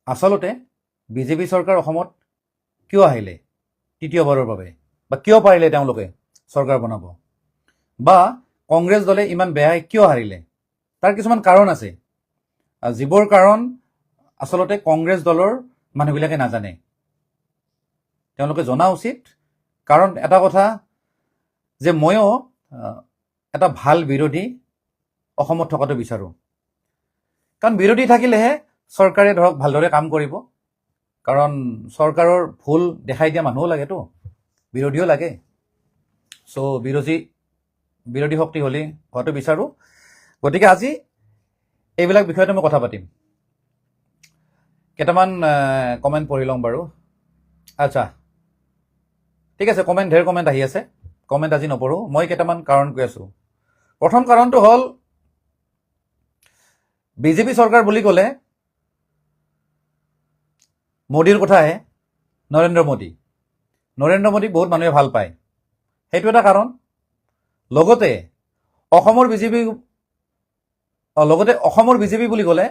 আচলতে বিজেপি চৰকাৰ অসমত কিয় আহিলে তৃতীয়বাৰৰ বাবে, বা কিয় পাৰিলে তেওঁলোকে চৰকাৰ বনাব, বা কংগ্ৰেছ দলে ইমান বেয়াই কিয় হাৰিলে, তাৰ কিছুমান কাৰণ আছে, যিবোৰ কাৰণ আচলতে কংগ্ৰেছ দলৰ মানুহবিলাকে নাজানে। তেওঁলোকে জনা উচিত। কাৰণ এটা কথা যে ময়ো এটা ভাল বিৰোধী অসমত থকাটো বিচাৰোঁ। কাৰণ বিৰোধী থাকিলেহে চৰকাৰে ধৰক ভালদৰে কাম কৰিব। কাৰণ চৰকাৰৰ ভুল দেখাই দিয়া মানুহো লাগেতো, বিৰোধীও লাগে। চ' বিৰোধী শক্তি হ'লে হোৱাটো বিচাৰোঁ। গতিকে আজি এইবিলাক বিষয়তে মই কথা পাতিম। কেইটামান কমেণ্ট পঢ়ি লওঁ বাৰু। আচ্ছা, ঠিক আছে, ঢেৰ কমেণ্ট আহি আছে। কমেণ্ট আজি নপঢ়োঁ, মই কেইটামান কাৰণ কৈ আছোঁ। প্ৰথম কাৰণটো হ'ল বিজেপি চৰকাৰ বুলি ক'লে মোদীৰ কথা আহে, নৰেন্দ্ৰ মোদীক বহুত মানুহে ভাল পায়, সেইটো এটা কাৰণ। লগতে অসমৰ বিজেপি বুলি ক'লে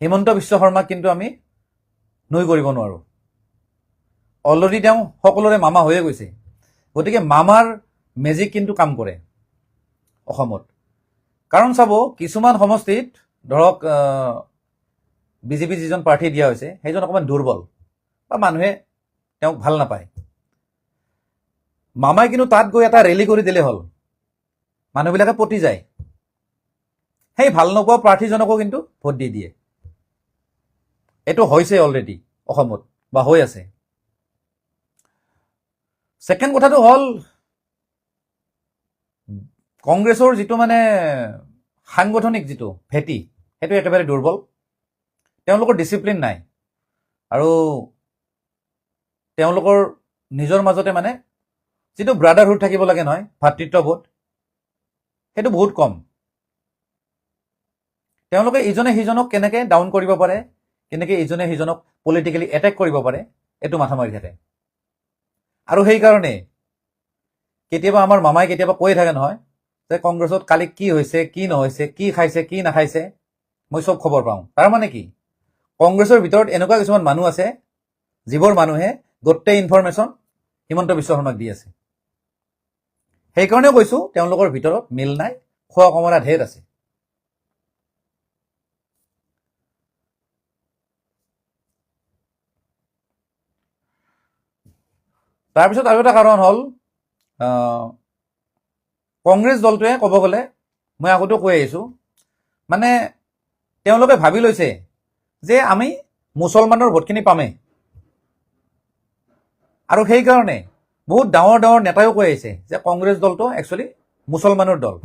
হিমন্ত বিশ্ব শৰ্মাক কিন্তু আমি নুই কৰিব নোৱাৰোঁ। অলৰেডি তেওঁ সকলোৰে মামা হৈয়ে গৈছে। গতিকে মামাৰ মেজিক কিন্তু কাম কৰে অসমত। কাৰণ চাব, কিছুমান সমষ্টিত ধৰক বিজেপি যিজন প্ৰাৰ্থী দিয়া হৈছে সেইজন অকণমান দুৰ্বল বা মানুহে তেওঁক ভাল নাপায়। মামাই কিন্তু তাত গৈ এটা ৰেলী কৰি দিলে হ'ল, মানুহবিলাকে পতি যায়, সেই ভাল নোপোৱা প্ৰাৰ্থীজনকো কিন্তু ভোট দি দিয়ে। এইটো হৈছে অলৰেডি অসমত, বা হৈ আছে। ছেকেণ্ড কথাটো হ'ল কংগ্ৰেছৰ যিটো মানে সাংগঠনিক যিটো ভেটি, সেইটো একেবাৰে দুৰ্বল। তেওঁলোকৰ ডিচিপ্লিন নাই, আৰু তেওঁলোকৰ নিজৰ মাজতে মানে যিটো ব্ৰাদাৰহুড থাকিব লাগে নহয়, ভাতৃত্ববোধ, সেইটো বহুত কম। তেওঁলোকে ইজনে সিজনক কেনেকৈ ডাউন কৰিব পাৰে, কেনেকৈ ইজনে সিজনক পলিটিকেলি এটেক কৰিব পাৰে, এইটো মাথা মাৰি থাকে। আৰু সেইকাৰণে কেতিয়াবা আমাৰ মামাই কেতিয়াবা কৈ থাকে নহয় যে কংগ্ৰেছত কালি কি হৈছে, কি নহৈছে, কি খাইছে, কি নাখাইছে, মই চব খবৰ পাওঁ। তাৰমানে কি, কংগ্ৰেছৰ ভিতৰত এনেকুৱা কিছুমান মানুহ আছে যিবোৰ মানুহে গোটেই ইনফৰমেশ্যন হিমন্ত বিশ্ব শৰ্মাক দি আছে। সেইকাৰণেও কৈছোঁ তেওঁলোকৰ ভিতৰত মিল নাই, খোৱা কমৰা ঢেৰ আছে। তাৰপিছত আৰু এটা কাৰণ হ'ল কংগ্ৰেছ দলটোৱে ক'ব গ'লে, মই আগতেও কৈ আহিছোঁ, মানে তেওঁলোকে ভাবি লৈছে যে আমি মুছলমানৰ ভোটখিনি পামেই। আৰু সেইকাৰণে বহুত ডাঙৰ ডাঙৰ নেতাইও কৈ আহিছে যে কংগ্ৰেছ দলটো একচুৱেলি মুছলমানৰ দল।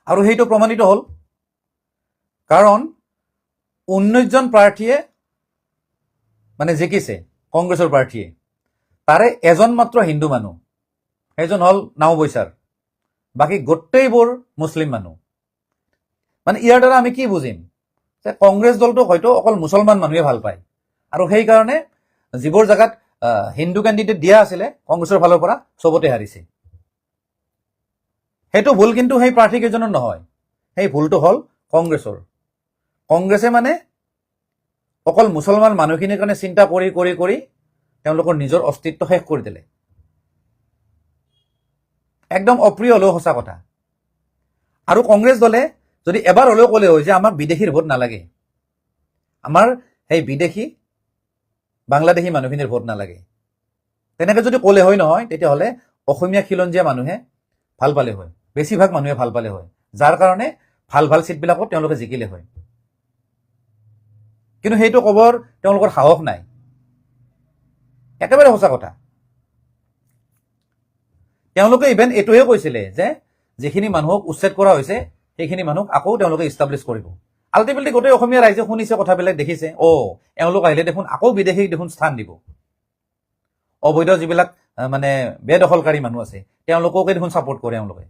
আৰু সেইটো প্ৰমাণিত হ'ল, কাৰণ 19জন প্ৰাৰ্থীয়ে মানে জিকিছে কংগ্ৰেছৰ প্ৰাৰ্থীয়ে, তাৰে এজন মাত্ৰ হিন্দু মানুহ, সেইজন হ'ল নাওবৈচাৰ, বাকী গোটেইবোৰ মুছলিম মানুহ। মানে ইয়াৰ দ্বাৰা আমি কি বুজিম, যে কংগ্ৰেছ দলটোক হয়তো অকল মুছলমান মানুহে ভাল পায়, আৰু সেইকাৰণে যিবোৰ জেগাত হিন্দু কেণ্ডিডেট দিয়া আছিলে কংগ্ৰেছৰ ফালৰ পৰা চবতে হাৰিছে। সেইটো ভুল কিন্তু সেই প্ৰাৰ্থীকেইজনৰ নহয়, সেই ভুলটো হ'ল কংগ্ৰেছৰ। কংগ্ৰেছে মানে অকল মুছলমান মানুহখিনিৰ কাৰণে চিন্তা কৰি কৰি কৰি তেওঁলোকৰ নিজৰ অস্তিত্ব শেষ কৰি দিলে। একদম অপ্ৰিয় হ'লেও সঁচা কথা। আৰু কংগ্ৰেছ দলে যদি এবাৰ হ'লেও ক'লে হয় যে আমাক বিদেশীৰ ভোট নালাগে, আমাৰ সেই বিদেশী বাংলাদেশী মানুহখিনিৰ ভোট নালাগে, তেনেকৈ যদি ক'লে হয় নহয়, তেতিয়াহ'লে অসমীয়া খিলঞ্জীয়া মানুহে ভাল পালে হয়, বেছিভাগ মানুহে ভাল পালে হয়, যাৰ কাৰণে ভাল ভাল ছিটবিলাকত তেওঁলোকে জিকিলে হয়। কিন্তু সেইটো ক'বৰ তেওঁলোকৰ সাহস নাই, একেবাৰে সঁচা কথা। তেওঁলোকে ইভেন এইটোহে কৈছিলে যে যিখিনি মানুহক উচ্ছেদ কৰা হৈছে সেইখিনি মানুহক আকৌ তেওঁলোকে ইষ্টাব্লিছ কৰিব। আল্টিমেটলি গোটেই অসমীয়া ৰাইজে শুনিছে, কথাবিলাক দেখিছে, এওঁলোক আহিলে দেখোন আকৌ বিদেশীক দেখোন স্থান দিব, অবৈধ যিবিলাক মানে বেদখলকাৰী মানুহ আছে তেওঁলোককে দেখোন ছাপোৰ্ট কৰে এওঁলোকে।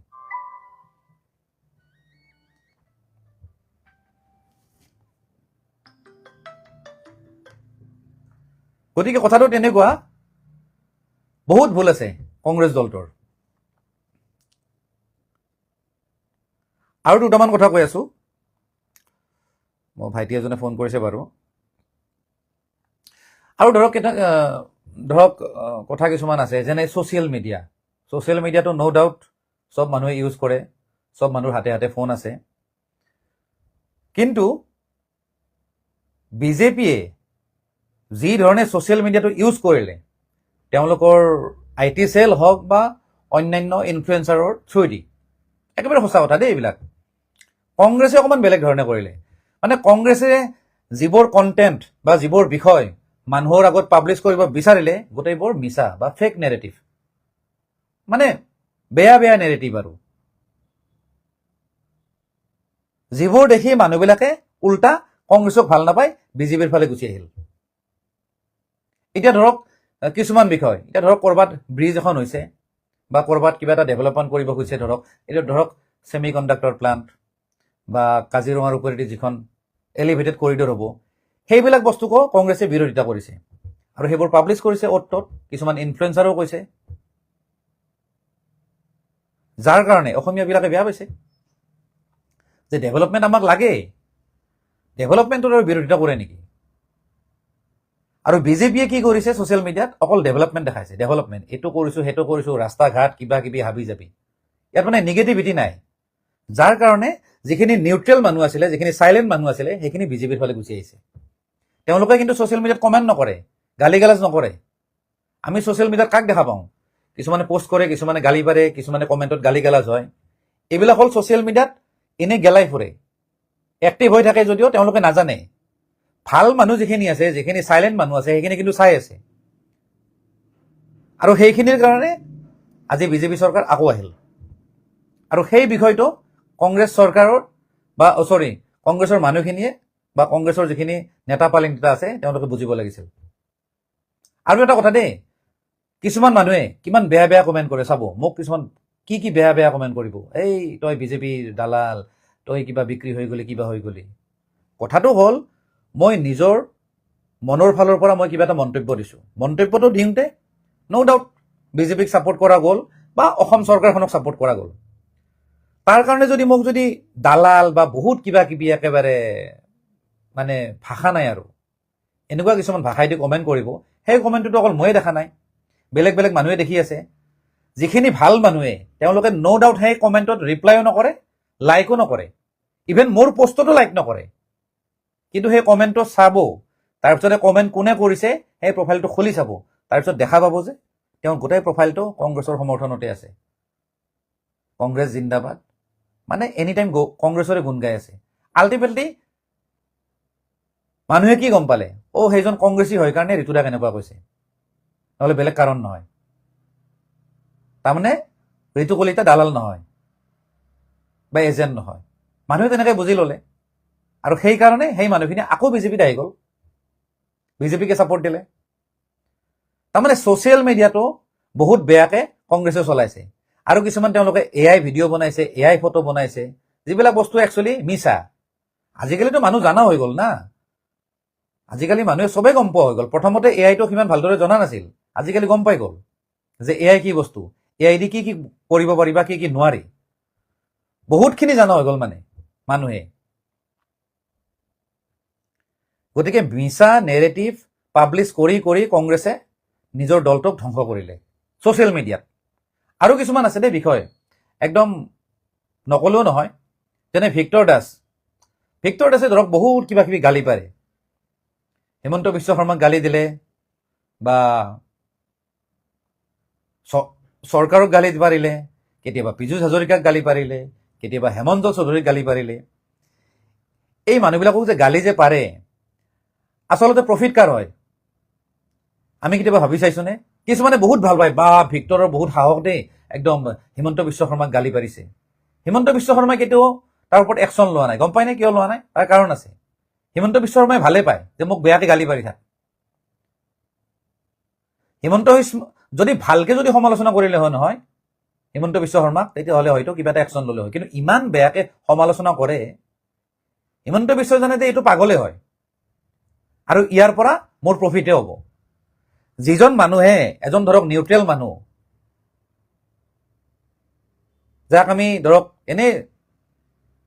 গতিকে কথাটো তেনেকুৱা, বহুত ভুল আছে কংগ্ৰেছ দলটোৰ। আৰু দুটামান কথা কৈ আছোঁ। মোৰ ভাইটি এজনে ফোন কৰিছে বাৰু। আৰু ধৰক কথা কিছুমান আছে, যেনে ছ'চিয়েল মিডিয়াটো ন' ডাউট চব মানুহে ইউজ কৰে, চব মানুহৰ হাতে হাতে ফোন আছে। কিন্তু বিজেপিয়ে যি ধৰণে ছ'চিয়েল মিডিয়াটো ইউজ কৰিলে, তেওঁলোকৰ IT চেল হওক বা অন্যান্য ইনফ্লুৱেঞ্চাৰৰ থ্ৰুৱেদি, একেবাৰে সঁচা কথা দেই এইবিলাক। কংগ্ৰেছে অকণমান বেলেগ ধৰণে কৰিলে। মানে কংগ্ৰেছে যিবোৰ কণ্টেণ্ট বা যিবোৰ বিষয় মানুহৰ আগত পাব্লিছ কৰিব বিচাৰিলে, গোটেইবোৰ মিছা বা ফেক নেৰেটিভ, মানে বেয়া নেৰেটিভ। আৰু যিবোৰ দেখি মানুহবিলাকে উল্টা কংগ্ৰেছক ভাল নাপায়, বিজেপিৰ ফালে গুচি আহিল। এতিয়া ধৰক কিছুমান বিষয়, এতিয়া ধৰক ক'ৰবাত ব্ৰিজ এখন হৈছে বা ক'ৰবাত কিবা এটা ডেভেলপমেণ্ট কৰিব খুজিছে, এতিয়া ধৰক ছেমি কণ্ডাক্টৰ প্লাণ্ট বা কাজিৰঙাৰ ওপৰেদি যিখন এলিভেটেড কৰিডৰ হ'ব, সেইবিলাক বস্তুকো কংগ্ৰেছে বিৰোধিতা কৰিছে আৰু সেইবোৰ পাব্লিছ কৰিছে অ'ত ত'ত, কিছুমান ইনফ্লুৱেঞ্চাৰো কৈছে, যাৰ কাৰণে অসমীয়াবিলাকে বেয়া পাইছে যে ডেভেলপমেণ্ট আমাক লাগে, ডেভেলপমেণ্টৰ বিৰোধিতা কৰে নেকি। আৰু বিজেপিয়ে কি কৰিছে, ছ'চিয়েল মিডিয়াত অকল ডেভেলপমেণ্ট দেখাইছে, ডেভেলপমেণ্ট এইটো কৰিছোঁ সেইটো কৰিছোঁ, ৰাস্তা ঘাট কিবা কিবি হাবি যাবি, ইয়াত মানে নিগেটিভিটি নাই, যাৰ কাৰণে যিখিনি নিউট্ৰেল মানুহ আছিলে, যিখিনি চাইলেণ্ট মানুহ আছিলে, সেইখিনি বিজেপিৰ ফালে গুচি আহিছে। তেওঁলোকে কিন্তু ছ'চিয়েল মিডিয়াত কমেণ্ট নকৰে, গালি গালাজ নকৰে। আমি ছ'চিয়েল মিডিয়াত কাক দেখা পাওঁ, কিছুমানে পোষ্ট কৰে, কিছুমানে গালি পাৰে, কিছুমানে কমেণ্টত গালি গালাজ হয়। এইবিলাক হ'ল ছ'চিয়েল মিডিয়াত এনেই গেলাই ফুৰে, এক্টিভ হৈ থাকে যদিও তেওঁলোকে নাজানে ভাল মানুহ যিখিনি আছে, যিখিনি চাইলেণ্ট মানুহ আছে, সেইখিনি কিন্তু চাই আছে। আৰু সেইখিনিৰ কাৰণে আজি বিজেপি চৰকাৰ আকৌ আহিল। আৰু সেই বিষয়টো কংগ্ৰেছ চৰকাৰৰ বা কংগ্ৰেছৰ মানুহখিনিয়ে বা কংগ্ৰেছৰ যিখিনি নেতা পালিংটা আছে, তেওঁলোকে বুজিব লাগিছিল। আৰু এটা কথা দেই, কিছুমান মানুহে কিমান বেয়া কমেণ্ট কৰে চাব, মোক কিছুমান কি বেয়া কমেণ্ট কৰিব, এই তই বিজেপিৰ দালাল, তই কিবা বিক্ৰী হৈ গ'লি, কিবা হৈ গ'লি। কথাটো হ'ল, মই নিজৰ মনৰ ফালৰ পৰা মই কিবা এটা মন্তব্য দিছোঁ, মন্তব্যটো দিওঁতে ন' ডাউট বিজেপিক ছাপোৰ্ট কৰা গ'ল বা অসম চৰকাৰখনক ছাপোৰ্ট কৰা গ'ল। তাৰ কাৰণে যদি মোক দালাল বা বহুত কিবা কিবি একেবাৰে মানে ভাষা নাই আৰু এনেকুৱা কিছুমান ভাষাই দি কমেণ্ট কৰিব, সেই কমেণ্টটো অকল ময়ে দেখা নাই, বেলেগ মানুহে দেখি আছে। যিখিনি ভাল মানুহে, তেওঁলোকে ন' ডাউট সেই কমেণ্টত ৰিপ্লাইও নকৰে, লাইকো নকৰে, ইভেন মোৰ পষ্টতো লাইক নকৰে। কিন্তু সেই কমেণ্টটো চাব, তাৰপিছতে কমেণ্ট কোনে কৰিছে সেই প্ৰফাইলটো খুলি চাব, তাৰপিছত দেখা পাব যে তেওঁ গোটেই প্ৰফাইলটো কংগ্ৰেছৰ সমৰ্থনতে আছে, কংগ্ৰেছ জিন্দাবাদ, মানে এনি টাইম কংগ্ৰেছৰে গুণ গাই আছে। আল্টিমেটলি মানুহে কি গম পালে, সেইজন কংগ্ৰেছী হয় কাৰণে ঋতুদাক এনেকুৱা কৈছে, নহ'লে বেলেগ কাৰণ নহয়। তাৰমানে ঋতু কলিতা দালাল নহয় বা এজেণ্ট নহয়, মানুহে তেনেকৈ বুজি ল'লে। আৰু সেইকাৰণে সেই মানুহখিনি আকৌ বিজেপিত আহি গ'ল, বিজেপিকে ছাপোৰ্ট দিলে। তাৰমানে ছ'চিয়েল মিডিয়াটো বহুত বেয়াকে কংগ্ৰেছে চলাইছে। আৰু কিছুমান তেওঁলোকে AI ভিডিঅ' বনাইছে, AI ফটো বনাইছে, যিবিলাক বস্তু একচুৱেলি মিছা। আজিকালিতো মানুহ জানা হৈ গ'ল না, আজিকালি মানুহে চবেই গম পোৱা হৈ গ'ল। প্ৰথমতে AIটো সিমান ভালদৰে জনা নাছিল, আজিকালি গম পাই গ'ল যে AI কি বস্তু, AI দি কি কৰিব পাৰি বা কি নোৱাৰি, বহুতখিনি জানা হৈ গ'ল মানে মানুহে। গতিকে মিছা নেৰেটিভ পাব্লিছ কৰি কংগ্ৰেছে নিজৰ দলটোক ধ্বংস কৰিলে ছ'চিয়েল মিডিয়াত। আৰু কিছুমান আছে দেই বিষয়, একদম নকলেও নহয়, যেনে ভিক্টৰ দাসে ধৰক বহুত কিবা কিবি গালি পাৰে, হিমন্ত বিশ্ব শৰ্মাক গালি দিলে বা চৰকাৰক গালি পাৰিলে, কেতিয়াবা পীযুষ হাজৰিকাক গালি পাৰিলে, কেতিয়াবা হেমন্ত চৌধুৰীক গালি পাৰিলে। এই মানুহবিলাকক যে গালি যে পাৰে, আচলতে প্ৰফিট কাৰ হয় আমি কেতিয়াবা ভাবি চাইছোনে? কিছুমানে বহুত ভাল পায়, বা ভিক্টৰৰ বহুত সাহস দেই, একদম হিমন্ত বিশ্ব শৰ্মাক গালি পাৰিছে। হিমন্ত বিশ্ব শৰ্মাই কেতিয়াও তাৰ ওপৰত একশ্যন লোৱা নাই। গম পাই নে কিয় লোৱা নাই? তাৰ কাৰণ আছে। হিমন্ত বিশ্ব শৰ্মাই ভালে পায় যে মোক বেয়াকে গালি পাৰি থাক। যদি ভালকে সমালোচনা কৰিলে হয় নহয় হিমন্ত বিশ্ব শৰ্মাক, তেতিয়াহ'লে হয়তো কিবা এটা একশ্যন ল'লে হয়। কিন্তু ইমান বেয়াকে সমালোচনা কৰে হিমন্ত বিশ্বজনে, এইটো পাগলে হয়। আৰু ইয়াৰ পৰা মোৰ প্ৰফিটে হ'ব। যিজন মানুহে, এজন ধৰক নিউট্ৰেল মানুহ, যাক আমি ধৰক এনেই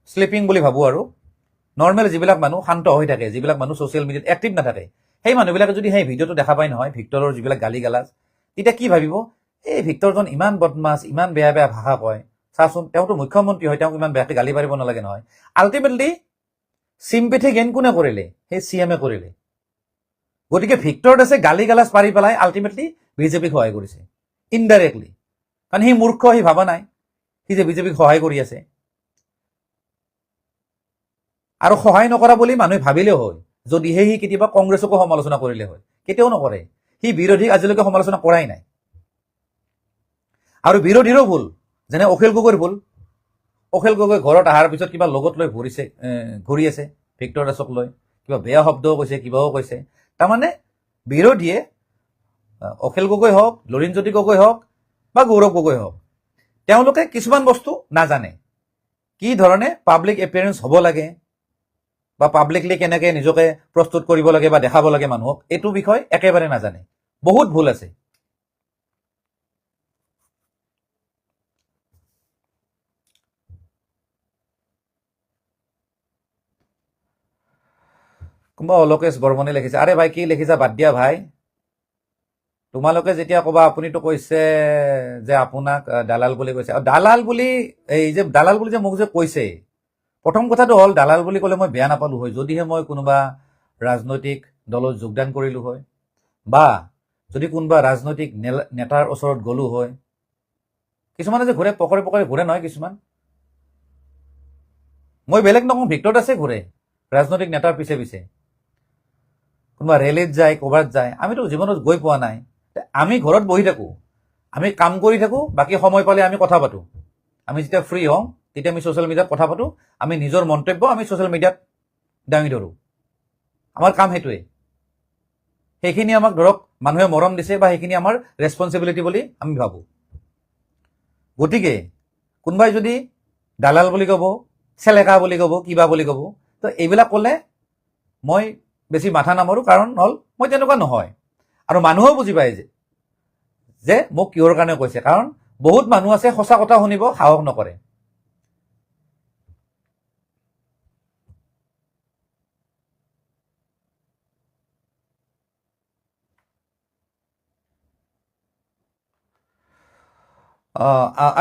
শ্লিপিং বুলি ভাবোঁ, আৰু নৰ্মেল যিবিলাক মানুহ শান্ত হৈ থাকে, যিবিলাক মানুহ ছ'চিয়েল মিডিয়াত এক্টিভ নাথাকে, সেই মানুহবিলাকে যদি সেই ভিডিঅ'টো দেখা পায় নহয়, ভিক্টৰৰ যিবিলাক গালি গালাজ, তেতিয়া কি ভাবিব, এই ভিক্টৰজন ইমান বদমাছ, ইমান বেয়া বেয়া ভাষা কয়, চাচোন তেওঁতো মুখ্যমন্ত্ৰী হয়, তেওঁক ইমান বেয়াকৈ গালি পাৰিব নালাগে নহয়। আল্টিমেটলি চিম্পেথি গেইন কোনে কৰিলে? সেই CM-এ কৰিলে। গতিকে ভিক্টৰ দাসে গালি গালাজ পাৰি পেলাই আল্টিমেটলি বিজেপিক সহায় কৰিছে ইনডাইৰেক্টলি, কাৰণ সি মূৰ্খ, সি ভাবা নাই সি যে বিজেপিক সহায় কৰি আছে। আৰু সহায় নকৰা বুলি মানুহে ভাবিলেও হয় যদিহে সি কেতিয়াবা কংগ্ৰেছকো সমালোচনা কৰিলে হয়, কেতিয়াও নকৰে। সি বিৰোধীক আজিলৈকে সমালোচনা কৰাই নাই। আৰু বিৰোধীৰো ভুল, যেনে অখিল গগৈৰ ভুল। অখিল গগৈ ঘৰত অহাৰ পিছত কিবা লগত লৈ ঘূৰি আছে ভিক্টৰ দাসক লৈ, কিবা বেয়া শব্দও কৈছে, কিবাও কৈছে। তাৰমানে বিৰোধীয়ে অখিল গগৈ হওক, লুৰিণজ্যোতি গগৈ হওক বা গৌৰৱ গগৈ হওক, তেওঁলোকে কিছুমান বস্তু নাজানে। কি ধৰণে পাব্লিক এপিয়াৰেঞ্চ হ'ব লাগে বা পাব্লিকলি কেনেকৈ নিজকে প্ৰস্তুত কৰিব লাগে বা দেখাব লাগে মানুহক, এইটো বিষয় একেবাৰে নাজানে। বহুত ভুল আছে। কোনোবা অলোকেশ বৰ্মনে লিখিছে, আৰে ভাই কি লিখিছা বাদ দিয়া ভাই, তোমালোকে যেতিয়া ক'বা আপুনিতো কৈছে যে আপোনাক দালাল বুলি কৈছে, দালাল বুলি যে মোক যে কৈছে, প্ৰথম কথাটো হ'ল দালাল বুলি ক'লে মই বেয়া নাপালো হয় যদিহে মই কোনোবা ৰাজনৈতিক দলত যোগদান কৰিলো হয়, বা যদি কোনোবা ৰাজনৈতিক নেতাৰ ওচৰত গ'লো হয়। কিছুমানে যে ঘূৰে, পকৰে পকৰে ঘূৰে নহয় কিছুমান, মই বেলেগ নকওঁ, ভিক্টৰ দাসে ঘূৰে ৰাজনৈতিক নেতাৰ পিছে পিছে, কোনোবা ৰেলীত যায়, ক'ৰবাত যায়। আমিতো জীৱনত গৈ পোৱা নাই। আমি ঘৰত বহি থাকোঁ, আমি কাম কৰি থাকোঁ, বাকী সময় পালে আমি কথা পাতোঁ। আমি যেতিয়া ফ্ৰী হওঁ তেতিয়া আমি ছ'চিয়েল মিডিয়াত কথা পাতোঁ, আমি নিজৰ মন্তব্য আমি ছ'চিয়েল মিডিয়াত দাঙি ধৰোঁ। আমাৰ কাম সেইটোৱে। সেইখিনি আমাক ধৰক মানুহে মৰম দিছে বা সেইখিনি আমাৰ ৰেছপনচিবিলিটি বুলি আমি ভাবোঁ। গতিকে কোনোবাই যদি দালাল বুলি ক'ব, চেলেকা বুলি ক'ব, কিবা বুলি ক'ব, তো এইবিলাক ক'লে মই বেছি মাথা নামাৰোঁ। কাৰণ হ'ল মই তেনেকুৱা নহয়। আৰু মানুহেও বুজি পায় যে মোক কিহৰ কাৰণে কৈছে, কাৰণ বহুত মানুহ আছে সঁচা কথা শুনিব সাহস নকৰে।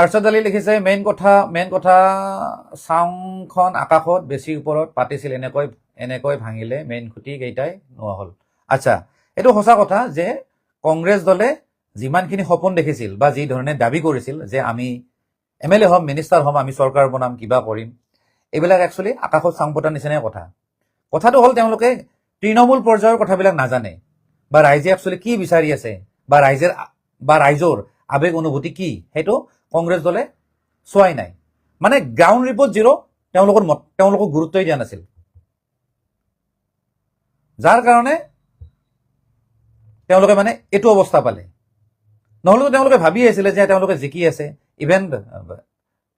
আৰ্চাদ আলী লিখিছে, মেইন কথা চাংখন আকাশত বেছি ওপৰত পাতিছিল, এনেকৈ ভাঙিলে মেইন খুঁটি কেইটাই নোহোৱা হ'ল। আচ্ছা, এইটো সঁচা কথা যে কংগ্ৰেছ দলে যিমানখিনি সপোন দেখিছিল বা যি ধৰণে দাবী কৰিছিল যে আমি MLA হ'ম, মিনিষ্টাৰ হ'ম, আমি চৰকাৰ বনাম, কিবা কৰিম, এইবিলাক একচুৱেলি আকাশত চাং পতাৰ নিচিনাই কথা। কথাটো হ'ল তেওঁলোকে তৃণমূল পৰ্যায়ৰ কথাবিলাক নাজানে, বা ৰাইজে একচুৱেলি কি বিচাৰি আছে, বা ৰাইজৰ আৱেগ অনুভূতি কি, সেইটো কংগ্ৰেছ দলে চোৱাই নাই। মানে গ্ৰাউণ্ড ৰিপৰ্ট জিৰ', তেওঁলোকক গুৰুত্বই দিয়া নাছিল, যাৰ কাৰণে তেওঁলোকে মানে এইটো অৱস্থা পালে। নহ'লেতো তেওঁলোকে ভাবি আছিলে যে তেওঁলোকে জিকি আছে। ইভেন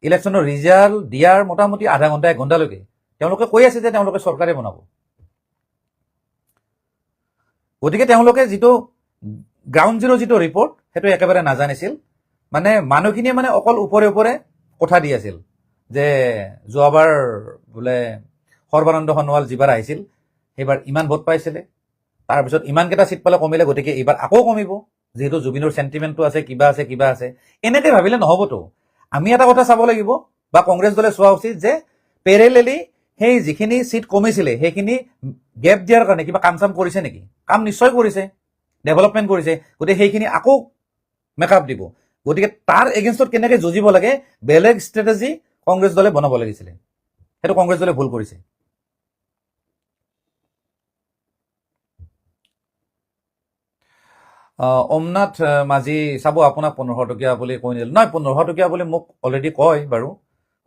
ইলেকশ্যনৰ ৰিজাল্ট দিয়াৰ মোটামুটি আধা ঘণ্টা 1 ঘণ্টালৈকে তেওঁলোকে কৈ আছে যে তেওঁলোকে চৰকাৰে বনাব। গতিকে তেওঁলোকে যিটো গ্ৰাউণ্ড জিৰ' যিটো ৰিপৰ্ট, সেইটো একেবাৰে নাজানিছিল। মানে মানুহখিনিয়ে মানে অকল ওপৰে কথা দি আছিল যে যোৱাবাৰ বোলে সৰ্বানন্দ সোণোৱাল যিবাৰ আহিছিল সেইবাৰ ইমান ভোট পাইছিলে, তাৰপিছত ইমানকেইটা চিট পালে কমিলে, গতিকে এইবাৰ আকৌ কমিব, যিহেতু জুবিনৰ চেণ্টিমেণ্টটো আছে, কিবা আছে। এনেকৈ ভাবিলে নহ'বতো। আমি এটা কথা চাব লাগিব, বা কংগ্ৰেছ দলে চোৱা উচিত যে পেৰেলেলি সেই যিখিনি চিট কমিছিলে সেইখিনি গেপ দিয়াৰ কাৰণে কিবা কাম চাম কৰিছে নেকি? কাম নিশ্চয় কৰিছে, ডেভেলপমেণ্ট কৰিছে। গতিকে সেইখিনি আকৌ মেকআপ দিব। গতিকে তাৰ এগেইনষ্টত কেনেকৈ যুঁজিব লাগে, বেলেগ ষ্ট্ৰেটেজি কংগ্ৰেছ দলে বনাব লাগিছিলে। সেইটো কংগ্ৰেছ দলে ভুল কৰিছে। অমনাথ মাঝি, চাব আপোনাক 1500 টকীয়া বুলি কৈ নিদিল নহয়। 1500 টকীয়া বুলি মোক অলৰেডি কয় বাৰু,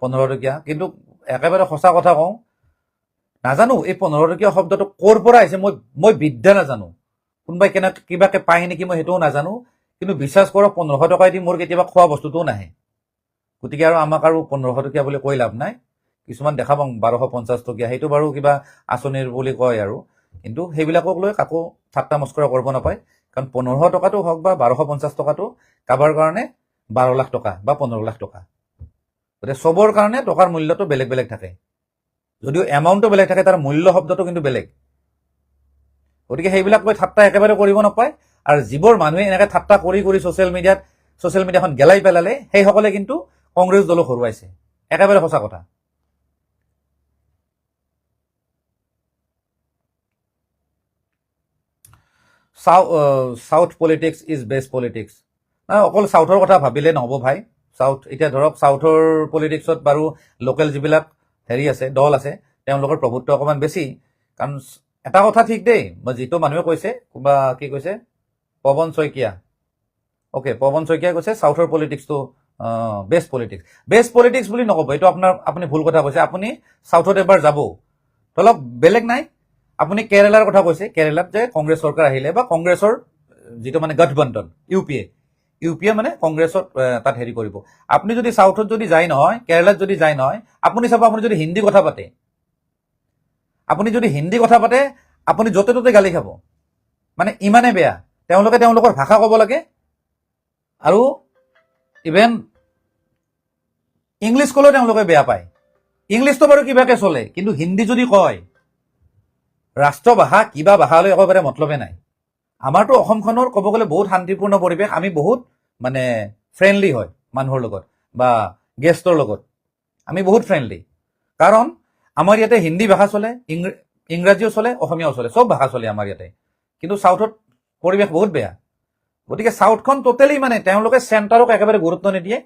1500 টকীয়া। কিন্তু একেবাৰে সঁচা কথা কওঁ, নাজানো এই 1500 টকীয়া শব্দটো ক'ৰ পৰা আহিছে, মই বিদ্যা নাজানো। কোনোবাই কিবাকে পায় নেকি মই সেইটোও নাজানো। কিন্তু বিশ্বাস কৰক, 1500 টকাই দি মোৰ কেতিয়াবা খোৱা বস্তুটোও নাহে। গতিকে আৰু আমাক আৰু 1500 টকীয়া বুলি কৈ লাভ নাই। কিছুমান দেখা পাওঁ 1250 টকীয়া, সেইটো বাৰু কিবা আঁচনিৰ বুলি কয় আৰু, কিন্তু সেইবিলাকক লৈ কাকো ঠাট্টা মস্কৰা কৰিব নাপায়। কাৰণ 1500 টকাটো হওক বা 1250 টকাটো কাৰোবাৰ কাৰণে 12 লাখ টকা বা 15 লাখ টকা। গতিকে চবৰ কাৰণে টকাৰ মূল্যটো বেলেগ বেলেগ থাকে। যদিও এমাউণ্টটো বেলেগ থাকে, তাৰ মূল্য শব্দটো কিন্তু বেলেগ। গতিকে সেইবিলাক লৈ ঠাট্টা একেবাৰে কৰিব নাপায়। আৰু যিবোৰ মানুহে এনেকৈ ঠাট্টা কৰি কৰি ছ'চিয়েল মিডিয়াখন গেলাই পেলালে, সেইসকলে কিন্তু কংগ্ৰেছ দলক হৰুৱাইছে। একেবাৰে সঁচা কথা। South politics is best politics. অকল চাউথৰ কথা ভাবিলে নহ'ব ভাই। এতিয়া ধৰক চাউথৰ পলিটিক্সত বাৰু লোকেল যিবিলাক আছে, দল আছে, তেওঁলোকৰ প্ৰভুত্ব অকণমান বেছি। কাৰণ এটা কথা ঠিক দেই, যিটো মানুহে কৈছে, কোনোবা কি কৈছে, পৱন শইকীয়া, পৱন শইকীয়াই কৈছে চাউথৰ পলিটিক্সটো বেষ্ট পলিটিক্স। বেষ্ট পলিটিক্স বুলি নক'ব, এইটো আপুনি ভুল কথা কৈছে। আপুনি চাউথত এবাৰ যাব, অলপ বেলেগ নাই। আপুনি কেৰেলাৰ কথা কৈছে, কেৰেলাত যে কংগ্ৰেছ চৰকাৰ আহিলে, বা কংগ্ৰেছৰ যিটো মানে গঠবন্ধন, ইউ পি এ মানে কংগ্ৰেছত তাত কৰিব। আপুনি যদি চাউথত যদি যায় নহয়, কেৰেলাত যদি যায় নহয়, আপুনি চাব, আপুনি যদি হিন্দী কথা পাতে, আপুনি য'তে ত'তে গালি খাব। মানে ইমানে বেয়া। তেওঁলোকে তেওঁলোকৰ ভাষা ক'ব লাগে, আৰু ইভেন ইংলিছ ক'লেও তেওঁলোকে বেয়া পায়। ইংলিছটো বাৰু কিবাকে চলে, কিন্তু হিন্দী যদি কয়, ৰাষ্ট্ৰভাষা কিবা ভাষালৈ একেবাৰে মতলবে নাই। আমাৰতো অসমখনৰ ক'ব গ'লে বহুত শান্তিপূৰ্ণ পৰিৱেশ। আমি বহুত মানে ফ্ৰেণ্ডলি হয় মানুহৰ লগত, বা গেষ্টৰ লগত আমি বহুত ফ্ৰেণ্ডলি। কাৰণ আমাৰ ইয়াতে হিন্দী ভাষা চলে, ইংৰাজীও চলে, অসমীয়াও চলে, চব ভাষা চলে আমাৰ ইয়াতে। কিন্তু চাউথত পৰিৱেশ বহুত বেয়া। গতিকে চাউথখন টোটেলি মানে তেওঁলোকে চেণ্টাৰক একেবাৰে গুৰুত্ব নিদিয়ে।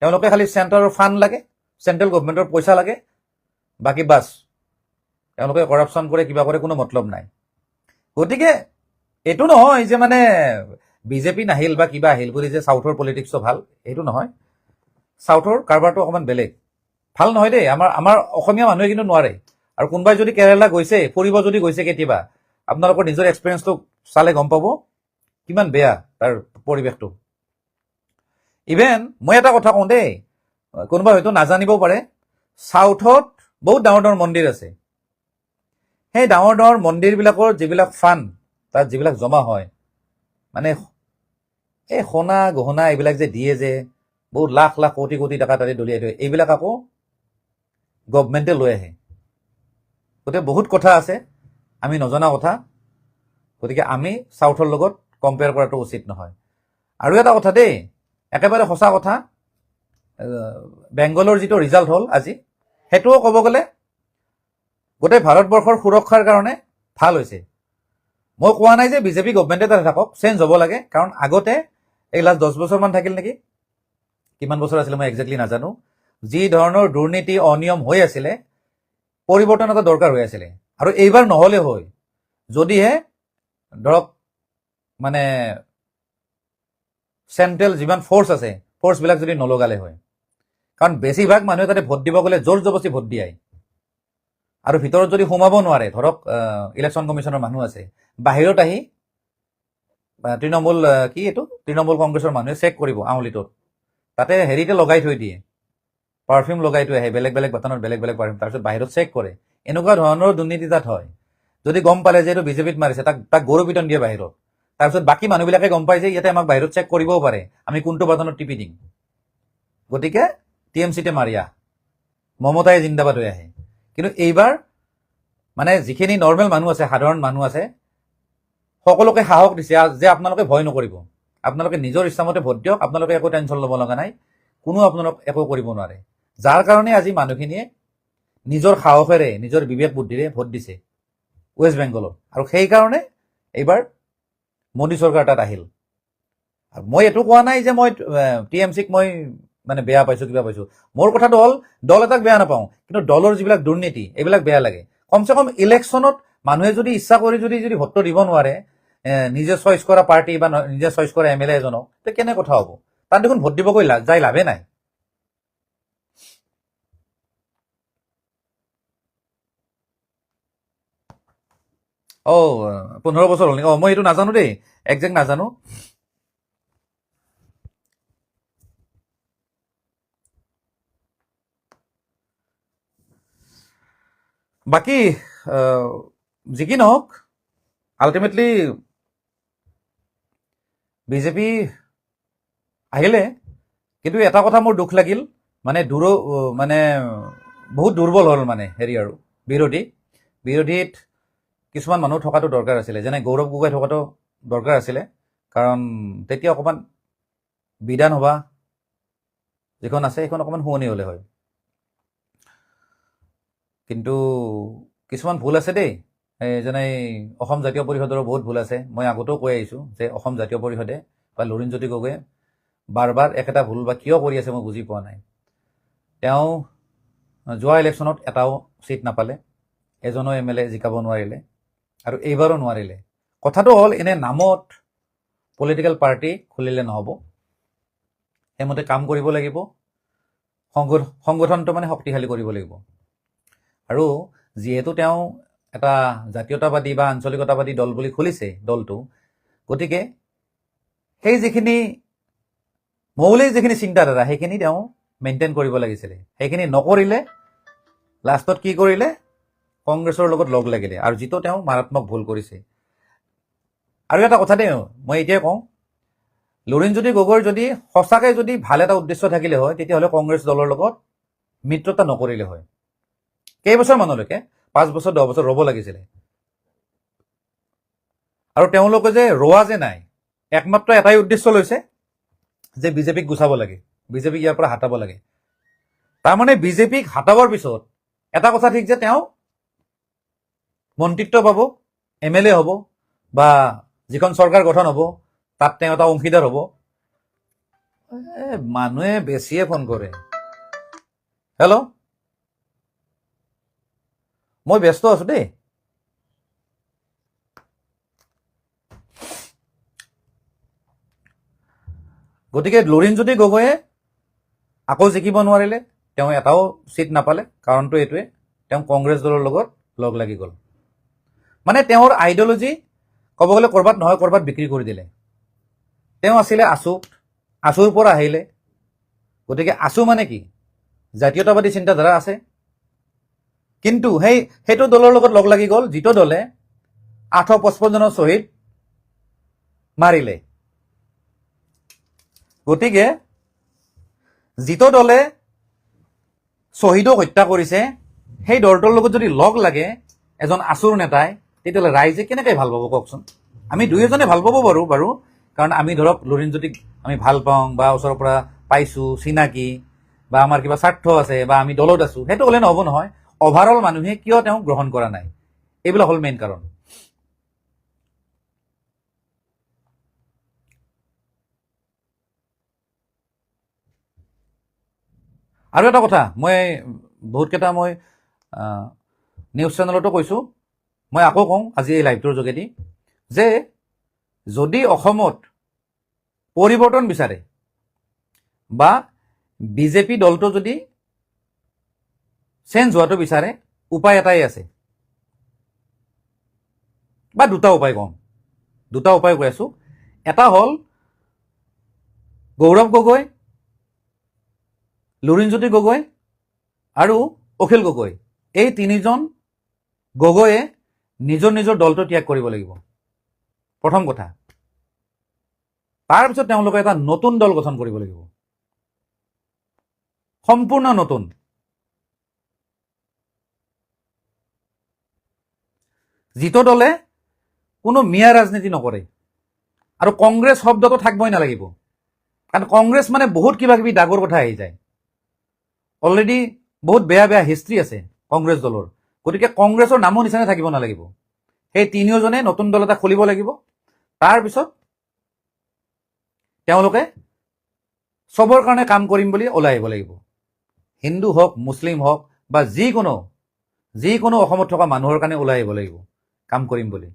তেওঁলোকে খালি চেণ্টাৰৰ ফাণ্ড লাগে, চেণ্ট্ৰেল গভমেণ্টৰ পইচা লাগে, বাকী বাছ তেওঁলোকে কৰাপশ্যন কৰে, কিবা কৰে, কোনো মতলব নাই। গতিকে এইটো নহয় যে মানে বিজেপি নাহিল বা কিবা আহিল বুলি যে চাউথৰ পলিটিক্সটো ভাল, এইটো নহয়। চাউথৰ কাৰবাৰটো অকণমান বেলেগ। ভাল নহয় দেই, আমাৰ অসমীয়া মানুহে কিন্তু নোৱাৰে। আৰু কোনোবাই যদি কেৰেলা গৈছে, ফুৰিব যদি গৈছে কেতিয়াবা, আপোনালোকৰ নিজৰ এক্সপিৰিয়েঞ্চটো চালে গম পাব কিমান বেয়া তাৰ পৰিৱেশটো। ইভেন মই এটা কথা কওঁ দেই, কোনোবাই হয়তো নাজানিবও পাৰে, চাউথত বহুত ডাঙৰ ডাঙৰ মন্দিৰ আছে। সেই ডাঙৰ ডাঙৰ মন্দিৰবিলাকৰ যিবিলাক ফাণ্ড, তাত যিবিলাক জমা হয়, মানে এই সোণা গহনা এইবিলাক যে দিয়ে, যে বহুত লাখ লাখ কোটি কোটি টকা তাতে দলিয়াই থয়, এইবিলাক আকৌ গভমেণ্টে লৈ আহে। গতিকে বহুত কথা আছে আমি নজনা কথা। গতিকে আমি চাউথৰ লগত কম্পেয়াৰ কৰাটো উচিত নহয়। আৰু এটা কথা দেই, একেবাৰে সঁচা কথা, বেংগলৰ যিটো ৰিজাল্ট হ'ল আজি, সেইটোও ক'ব গ'লে গোটেই ভাৰতবৰ্ষৰ সুৰক্ষাৰ কাৰণে ভাল হৈছে। মই কোৱা নাই যে বিজেপি গভমেণ্টে তাতে থাকক, চেঞ্জ হ'ব লাগে। কাৰণ আগতে এই লাষ্ট 10 বছৰমান থাকিল নেকি, কিমান বছৰ আছিলে মই একজেক্টলি নাজানো, যি ধৰণৰ দুৰ্নীতি অনিয়ম হৈ আছিলে, পৰিৱৰ্তন এটা দৰকাৰ হৈ আছিলে। আৰু এইবাৰ নহ'লে হয়, যদিহে ধৰক মানে চেণ্ট্ৰেল যিমান ফ'ৰ্চ আছে, ফ'ৰ্চবিলাক যদি নলগালে হয়। কাৰণ বেছিভাগ মানুহে তাতে ভোট দিব গ'লে জোৰ জবস্তি ভোট দিয়ায়। আৰু ভিতৰত যদি সোমাব নোৱাৰে, ধৰক ইলেকশ্যন কমিশ্যনৰ মানুহ আছে, বাহিৰত আহি তৃণমূল কংগ্ৰেছৰ মানুহে চেক কৰিব আঙুলিটোত, তাতে হেৰিতে লগাই থৈ দিয়ে, পাৰফিউম লগাই থৈ আহে, বেলেগ বেলেগ বাটনত বেলেগ বেলেগ পাৰফিউম, তাৰপিছত বাহিৰত চেক কৰে। এনেকুৱা ধৰণৰ দুৰ্নীতি তাত হয়। যদি গম পালে যে এইটো বিজেপিত মাৰিছে, তাক গৰু পিটন দিয়ে বাহিৰত। তাৰপিছত বাকী মানুহবিলাকে গম পায় যে ইয়াতে আমাক বাহিৰত চেক কৰিবও পাৰে, আমি কোনটো বাটনত টিপি দিম। গতিকে TMCতে মাৰিয়া, মমতাই জিন্দাবাদ হৈ আহে। কিন্তু এইবাৰ মানে যিখিনি নৰ্মেল মানুহ আছে, সাধাৰণ মানুহ আছে, সকলোকে সাহস দিছে যে আপোনালোকে ভয় নকৰিব, আপোনালোকে নিজৰ ইচ্ছামতে ভোট দিয়ক, আপোনালোকে একো টেনশ্যন ল'ব লগা নাই, কোনো আপোনালোক একো কৰিব নোৱাৰে। যাৰ কাৰণে আজি মানুহখিনিয়ে নিজৰ সাহসেৰে, নিজৰ বিবেক বুদ্ধিৰে ভোট দিছে ৱেষ্ট বেংগলত। আৰু সেইকাৰণে এইবাৰ মোদী চৰকাৰ তাত আহিল। আৰু মই এইটো কোৱা নাই যে মই TMCক মই মানে বেয়া পাইছোঁ, কিবা পাইছোঁ। মোৰ কথাটো হ'ল, দল এটাক বেয়া নাপাওঁ, কিন্তু দলৰ যিবিলাক দুৰ্নীতি, এইবিলাক বেয়া লাগে। কমচে কম ইলেকশ্যনত মানুহে যদি ইচ্ছা কৰি যদি ভোটটো দিব নোৱাৰে, নিজে চইচ কৰা পাৰ্টি বা নিজে চইচ কৰা MLA এজনক, তে কেনে কথা হ'ব? তাত দেখোন ভোট দিবগৈ যাই লাভে নাই। অ' 15 বছৰ হ'ল নেকি? মই এইটো নাজানো দেই, একজেক্ট নাজানো। বাকী যি কি নহওক, আল্টিমেটলি বিজেপি আহিলে। কিন্তু এটা কথা মোৰ দুখ লাগিল, মানে বহুত দুৰ্বল হ'ল মানে হেৰি আৰু বিৰোধীত কিছুমান মানুহ থকাটো দৰকাৰ আছিলে, যেনে গৌৰৱ গগৈ থকাটো দৰকাৰ আছিলে, কাৰণ তেতিয়া অকণমান বিধানসভা যিখন আছে সেইখন অকণমান শুৱনি হ'লে হয়। কিন্তু কিছুমান ভুল আছে দেই, যেনে অসম জাতীয় পৰিষদৰো বহুত ভুল আছে। মই আগতেও কৈ আহিছোঁ যে অসম জাতীয় পৰিষদে বা লুৰিণজ্যোতি গগৈয়ে বাৰ বাৰ একেটা ভুল বা কিয় কৰি আছে মই বুজি পোৱা নাই। তেওঁ যোৱা ইলেকশ্যনত এটাও ছিট নাপালে, এজনো MLA জিকাব নোৱাৰিলে, আৰু এইবাৰো নোৱাৰিলে। কথাটো হ'ল এনে নামত পলিটিকেল পাৰ্টি খুলিলে নহ'ব, সেইমতে কাম কৰিব লাগিব, সংগঠনটো মানে শক্তিশালী কৰিব লাগিব। আৰু যিহেতু তেওঁ এটা জাতীয়তাবাদী বা আঞ্চলিকতাবাদী দল বুলি খুলিছে দলটো, গতিকে সেই যিখিনি মৌলিক যিখিনি চিন্তাধাৰা সেইখিনি তেওঁ মেইনটেইন কৰিব লাগিছিলে। সেইখিনি নকৰিলে লাষ্টত কি কৰিলে, কংগ্ৰেছৰ লগত লগ লাগিলে, আৰু যিটো তেওঁ মাৰাত্মক ভুল কৰিছে। আৰু এটা কথা দেই, মই এতিয়াই কওঁ, লুৰিণজ্যোতি গগৈৰ যদি সঁচাকৈ যদি ভাল এটা উদ্দেশ্য থাকিলে হয়, তেতিয়াহ'লে কংগ্ৰেছ দলৰ লগত মিত্ৰতা নকৰিলে হয়। কেইবছৰমানলৈকে 5 বছৰ 10 বছৰ ৰ'ব লাগিছিলে। আৰু তেওঁলোকে যে ৰোৱা যে নাই, একমাত্ৰ এটাই উদ্দেশ্য লৈছে যে বিজেপিক গুচাব লাগে, বিজেপিক ইয়াৰ পৰা হাতাব লাগে। তাৰমানে বিজেপিক হাতাবৰ পিছত এটা কথা ঠিক যে তেওঁ মন্ত্ৰিত্ব পাব, MLA হ'ব, বা যিখন চৰকাৰ গঠন হ'ব তাত তেওঁ এটা অংশীদাৰ হ'ব। মানুহে বেছিয়ে ফোন কৰে। হেল্ল', মই ব্যস্ত আছোঁ দেই। গতিকে লুৰিণজ্যোতি গগৈয়ে আকৌ জিকিব নোৱাৰিলে, তেওঁ এটাও ছিট নাপালে। কাৰণটো এইটোৱে, তেওঁ কংগ্ৰেছ দলৰ লগত লগ লাগি গ'ল। মানে তেওঁৰ আইডিঅলজি ক'ব গ'লে ক'ৰবাত নহয় ক'ৰবাত বিক্ৰী কৰি দিলে। তেওঁ আছিলে আছুৰ পৰা আহিলে, গতিকে আছু মানে কি, জাতীয়তাবাদী চিন্তাধাৰা আছে, কিন্তু সেইটো দলৰ লগত লগ লাগি গ'ল যিটো দলে 855 জনৰ শ্বহীদ মাৰিলে। গতিকে যিটো দলে শ্বহীদক হত্যা কৰিছে, সেই দলটোৰ লগত যদি লগ লাগে এজন আছুৰ নেতাই, তেতিয়াহ'লে ৰাইজে কেনেকৈ ভাল পাব কওকচোন। আমি দুই এজনে ভাল পাব বাৰু, কাৰণ আমি ধৰক লুৰিণজ্যোতিক আমি ভাল পাওঁ বা ওচৰৰ পৰা পাইছোঁ, চিনাকি, বা আমাৰ কিবা স্বাৰ্থ আছে, বা আমি দলত আছোঁ, সেইটো হ'লে নহ'ব নহয়। অভাৰঅল মানুহে কিয় তেওঁক গ্ৰহণ কৰা নাই, এইবিলাক হ'ল মেইন কাৰণ। আৰু এটা কথা, মই বহুতকেইটা নিউজ চেনেলতো কৈছোঁ, মই আকৌ কওঁ আজি এই লাইভটোৰ যোগেদি, যে যদি অসমত পৰিৱৰ্তন বিচাৰে বা বিজেপি দলটো যদি চেঞ্জ হোৱাটো বিচাৰে, উপায় এটাই আছে, বা দুটা উপায় কৈ আছোঁ। এটা হ'ল গৌৰৱ গগৈ, লুৰিণজ্যোতি গগৈ আৰু অখিল গগৈ, এই তিনিজন গগৈয়ে নিজৰ দলটো ত্যাগ কৰিব লাগিব, প্ৰথম কথা। তাৰপিছত তেওঁলোকে এটা নতুন দল গঠন কৰিব লাগিব, সম্পূৰ্ণ নতুন। যিটো দলে কোনো মিয়া ৰাজনীতি নকৰে, আৰু কংগ্ৰেছ শব্দটো থাকিবই নালাগিব, কাৰণ কংগ্ৰেছ মানে বহুত কিবা কিবি ডাগৰ কথা আহি যায়। অলৰেডি বহুত বেয়া হিষ্ট্ৰী আছে কংগ্ৰেছ দলৰ, গতিকে কংগ্ৰেছৰ নামো নিচানে থাকিব নালাগিব। সেই তিনিওজনে নতুন দল এটা খুলিব লাগিব। তাৰপিছত তেওঁলোকে চবৰ কাৰণে কাম কৰিম বুলি ওলাই আহিব লাগিব, হিন্দু হওক, মুছলিম হওক, বা যিকোনো অসমত থকা মানুহৰ কাৰণে ওলাই আহিব লাগিব কাম কৰিম বুলি।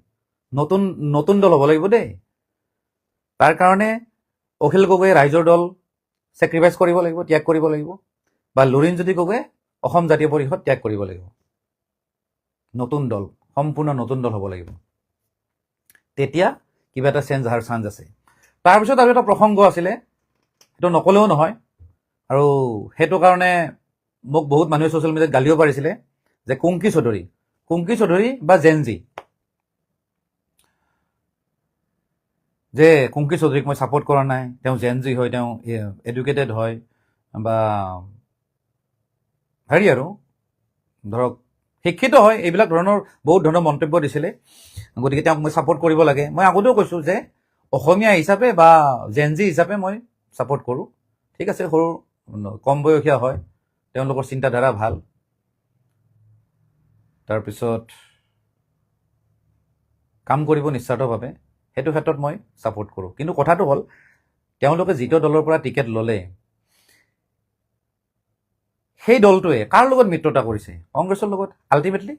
নতুন দল হ'ব লাগিব দেই। তাৰ কাৰণে অখিল গগৈয়ে ৰাইজৰ দল ছেক্ৰিফাইচ কৰিব লাগিব, ত্যাগ কৰিব লাগিব, বা লুৰিণজ্যোতি গগৈয়ে অসম জাতীয় পৰিষদ ত্যাগ কৰিব লাগিব। নতুন দল, সম্পূৰ্ণ নতুন দল হ'ব লাগিব, তেতিয়া কিবা এটা চেঞ্জ অহাৰ চান্স আছে। তাৰপিছত আৰু এটা প্ৰসংগ আছিলে, সেইটো নকলেও নহয়, আৰু সেইটো কাৰণে মোক বহুত মানুহে ছ'চিয়েল মিডিয়াত গালিও পাৰিছিলে, যে কুংকি চৌধুৰী বা জেনজি, যে কুংকি চৌধুৰীক মই ছাপোৰ্ট কৰা নাই, তেওঁ জেনজি হয়, তেওঁ এডুকেটেড হয়, বা হেৰি আৰু ধৰক শিক্ষিত হয়, এইবিলাক ধৰণৰ বহুত ধৰণৰ মন্তব্য দিছিলে, গতিকে তেওঁক মই ছাপোৰ্ট কৰিব লাগে। মই আগতেও কৈছোঁ যে অসমীয়া হিচাপে বা জেনজি হিচাপে মই ছাপোৰ্ট কৰোঁ। ঠিক আছে, সৰু কম বয়সীয়া হয়, তেওঁলোকৰ চিন্তাধাৰা ভাল। তাৰপিছত কাম কৰিব নিস্বাৰ্থভাৱে, সেইটো ক্ষেত্ৰত মই ছাপোৰ্ট কৰোঁ। কিন্তু কথাটো হ'ল তেওঁলোকে যিটো দলৰ পৰা টিকেট ল'লে, সেই দলটোৱে কাৰ লগত মিত্ৰতা কৰিছে? কংগ্ৰেছৰ লগত আল্টিমেটলি।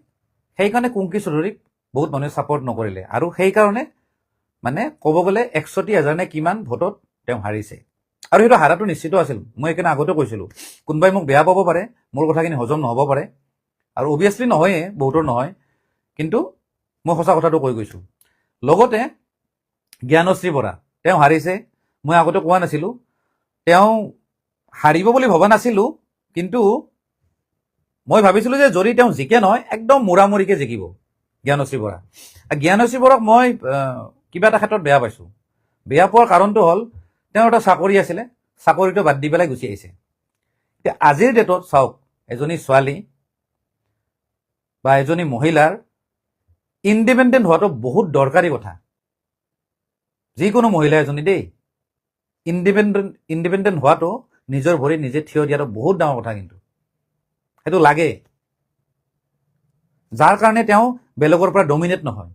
সেইকাৰণে কুংকি চৌধুৰীক বহুত মানুহে ছাপোৰ্ট নকৰিলে, আৰু সেইকাৰণে মানে ক'ব গ'লে 61,000 নে কিমান ভোটত তেওঁ হাৰিছে। আৰু সেইটো হাৰাটো নিশ্চিত আছিল। মই সেইকাৰণে আগতে কৈছিলোঁ, কোনোবাই মোক বেয়া পাব পাৰে, মোৰ কথাখিনি হজম নহ'ব পাৰে, আৰু অভিয়াছলি নহয়ে, বহুতৰ নহয়, কিন্তু মই সঁচা কথাটো কৈ গৈছোঁ। লগতে জ্ঞানশ্ৰী বৰা, তেওঁ হাৰিছে। মই আগতে কোৱা নাছিলোঁ, তেওঁ হাৰিব বুলি ভবা নাছিলোঁ, কিন্তু মই ভাবিছিলোঁ যে যদি তেওঁ জিকে নহয়, একদম মূৰামূৰিকৈ জিকিব জ্ঞানশ্ৰী বৰা। জ্ঞানশ্ৰী বৰাক মই কিবা এটা ক্ষেত্ৰত বেয়া পাইছোঁ। বেয়া পোৱাৰ কাৰণটো হ'ল তেওঁৰ এটা চাকৰি আছিলে, চাকৰিটো বাদ দি পেলাই গুচি আহিছে। এতিয়া আজিৰ ডেটত চাওক, এজনী ছোৱালী বা এজনী মহিলাৰ ইণ্ডিপেণ্ডেণ্ট হোৱাটো বহুত দৰকাৰী কথা। যিকোনো মহিলা এজনী দেই, ইণ্ডিপেণ্ডেণ্ট হোৱাটো, নিজৰ ভৰিত নিজে থিয় দিয়াটো বহুত ডাঙৰ কথা। কিন্তু সেইটো লাগে, যাৰ কাৰণে তেওঁ বেলেগৰ পৰা ডমিনেট নহয়।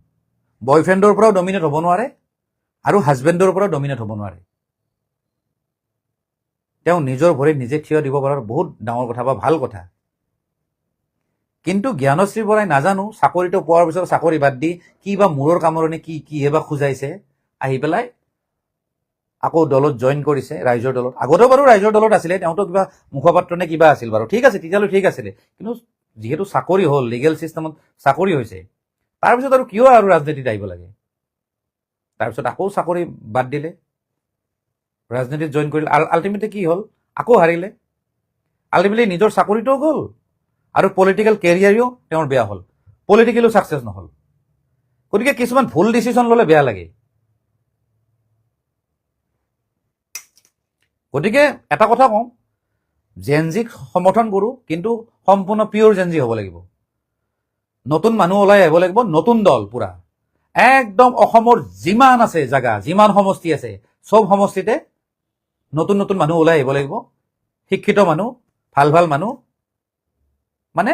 বয়ফ্ৰেণ্ডৰ পৰাও ডমিনেট হ'ব নোৱাৰে, আৰু হাজবেণ্ডৰ পৰাও ডমিনেট হ'ব নোৱাৰে। তেওঁ নিজৰ ভৰিত নিজে থিয় দিব পৰাৰ বহুত ডাঙৰ কথা বা ভাল কথা। কিন্তু জ্ঞানশ্ৰী বৰাই নাজানো, চাকৰিটো পোৱাৰ পিছত চাকৰি বাদ দি কি বা মূৰৰ কামৰণি কিহে বা খোজাইছে, আহি পেলাই আকৌ দলত জইন কৰিছে, ৰাইজৰ দলত। আগতেও বাৰু ৰাইজৰ দলত আছিলে, তেওঁতো কিবা মুখপাত্ৰ নে কিবা আছিল বাৰু, ঠিক আছে, তেতিয়ালৈ ঠিক আছিলে। কিন্তু যিহেতু চাকৰি হ'ল, লিগেল ছিষ্টেমত চাকৰি হৈছে, তাৰপিছত আৰু কিয় আৰু ৰাজনীতিত আহিব লাগে? তাৰপিছত আকৌ চাকৰি বাদ দিলে, ৰাজনীতিত জইন কৰিলে। আল্টিমেটলি কি হ'ল? আকৌ হাৰিলে। আল্টিমেটলি নিজৰ চাকৰিটোও গ'ল, আৰু পলিটিকেল কেৰিয়াৰো তেওঁৰ বেয়া হ'ল, পলিটিকেলো ছাকচেছ নহ'ল। গতিকে কিছুমান ভুল ডিচিশ্যন ল'লে বেয়া লাগে। গতিকে এটা কথা কওঁ, জেনজিক সমৰ্থন কৰোঁ, কিন্তু সম্পূৰ্ণ পিয়'ৰ জেনজি হ'ব লাগিব। নতুন মানুহ ওলাই আহিব লাগিব, নতুন দল পুৰা একদম। অসমৰ যিমান আছে জেগা, যিমান সমষ্টি আছে, চব সমষ্টিতে নতুন নতুন মানুহ ওলাই আহিব লাগিব, শিক্ষিত মানুহ, ভাল ভাল মানুহ, মানে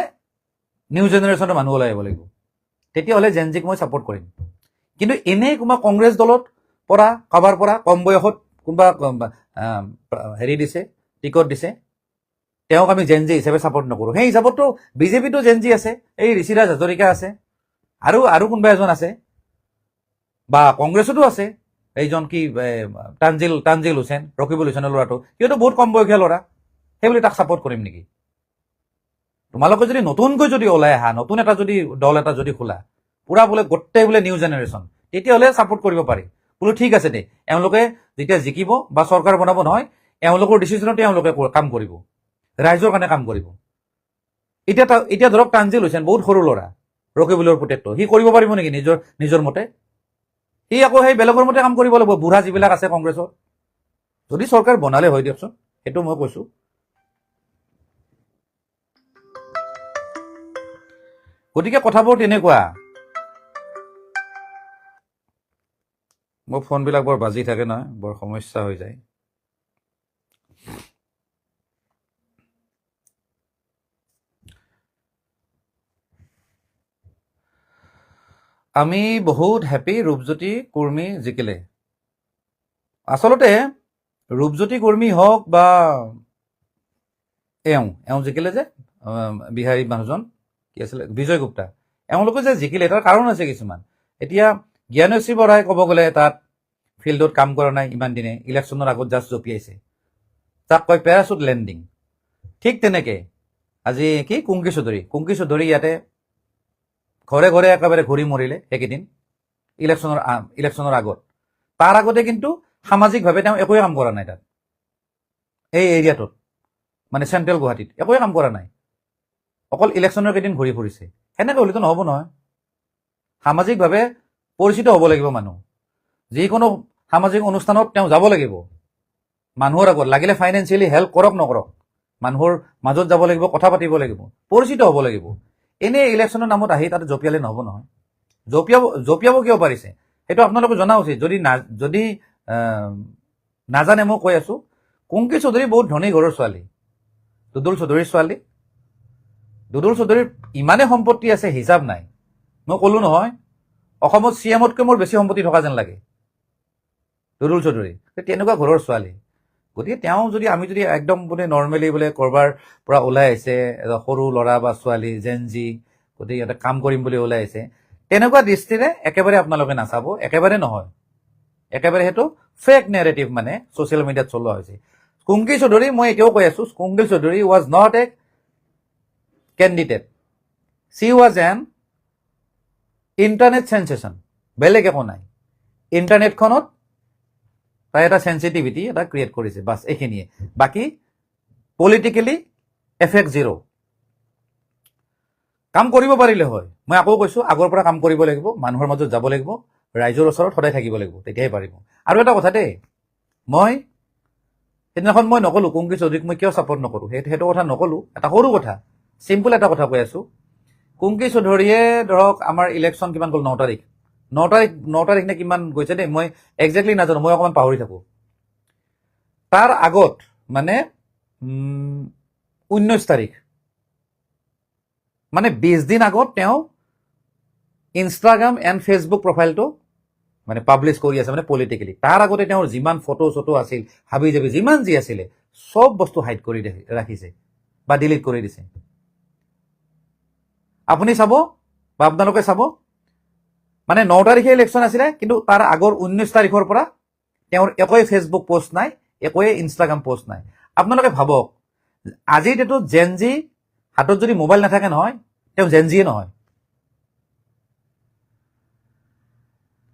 নিউ জেনেৰেশ্যনৰ মানুহ ওলাই আহিব লাগিব। তেতিয়াহ'লে জেনজিক মই ছাপোৰ্ট কৰিম। কিন্তু এনেই কোনোবা কংগ্ৰেছ দলত পৰা, কাৰোবাৰ পৰা কম বয়সত কোনোবা হেৰি দিছে, টিকট দিছে, তেওঁক আমি জেনজি হিচাপে ছাপোৰ্ট নকৰোঁ। সেই হিচাপততো বিজেপিতো জেনজি আছে, এই ঋষিৰাজ হাজৰিকা আছে, আৰু কোনোবা এজন আছে, বা কংগ্ৰেছতো আছে, এইজন কি তানজিল হুছেইন, ৰকিবুল হুছেইনৰ ল'ৰাটো, সিহঁতো বহুত কম বয়সীয়া ল'ৰা। সেইবুলি তাক ছাপোৰ্ট কৰিম নেকি? তোমালোকে যদি নতুনকৈ যদি ওলাই আহা, নতুন এটা যদি দল এটা যদি খোলা, পুৰা বোলে গোটেই বোলে নিউ জেনেৰেশ্যন, তেতিয়াহ'লে ছাপোৰ্ট কৰিব পাৰি। বোলো ঠিক আছে দে, এওঁলোকে যেতিয়া জিকিব বা চৰকাৰ বনাব নহয়, এওঁলোকৰ ডিচিশ্যনতে এওঁলোকে কাম কৰিব, ৰাইজৰ কাৰণে কাম কৰিব। এতিয়া ধৰক তানজিল হুছেইন বহুত সৰু ল'ৰা, ৰকিবুলৰ পুতেকটো, সি কৰিব পাৰিব নেকি নিজৰ মতে? সি আকৌ সেই বেলেগৰ মতে কাম কৰিব লাগিব, বুঢ়া যিবিলাক আছে কংগ্ৰেছৰ। যদি চৰকাৰ বনালে হয় দিয়কচোন, সেইটো মই কৈছোঁ। গতিকে কথাবোৰ তেনেকুৱা। মোৰ ফোনবিলাক বৰ বাজি থাকে নহয়, বৰ সমস্যা হৈ যায়। আমি বহুত হেপী ৰূপজ্যোতি কুৰ্মী জিকিলে। আচলতে ৰূপজ্যোতি কুৰ্মী হওক বা এওঁ জিকিলে যে বিহাৰী মানুহজন, কি আছিলে, বিজয় গুপ্তা, এওঁলোকে যে জিকিলে তাৰ কাৰণ আছে কিছুমান। এতিয়া জ্ঞানশ্ৰী বৰাই ক'ব গ'লে তাত ফিল্ডত কাম কৰা নাই ইমান দিনে, ইলেকশ্যনৰ আগত জাষ্ট জঁপিয়াইছে, তাক কয় পেৰাচুট লেণ্ডিং। ঠিক তেনেকৈ আজি কি কুংকি চৌধুৰী ইয়াতে ঘৰে ঘৰে একেবাৰে ঘূৰি মৰিলে সেইকেইদিন ইলেকশ্যনৰ আগত। তাৰ আগতে কিন্তু সামাজিকভাৱে তেওঁ একোৱে কাম কৰা নাই তাত, এই এৰিয়াটোত, মানে চেণ্ট্ৰেল গুৱাহাটীত একোৱে কাম কৰা নাই, অকল ইলেকশ্যনৰ কেইদিন ঘূৰি ফুৰিছে। সেনেকৈ হ'লেতো নহ'ব নহয়, সামাজিকভাৱে পৰিচিত হ'ব লাগিব মানুহ। যিকোনো সামাজিক অনুষ্ঠানত তেওঁ যাব লাগিব মানুহৰ আগত, লাগিলে ফাইনেন্সিয়েলি হেল্প কৰক নকৰক, মানুহৰ মাজত যাব লাগিব, কথা পাতিব লাগিব, পৰিচিত হ'ব লাগিব। এনেই ইলেকশ্যনৰ নামত আহি তাতে জঁপিয়ালে নহ'ব নহয়। জঁপিয়াব কিয় পাৰিছে সেইটো আপোনালোকে জনা উচিত। যদি নাজানে মই কৈ আছো, কুংকি চৌধুৰী বহুত ধনী ঘৰৰ ছোৱালী, দুদুল চৌধুৰীৰ ছোৱালী। দুদুল চৌধুৰীৰ ইমানেই সম্পত্তি আছে হিচাপ নাই। মই ক'লো নহয়, অসমত CM-তকৈ মোৰ বেছি সম্পত্তি থকা যেন লাগে দুদুল চৌধুৰী। তেনেকুৱা ঘৰৰ ছোৱালী। গতিকে আমি যদি একদম বোলে নৰ্মেলি বোলে ক'ৰবাৰ পৰা ওলাই আহিছে সৰু ল'ৰা বা ছোৱালী জেনজি, গতিকে ইয়াতে কাম কৰিম বুলি ওলাই আহিছে, তেনেকুৱা দৃষ্টিৰে একেবাৰে আপোনালোকে নাচাব। একেবাৰে নহয়, একেবাৰে সেইটো ফেক নেৰেটিভ মানে ছ'চিয়েল মিডিয়াত চলোৱা হৈছে। কুংকি চৌধুৰী, মই এতিয়াও কৈ আছো, Kunki Chowdhury was not a candidate, she was an internet sensation, বেলেগ একো নাই। ইণ্টাৰনেটখনত তাই এটা চেনচিটিভিটি এটা ক্ৰিয়েট কৰিছে, বাছ এইখিনিয়ে। বাকী পলিটিকেলি এফেক্ট জিৰ'। কাম কৰিব পাৰিলে হয়, মই আকৌ কৈছো, আগৰ পৰা কাম কৰিব লাগিব, মানুহৰ মাজত যাব লাগিব, ৰাইজৰ ওচৰত সদায় থাকিব লাগিব, তেতিয়াহে পাৰিব। আৰু এটা কথা দেই, সেইদিনাখন মই নকলো কুংকি চৌধুৰীক মই কিয় ছাপৰ্ট নকৰো, সেইটো কথা নকলো। এটা সৰু কথা, চিম্পল এটা কথা কৈ আছো। কুংকি চৌধুৰীয়ে ধৰক আমাৰ ইলেকশ্যন কিমান গ'ল, 9 তাৰিখ নে কিমান গৈছে দেই, মই একজেক্টলি নাজানো, মই অকণমান পাহৰি থাকো। তাৰ আগত মানে 19 তাৰিখ, মানে 20 দিন আগত তেওঁ ইনষ্টাগ্ৰাম এণ্ড ফেচবুক প্ৰফাইলটো মানে পাব্লিছ কৰি আছে, মানে পলিটিকেলি। তাৰ আগতে তেওঁৰ যিমান ফটো আছিল, হাবি জাবি যিমান যি আছিলে, চব বস্তু হাইড কৰি ৰাখিছে বা ডিলিট কৰি দিছে। আপুনি চাব বা আপোনালোকে চাব, মানে 9 তাৰিখে ইলেকশ্যন আছিলে, কিন্তু তাৰ আগৰ 19 তাৰিখৰ পৰা তেওঁৰ একোৱে ফেচবুক পোষ্ট নাই, একোৱে ইনষ্টাগ্ৰাম পোষ্ট নাই। আপোনালোকে ভাবক, আজিৰ ডেটত জেনজি হাতত যদি মোবাইল নাথাকে নহয়, তেওঁ জেনজিয়ে নহয়।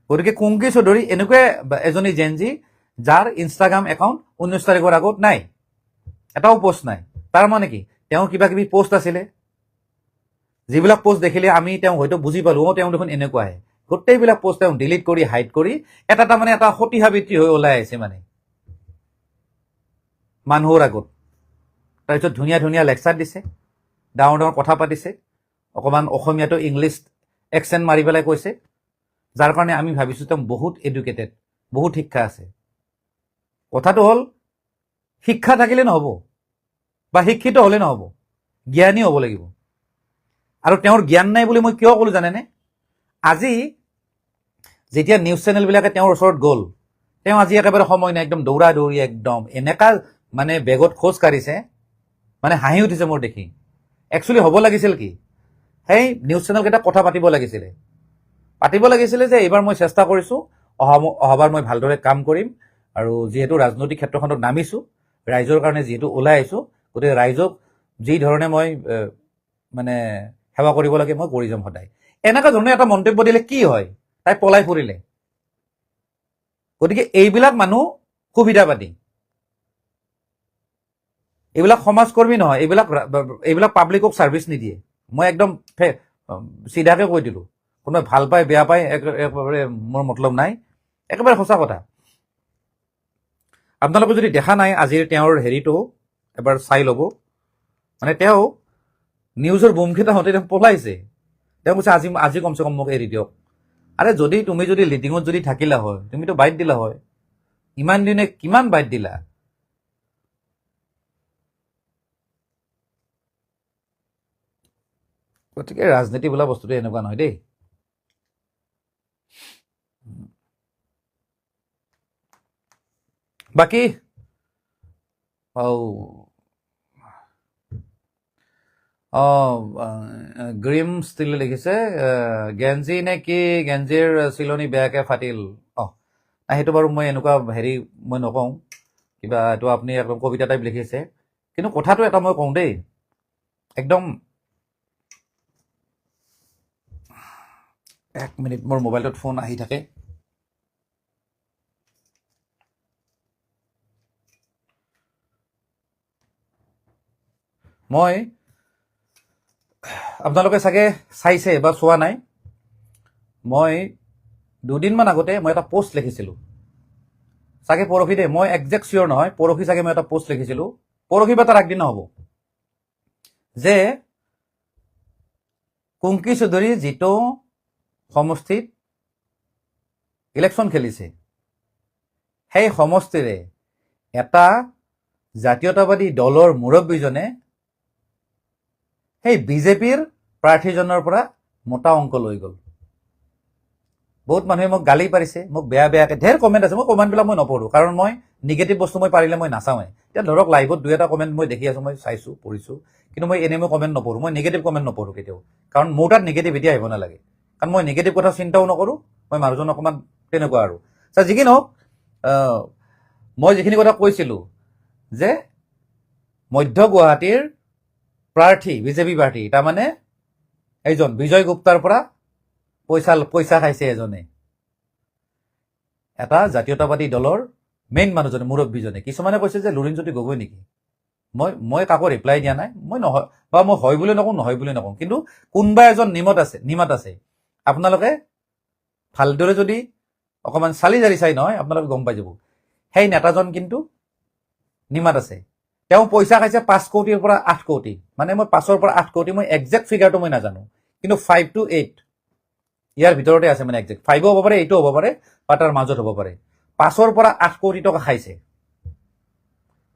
গতিকে কুংকি চৌধুৰী এনেকুৱা এজনী জেনজি যাৰ ইনষ্টাগ্ৰাম একাউণ্ট 19 তাৰিখৰ আগত নাই, এটাও পোষ্ট নাই। তাৰ মানে কি, তেওঁৰ কিবা কিবি পোষ্ট আছিলে, যিবিলাক পোষ্ট দেখিলে আমি তেওঁ হয়তো বুজি পালো, তেওঁ দেখোন এনেকুৱাহে। গোটেইবিলাক পোষ্ট তেওঁ ডিলিট কৰি হাইড কৰি এটা সতী সাবিত্ৰী হৈ ওলাই আহিছে মানে মানুহৰ আগত। তাৰপিছত ধুনীয়া ধুনীয়া লেকচাৰ দিছে, ডাঙৰ ডাঙৰ কথা পাতিছে, অকণমান অসমীয়াটো ইংলিছ একচেণ্ট মাৰি পেলাই কৈছে, যাৰ কাৰণে আমি ভাবিছোঁ তেওঁ বহুত এডুকেটেড, বহুত শিক্ষা আছে। কথাটো হ'ল, শিক্ষা থাকিলে নহ'ব বা শিক্ষিত হ'লে নহ'ব, জ্ঞানী হ'ব লাগিব। আৰু তেওঁৰ জ্ঞান নাই বুলি মই কিয় ক'লো জানেনে? আজি যেতিয়া নিউজ চেনেলবিলাকে তেওঁৰ ওচৰত গ'ল, তেওঁ আজি একেবাৰে সময় নাই, একদম দৌৰা দৌৰি, একদম এনেকা মানে বেগত খোজ কাঢ়িছে, মানে হাঁহি উঠিছে মোৰ দেখি। একচুৱেলি হ'ব লাগিছিল কি, সেই নিউজ চেনেলকেইটাক কথা পাতিব লাগিছিলে যে এইবাৰ মই চেষ্টা কৰিছোঁ, অহাবাৰ মই ভালদৰে কাম কৰিম, আৰু যিহেতু ৰাজনৈতিক ক্ষেত্ৰখনত নামিছোঁ, ৰাইজৰ কাৰণে যিহেতু ওলাই আহিছোঁ, গতিকে ৰাইজক যি ধৰণে মই মানে সেৱা কৰিব লাগে মই কৰি যাম সদায়। এনেকুৱা ধৰণে এটা মন্তব্য দিলে কি হয়, তাই পলাই ফুৰিলে। গতিকে এইবিলাক মানুহ সুবিধাবাদী, এইবিলাক সমাজকৰ্মী নহয়, এইবিলাক পাব্লিকক ছাৰ্ভিচ নিদিয়ে। মই একদম চিধাকে কৈ দিলোঁ, কোনোবাই ভাল পায় বেয়া পায় একেবাৰে মোৰ মতলব নাই, একেবাৰে সঁচা কথা। আপোনালোকে যদি দেখা নাই আজিৰ তেওঁৰ হেৰিটো এবাৰ চাই ল'ব। মানে তেওঁ নিউজৰ বুমকেইটা হওঁতে তেওঁ পলাইছে, তেওঁ কৈছে আজি কমচে কম মোক এৰি দিয়ক। আৰে তুমি যদি লিডিঙত যদি থাকিলা হয়, তুমিতো বাইট দিলা হয়, ইমান দিনে কিমান বাইট দিলা? গতিকে ৰাজনীতি বোলা বস্তুটো এনেকুৱা নহয় দেই। বাকী গ্ৰীম ষ্টিল লিখিছে, গেঞ্জি নে কি, গেঞ্জিৰ চিলনি বেয়াকে ফাটিল। সেইটো বাৰু মই এনেকুৱা হেৰি মই নকওঁ, কিবা এইটো আপুনি একদম কবিতা টাইপ লিখিছে। কিন্তু কথাটো এটা মই কওঁ দেই, একদম 1 মিনিট, মোৰ মোবাইলটোত ফোন আহি থাকে। আপোনালোকে চাগে চাইছে বা চোৱা নাই, মই 2 দিনমান আগতে মই এটা পোষ্ট লিখিছিলোঁ, চাগে পৰহি দেই, মই একজেক্ট চিয়ৰ নহয়, পৰহি চাগে মই এটা পোষ্ট লিখিছিলোঁ, পৰহি বা তাৰ আগদিনা হ'ব। যে কুংকি চৌধুৰী যিটো সমষ্টিত ইলেকশ্যন খেলিছে সেই সমষ্টিৰে এটা জাতীয়তাবাদী দলৰ মুৰব্বীজনে সেই বিজেপিৰ প্ৰাৰ্থীজনৰ পৰা মোটা অংক লৈ গ'ল। বহুত মানুহে মোক গালি পাৰিছে, মোক বেয়া বেয়াকৈ ঢেৰ কমেণ্ট আছে। মই কমেণ্টবিলাক মই নপঢ়োঁ, কাৰণ মই নিগেটিভ বস্তু মই পাৰিলে মই নাচাওঁৱে। এতিয়া ধৰক লাইভত 2-এটা কমেণ্ট মই দেখি আছোঁ, মই চাইছোঁ, পঢ়িছোঁ, কিন্তু মই এনেই মই কমেণ্ট নপঢ়োঁ। মই নিগেটিভ কমেণ্ট নপঢ়োঁ কেতিয়াও, কাৰণ মোৰ তাত নিগেটিভিটি আহিব নালাগে। কাৰণ মই নিগেটিভ কথা চিন্তাও নকৰোঁ, মই মানুহজন অকণমান তেনেকুৱা আৰু। যি কি নহওক, মই যিখিনি কথা কৈছিলোঁ যে মধ্য গুৱাহাটীৰ প্ৰাৰ্থী, বিজেপি প্ৰাৰ্থী, তাৰমানে এইজন বিজয় গুপ্তাৰ পৰা পইচা খাইছে এজনে, এটা জাতীয়তাবাদী দলৰ মেইন মানুহজনে, মুৰব্বীজনে। কিছুমানে কৈছে যে লুৰিণজ্যোতি গগৈ নেকি। মই কাকো ৰিপ্লাই দিয়া নাই। মই নহয়, বা মই হয় বুলি নকওঁ, নহয় বুলি নকওঁ, কিন্তু কোনোবা এজন নিমাত আছে। আপোনালোকে ভালদৰে যদি অকণমান চালি জাৰি চাই নহয়, আপোনালোকে গম পাই যাব সেই নেতাজন কিন্তু নিমাত আছে। তেওঁ পইচা খাইছে 5 কোটিৰ পৰা 8 কোটি, মানে মই 5ৰ পৰা 8 কোটি, মই একজেক্ট ফিগাৰটো মই নাজানো, কিন্তু 5 to 8 ইয়াৰ ভিতৰতে আছে, মানে একজেক্ট 5 হ'ব পাৰে, 8 হ'ব পাৰে, বা তাৰ মাজত হ'ব পাৰে। 5ৰ পৰা 8 কোটি টকা খাইছে।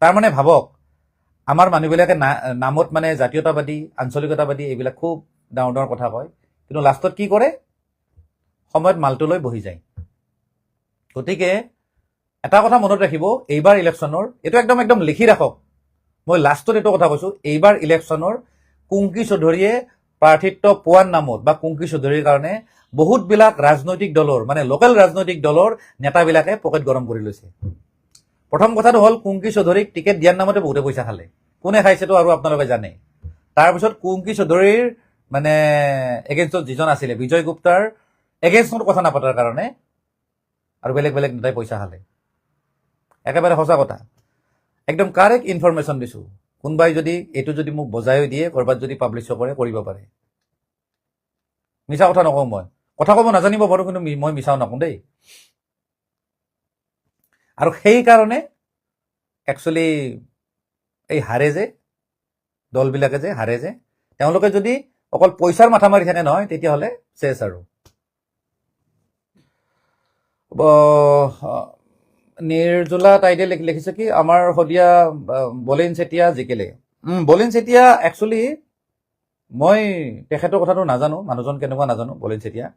তাৰমানে ভাবক, আমাৰ মানুহবিলাকে নামত মানে জাতীয়তাবাদী, আঞ্চলিকতাবাদী এইবিলাক খুব ডাঙৰ ডাঙৰ কথা কয়, কিন্তু লাষ্টত কি কৰে, সময়ত মালটো লৈ বহি যায়। গতিকে এটা কথা মনত ৰাখিব, এইবাৰ ইলেকশ্যনৰ, এইটো একদম লিখি ৰাখক, মই লাষ্টত এইটো কথা কৈছোঁ, এইবাৰ ইলেকশ্যনৰ কুংকি চৌধুৰীয়ে প্ৰাৰ্থিত্ব পোৱাৰ নামত বা কুংকি চৌধুৰীৰ কাৰণে বহুতবিলাক ৰাজনৈতিক দলৰ, মানে লোকেল ৰাজনৈতিক দলৰ নেতাবিলাকে পকেট গৰম কৰি লৈছে। প্ৰথম কথাটো হ'ল, কুংকি চৌধুৰীক টিকেট দিয়াৰ নামতে বহুতে পইচা খালে। কোনে খাইছেতো আৰু আপোনালোকে জানে। তাৰপিছত কুংকি চৌধুৰীৰ মানে এগেইনষ্টত যিজন আছিলে, বিজয় গুপ্তাৰ এগেইনষ্টত কথা নাপাতাৰ কাৰণে আৰু বেলেগ নেতাই পইচা খালে। একেবাৰে সঁচা কথা, একদম কাৰেক্ট ইনফৰমেশ্যন দিছোঁ। কোনোবাই যদি এইটো যদি মোক বজাইও দিয়ে, ক'ৰবাত যদি পাব্লিছ কৰে, কৰিব পাৰে। মিছা কথা নকওঁ, মই কথা ক'ব নাজানিব পাৰোঁ, কিন্তু মই মিছাও নকওঁ দেই। আৰু সেইকাৰণে একচুৱেলি এই হাৰে যে দলবিলাকে যে হাৰে যে, তেওঁলোকে যদি অকল পইচাৰ মাথা মাৰি থাকে নহয়, তেতিয়াহ'লে চেছ আৰু। নিৰ্জলা টাইডে লিখিছে কি, আমাৰ শদিয়া বলিন চেতিয়া জিকিলে। বলিন চেতিয়া একচুৱেলি মই তেখেতৰ কথাটো নাজানো, মানুহজন কেনেকুৱা নাজানো। বলিন চেতিয়া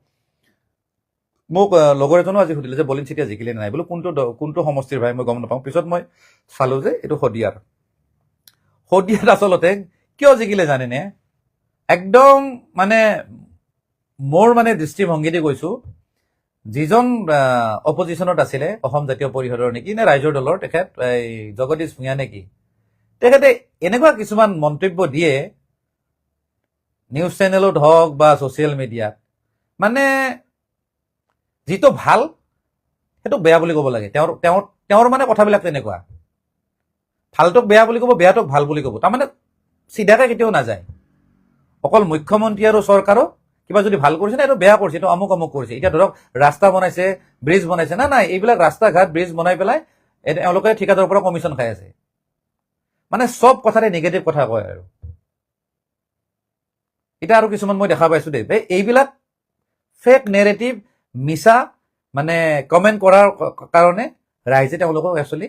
মোক লগৰ এজনো আজি সুধিলে যে বলিন চেতিয়া জিকিলে নাই, বোলো কোনটো সমষ্টিৰ ভাই মই গম নাপাওঁ। পিছত মই চালোঁ যে এইটো শদিয়াত আচলতে কিয় জিকিলে জানেনে, একদম মানে মোৰ মানে দৃষ্টিভংগীতে কৈছোঁ, যিজন অপজিশ্যনত আছিলে, অসম জাতীয় পৰিষদৰ নেকি নে ৰাইজৰ দলৰ, তেখেত এই জগদীশ ভূঞা নেকি, তেখেতে এনেকুৱা কিছুমান মন্তব্য দিয়ে নিউজ চেনেলত হওক বা ছ'চিয়েল মিডিয়াত, মানে যিটো ভাল সেইটো বেয়া বুলি ক'ব লাগে। তেওঁৰ মানে কথাবিলাক তেনেকুৱা, ভালটোক বেয়া বুলি ক'ব, বেয়াটোক ভাল বুলি ক'ব, তাৰমানে চিধাকৈ কেতিয়াও নাযায়। অকল মুখ্যমন্ত্ৰী আৰু চৰকাৰক কিবা যদি ভাল কৰিছে না, এইটো বেয়া কৰিছে, এইটো অমুক কৰিছে। এতিয়া ধৰক ৰাস্তা বনাইছে, ব্ৰিজ বনাইছে, নাই এইবিলাক ৰাস্তা ঘাট ব্ৰিজ বনাই পেলাই এওঁলোকে ঠিকাদাৰৰ পৰা কমিশ্যন খাই আছে। মানে চব কথাতে নিগেটিভ কথা কয় আৰু। এতিয়া আৰু কিছুমান মই দেখা পাইছোঁ দেই, এইবিলাক ফেক নেৰেটিভ, মিছা মানে কমেণ্ট কৰাৰ কাৰণে ৰাইজে তেওঁলোকক একচুৱেলি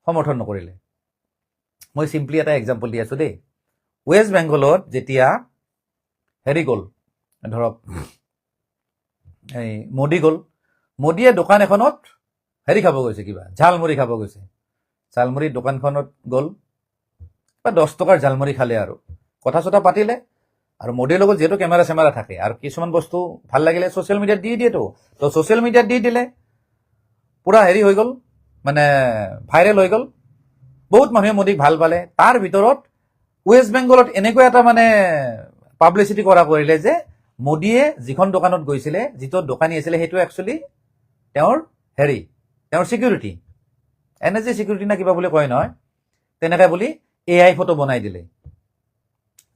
সমৰ্থন নকৰিলে। মই চিম্পলি এটা এক্সাম্পল দি আছোঁ দেই। ৱেষ্ট বেংগলত যেতিয়া হেৰি গ'ল, ধৰক এই মোদী গ'ল, মোদীয়ে দোকান এখনত হেৰি খাব গৈছে, কিবা ঝালমুড়ি খাব গৈছে। ঝালমুড়ি দোকানখনত গ'ল, 10 টকাৰ ঝালমুড়ি খালে আৰু কথা চথা পাতিলে। আৰু মোদীৰ লগত যিহেতু কেমেৰা চেমেৰা থাকে, আৰু কিছুমান বস্তু ভাল লাগিলে ছ'চিয়েল মিডিয়াত দি দিয়েতো, তো ছ'চিয়েল মিডিয়াত দি দিলে, পূৰা হেৰি হৈ গ'ল, মানে ভাইৰেল হৈ গ'ল। বহুত মানুহে মোদীক ভাল পালে। তাৰ ভিতৰত ৱেষ্ট বেংগলত এনেকুৱা এটা মানে পাব্লিচিটি কৰা কৰিলে যে মোদীয়ে যিখন দোকানত গৈছিলে, যিটো দোকানী আছিলে, সেইটো একচুৱেলি তেওঁৰ চিকিউৰিটি, NSG চিকিউৰিটি না কিবা বুলি কয় নহয়, তেনেকৈ বুলি AI ফটো বনাই দিলে।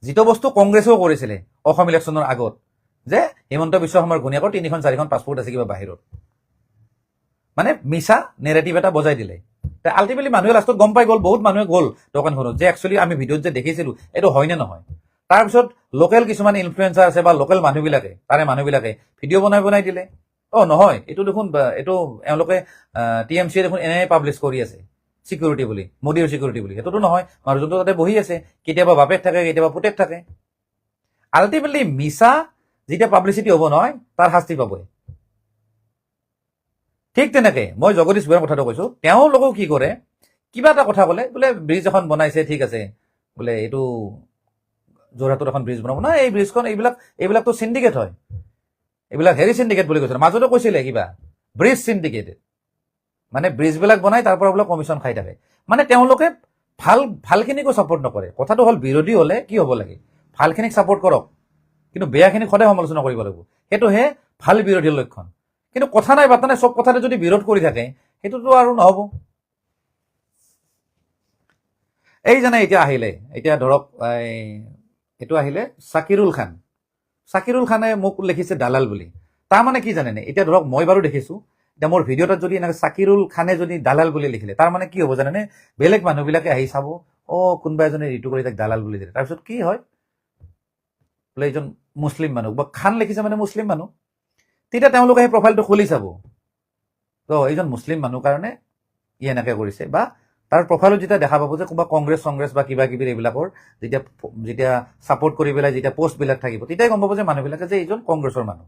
যিটো বস্তু কংগ্ৰেছেও কৰিছিলে অসম ইলেকশ্যনৰ আগত, যে হিমন্ত বিশ্ব শৰ্মাৰ ঘৈণীয়েকৰ 3-4খন পাছপৰ্ট আছে কিবা বাহিৰত, মানে মিছা নেৰেটিভ এটা বজাই দিলে। আল্টিমেটলি মানুহে লাষ্টত গম পাই গ'ল, বহুত মানুহে গ'ল দোকানখনত যে একচুৱেলি আমি ভিডিঅ'ত যে দেখিছিলোঁ এইটো হয় নে নহয়। তাৰপিছত লোকেল কিছুমান ইনফ্লুৱেঞ্চাৰ আছে বা লোকেল মানুহবিলাকে ভিডিঅ' বনাই দিলে, নহয় এইটো দেখোন এইটো এওঁলোকে TMCয়ে দেখোন এনেই পাব্লিছ কৰি আছে চিকিউৰিটি বুলি, মোদীৰ চিকিউৰিটি বুলি। সেইটোতো নহয়, মানুহজনটো তাতে বহি আছে, কেতিয়াবা বাপেক থাকে, কেতিয়াবা পুতেক থাকে। আল্টিমেটলি মিছা যেতিয়া পাব্লিচিটি হ'ব নহয়, তাৰ শাস্তি পাবই। ঠিক তেনেকে মই জগদীশ বৰুৱাৰ কথাটো কৈছো, তেওঁলোকেও কি কৰে, কিবা এটা কথা ক'লে বোলে ব্ৰিজ এখন বনাইছে, ঠিক আছে, বোলে এইটো যোৰহাটত এখন ব্ৰিজ বনাব, নহয় এই ব্ৰিজখন এইবিলাকতো চিণ্ডিকেট হয়, এইবিলাক হেৰি চিণ্ডিকেট বুলি কৈছে। মাজতে কৈছিলে কিবা ব্ৰিজ চিণ্ডিকেট, মানে ব্ৰিজবিলাক বনাই তাৰ পৰা বোলে কমিশ্যন খাই থাকে। মানে তেওঁলোকে ভালখিনিকো ছাপোৰ্ট নকৰে। কথাটো হ'ল বিৰোধী হ'লে কি হ'ব লাগে, ভালখিনিক ছাপোৰ্ট কৰক, কিন্তু বেয়াখিনিক সদায় সমালোচনা কৰিব লাগিব, সেইটোহে ভাল বিৰোধীৰ লক্ষণ। কিন্তু কথা নাই বাৰ্তা নাই, চব কথাতে যদি বিৰোধ কৰি থাকে সেইটোতো আৰু নহ'ব। এই জানে এতিয়া ধৰক এইটো আহিলে চাকিৰুল খানে মোক লিখিছে দালাল বুলি। তাৰমানে কি জানেনে, এতিয়া ধৰক মই বাৰু দেখিছোঁ, এতিয়া মোৰ ভিডিঅ'টাত যদি এনেকৈ চাকিৰুল খানে যদি দালাল বুলি লিখিলে, তাৰমানে কি হ'ব জানেনে, বেলেগ মানুহবিলাকে আহি চাব, কোনোবা এজনে ঋতু কৰি তাক দালাল বুলি দিলে। তাৰপিছত কি হয়, বোলে এইজন মুছলিম মানুহ বা খান লিখিছে মানে মুছলিম মানুহ, তেতিয়া তেওঁলোকে সেই প্ৰফাইলটো খুলি চাব, এইজন মুছলিম মানুহ কাৰণে ই এনেকৈ কৰিছে, বা তাৰ প্ৰফাইলত যেতিয়া দেখা পাব যে কোনোবা কংগ্ৰেছ বা কিবা কিবি এইবিলাকৰ যেতিয়া ছাপোৰ্ট কৰি পেলাই যেতিয়া পষ্টবিলাক থাকিব, তেতিয়াই গম পাব যে মানুহবিলাকে যে এইজন কংগ্ৰেছৰ মানুহ।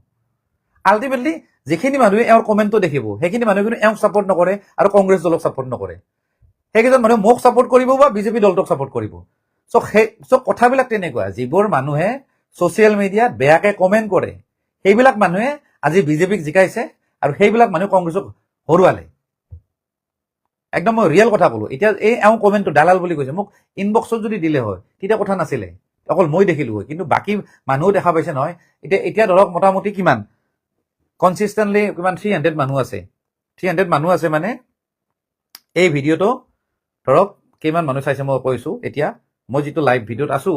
আল্টিমেটলি যিখিনি মানুহে এওঁৰ কমেণ্টটো দেখিব, সেইখিনি মানুহে কিন্তু এওঁক ছাপোৰ্ট নকৰে আৰু কংগ্ৰেছ দলক ছাপোৰ্ট নকৰে। সেইকেইজন মানুহে মোক ছাপোৰ্ট কৰিব বা বিজেপি দলটোক ছাপোৰ্ট কৰিব। চ' কথাবিলাক তেনেকুৱা, যিবোৰ মানুহে ছ'চিয়েল মিডিয়াত বেয়াকৈ কমেণ্ট কৰে, সেইবিলাক মানুহে আজি বিজেপিক জিকাইছে আৰু সেইবিলাক মানুহে কংগ্ৰেছক হৰুৱালে। একদম মই ৰিয়েল কথা ক'লো। এতিয়া এওঁ কমেণ্টটো দালাল বুলি কৈছে, মোক ইনবক্সত যদি দিলে হয় তেতিয়া কথা নাছিলে, অকল মই দেখিলো হয়, কিন্তু বাকী মানুহো দেখা পাইছে নহয়। এতিয়া ধৰক মোটামুটি কিমান কনচিষ্টেণ্টলি কিমান 300 মানুহ আছে, 300 মানুহ আছে। মানে এই ভিডিঅ'টো ধৰক কিমান মানুহ চাইছে মই কৈছোঁ। এতিয়া মই যিটো লাইভ ভিডিঅ'ত আছোঁ,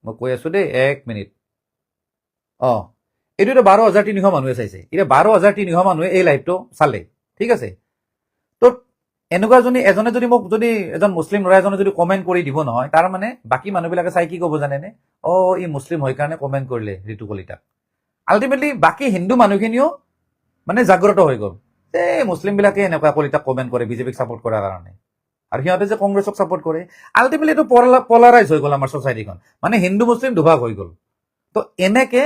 মই কৈ আছোঁ দেই, 1 মিনিট। এইটো 12,300 মানুহে চাইছে। এতিয়া 12,300 মানুহে এই লাইভটো চালে, ঠিক আছে। তো এনেকুৱা এজনে যদি মোক এজন মুছলিম ল'ৰা এজনে যদি কমেণ্ট কৰি দিব নহয়, তাৰ মানে বাকী মানুহবিলাকে চাই কি ক'ব জানেনে, ই মুছলিম হয় কাৰণে কমেণ্ট কৰিলে ঋতু কলিতাক। আল্টিমেটলি বাকী হিন্দু মানুহখিনিও মানে জাগ্ৰত হৈ গ'ল, মুছলিমবিলাকে এনেকুৱা কলিতাক কমেণ্ট কৰে বিজেপিক ছাপোৰ্ট কৰাৰ কাৰণে, আৰু সিহঁতে যে কংগ্ৰেছক ছাপোৰ্ট কৰে। আল্টিমেটলি এইটো পলাৰাইজ হৈ গ'ল আমাৰ ছ'চাইটিখন, মানে হিন্দু মুছলিম দুভাগ হৈ গ'ল। তো এনেকে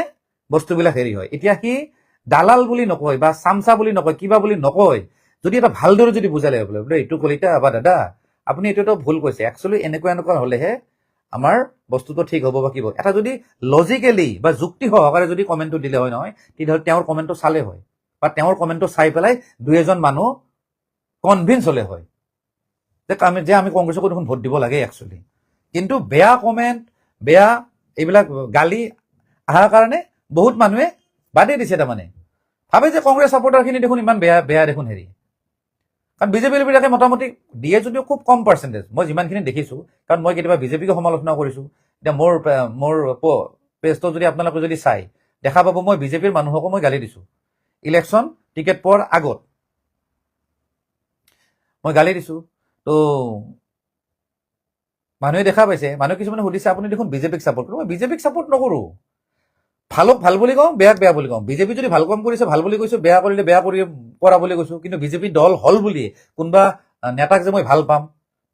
বস্তুবিলাক হেৰি হয়। এতিয়া সি দালাল বুলি নকয় বা চামচা বুলি নকয়, কিবা বুলি নকয়, যদি এটা ভালদৰে যদি বুজালে বোলে ঋতু কলিতা বা দাদা আপুনি এইটোতো ভুল কৈছে, একচুৱেলি এনেকুৱা হ'লেহে আমাৰ বস্তুটো ঠিক হ'ব বা কিব, এটা যদি লজিকেলি বা যুক্তি সহকাৰে যদি কমেণ্টটো দিলে হয় নহয়, তেতিয়াহ'লে তেওঁৰ কমেণ্টটো চালে হয়, বা তেওঁৰ কমেণ্টটো চাই পেলাই 2-এজন মানুহ কনভিন্স হ'লে হয় যে আমি কংগ্ৰেছকো দেখোন ভোট দিব লাগে একচুৱেলি। কিন্তু বেয়া কমেণ্ট, বেয়া এইবিলাক গালি অহাৰ কাৰণে বহুত মানুহে বাদেই দিছে। তাৰমানে ভাবে যে কংগ্ৰেছ ছাপোৰ্টাৰখিনি দেখোন ইমান বেয়া দেখোন হেৰি, কাৰণ বিজেপিবিলাকে মোটামুটি দিয়ে যদিও খুব কম পাৰ্চেণ্টেজ, মই যিমানখিনি দেখিছোঁ। কাৰণ মই কেতিয়াবা বিজেপিকে সমালোচনা কৰিছোঁ। এতিয়া মোৰ পেজটো যদি আপোনালোকে যদি চাই দেখা পাব, মই বিজেপিৰ মানুহকো মই গালি দিছোঁ। ইলেকশ্যন টিকেট পোৱাৰ আগত মই গালি দিছোঁ। তো মানুহে দেখা পাইছে, মানুহে কিছুমানে সুধিছে আপুনি দেখোন বিজেপিক ছাপোৰ্ট কৰোঁ। মই বিজেপিক ছাপোৰ্ট নকৰোঁ, ভালক ভাল বুলি কওঁ, বেয়াক বেয়া বুলি কওঁ। বিজেপি যদি ভাল কাম কৰিছে ভাল বুলি কৈছোঁ, বেয়া কৰিলে বেয়া কৰা বুলি কৈছোঁ। কিন্তু বিজেপি দল হ'ল বুলি কোনোবা নেতাক যে মই ভাল পাম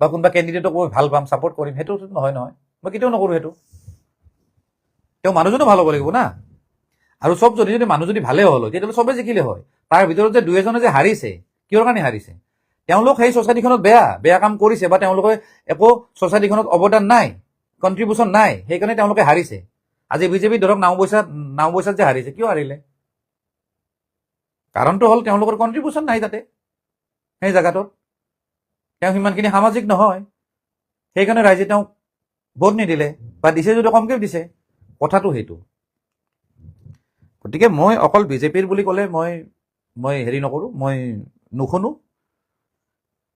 বা কোনোবা কেণ্ডিডেটক মই ভাল পাম, ছাপোৰ্ট কৰিম, সেইটো নহয়। মই কেতিয়াও নকৰোঁ সেইটো। তেওঁ মানুহজনো ভাল হ'ব লাগিব না, আৰু চব যদি মানুহ যদি ভালে হ'ল হয় তেতিয়াহ'লে চবেই জিকিলে হয়। তাৰ ভিতৰত যে 2-এজনে যে হাৰিছে, কিহৰ কাৰণে হাৰিছে? তেওঁলোক সেই ছ'চাইটিখনত বেয়া কাম কৰিছে, বা তেওঁলোকে একো ছ'চাইটিখনত অৱদান নাই, কণ্ট্ৰিবিউশ্যন নাই, সেইকাৰণে তেওঁলোকে হাৰিছে। আজি বিজেপি ধৰক নাওবৈচাত যে হাৰিছে, কিয় হাৰিলে? কাৰণটো হ'ল তেওঁলোকৰ কণ্ট্ৰিবিউশ্যন নাই তাতে, সেই জেগাটোত তেওঁ সিমানখিনি সামাজিক নহয়, সেইকাৰণে ৰাইজে তেওঁক ভোট নিদিলে, বা দিছে যদি কমকৈ দিছে। কথাটো সেইটো। গতিকে মই অকল বিজেপিৰ বুলি ক'লে মই হেৰি নকৰোঁ, মই নুশুনো।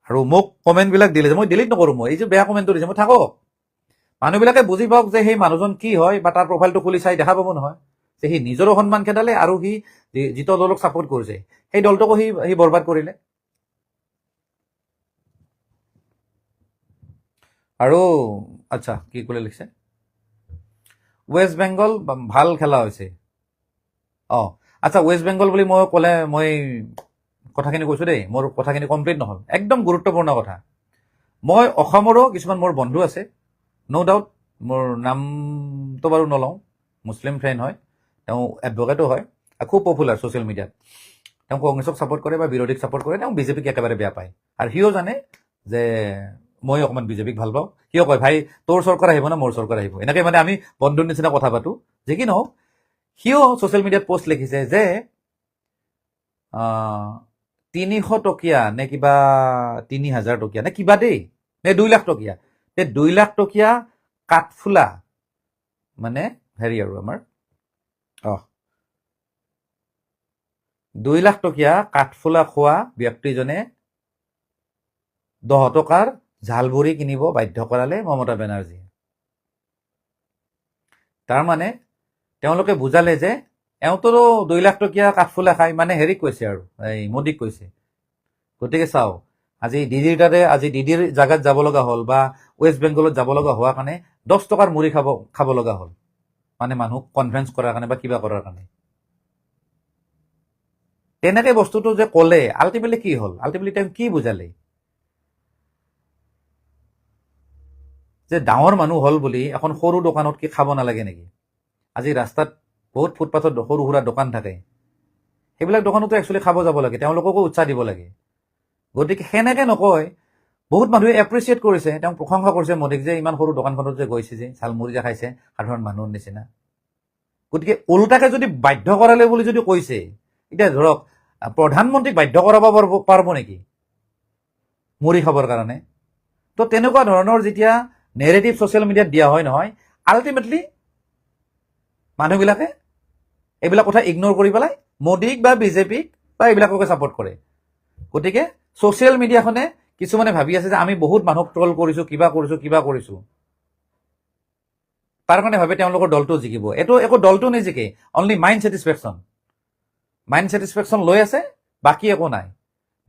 আৰু মোক কমেণ্টবিলাক দিলে যে মই ডিলিট নকৰোঁ, মই এই যে বেয়া কমেণ্টটো দিছে মই থাকক, মানুহবিলাকে বুজি পাওক যে সেই মানুহজন কি হয়, বা তাৰ প্ৰফাইলটো খুলি চাই দেখা পাব নহয় যে সি নিজৰো সন্মান খেদালে, আৰু সি যিটো দলক ছাপোৰ্ট কৰিছে সেই দলটোকো সি বৰবাদ কৰিলে। আৰু আচ্ছা কি ক'লে লিখিছে ৱেষ্ট বেংগল ভাল খেলা হৈছে অঁ আচ্ছা ৱেষ্ট বেংগল বুলি মই ক'লে মই কথাখিনি কৈছোঁ দেই মোৰ কথাখিনি কমপ্লিট নহ'ল একদম গুৰুত্বপূৰ্ণ কথা মই অসমৰো কিছুমান মোৰ বন্ধু আছে ন' ডাউট মোৰ নামটো বাৰু নলওঁ মুছলিম ফ্ৰেণ্ড হয় তেওঁ এডভকেটো হয় খুব পপুলাৰ ছ'চিয়েল মিডিয়াত তেওঁ কংগ্ৰেছক ছাপোৰ্ট কৰে বা বিৰোধীক ছাপোৰ্ট কৰে তেওঁ বিজেপিক একেবাৰে বেয়া পায় আৰু সিও জানে যে মই অকণমান বিজেপিক ভাল পাওঁ সিও কয় ভাই তোৰ চৰকাৰ আহিব না মোৰ চৰকাৰ আহিব এনেকৈ মানে আমি বন্ধুৰ নিচিনা কথা পাতোঁ যে কি নহওক সিও ছ'চিয়েল মিডিয়াত পষ্ট লিখিছে যে 300 টকীয়া নে কিবা 3000 টকীয়া নে কিবা দেই নে 2 লাখ টকীয়া তে 2 লাখ টকীয়া কাঠফুলা মানে হেৰি আৰু আমাৰ 2 লাখ টকীয়া কাঠফুলা খোৱা ব্যক্তিজনে 10 টকাৰ ঝালবুৰি কিনিব বাধ্য কৰালে মমতা বেনাৰ্জীয়ে তাৰমানে তেওঁলোকে বুজালে যে এওঁতৰো 2 লাখ টকীয়া কাঠফুলা খাই মানে হেৰিক কৈছে আৰু এই মোদীক কৈছে গতিকে চাওঁ আজি দিদিৰ তাতে আজি দিদিৰ জাগাত যাব লগা হ'ল বা ৱেষ্ট বেংগলত যাব লগা হোৱা কাৰণে 10 টকাৰ মুড়ি খাব লগা হ'ল মানে মানুহক কনভিন্স কৰাৰ কাৰণে বা কিবা কৰাৰ কাৰণে তেনেকে বস্তুটো যে ক'লে আল্টিমেটলি কি হ'ল আল্টিমেটলি তেওঁ কি বুজালে যে ডাঙৰ মানুহ হ'ল বুলি এখন সৰু দোকানত কি খাব নালাগে নেকি আজি ৰাস্তাত বহুত ফুটপাথত সৰু সুৰা দোকান থাকে সেইবিলাক দোকানতো একচুৱেলি খাব যাব লাগে তেওঁলোককো উৎসাহ দিব লাগে গতিকে সেনেকে নকয় বহুত মানুহে এপ্ৰিচিয়েট কৰিছে তেওঁ প্ৰশংসা কৰিছে মোদীক যে ইমান সৰু দোকানখনত যে গৈছে যে ঝালমুড়ি যে খাইছে সাধাৰণ মানুহৰ নিচিনা গতিকে ওলোটাকে যদি বাধ্য কৰালে বুলি যদি কৈছে এতিয়া ধৰক প্ৰধানমন্ত্ৰীক বাধ্য কৰাব পাৰিব নেকি মুড়ি খাবৰ কাৰণে তো তেনেকুৱা ধৰণৰ যেতিয়া নেৰেটিভ ছ'চিয়েল মিডিয়াত দিয়া হয় নহয় আল্টিমেটলি মানুহবিলাকে এইবিলাক কথা ইগন'ৰ কৰি পেলাই মোদীক বা বিজেপিক বা এইবিলাককে ছাপোৰ্ট কৰে গতিকে ছ'চিয়েল মিডিয়াখনে কিছুমানে ভাবি আছে যে আমি বহুত মানুহক ট্ৰল কৰিছোঁ কিবা কৰিছোঁ তাৰ কাৰণে ভাবে তেওঁলোকৰ দলটো জিকিব এইটো একো দলটো নিজিকে অনলি মাইণ্ড ছেটিছফেকশ্যন লৈ আছে বাকী একো নাই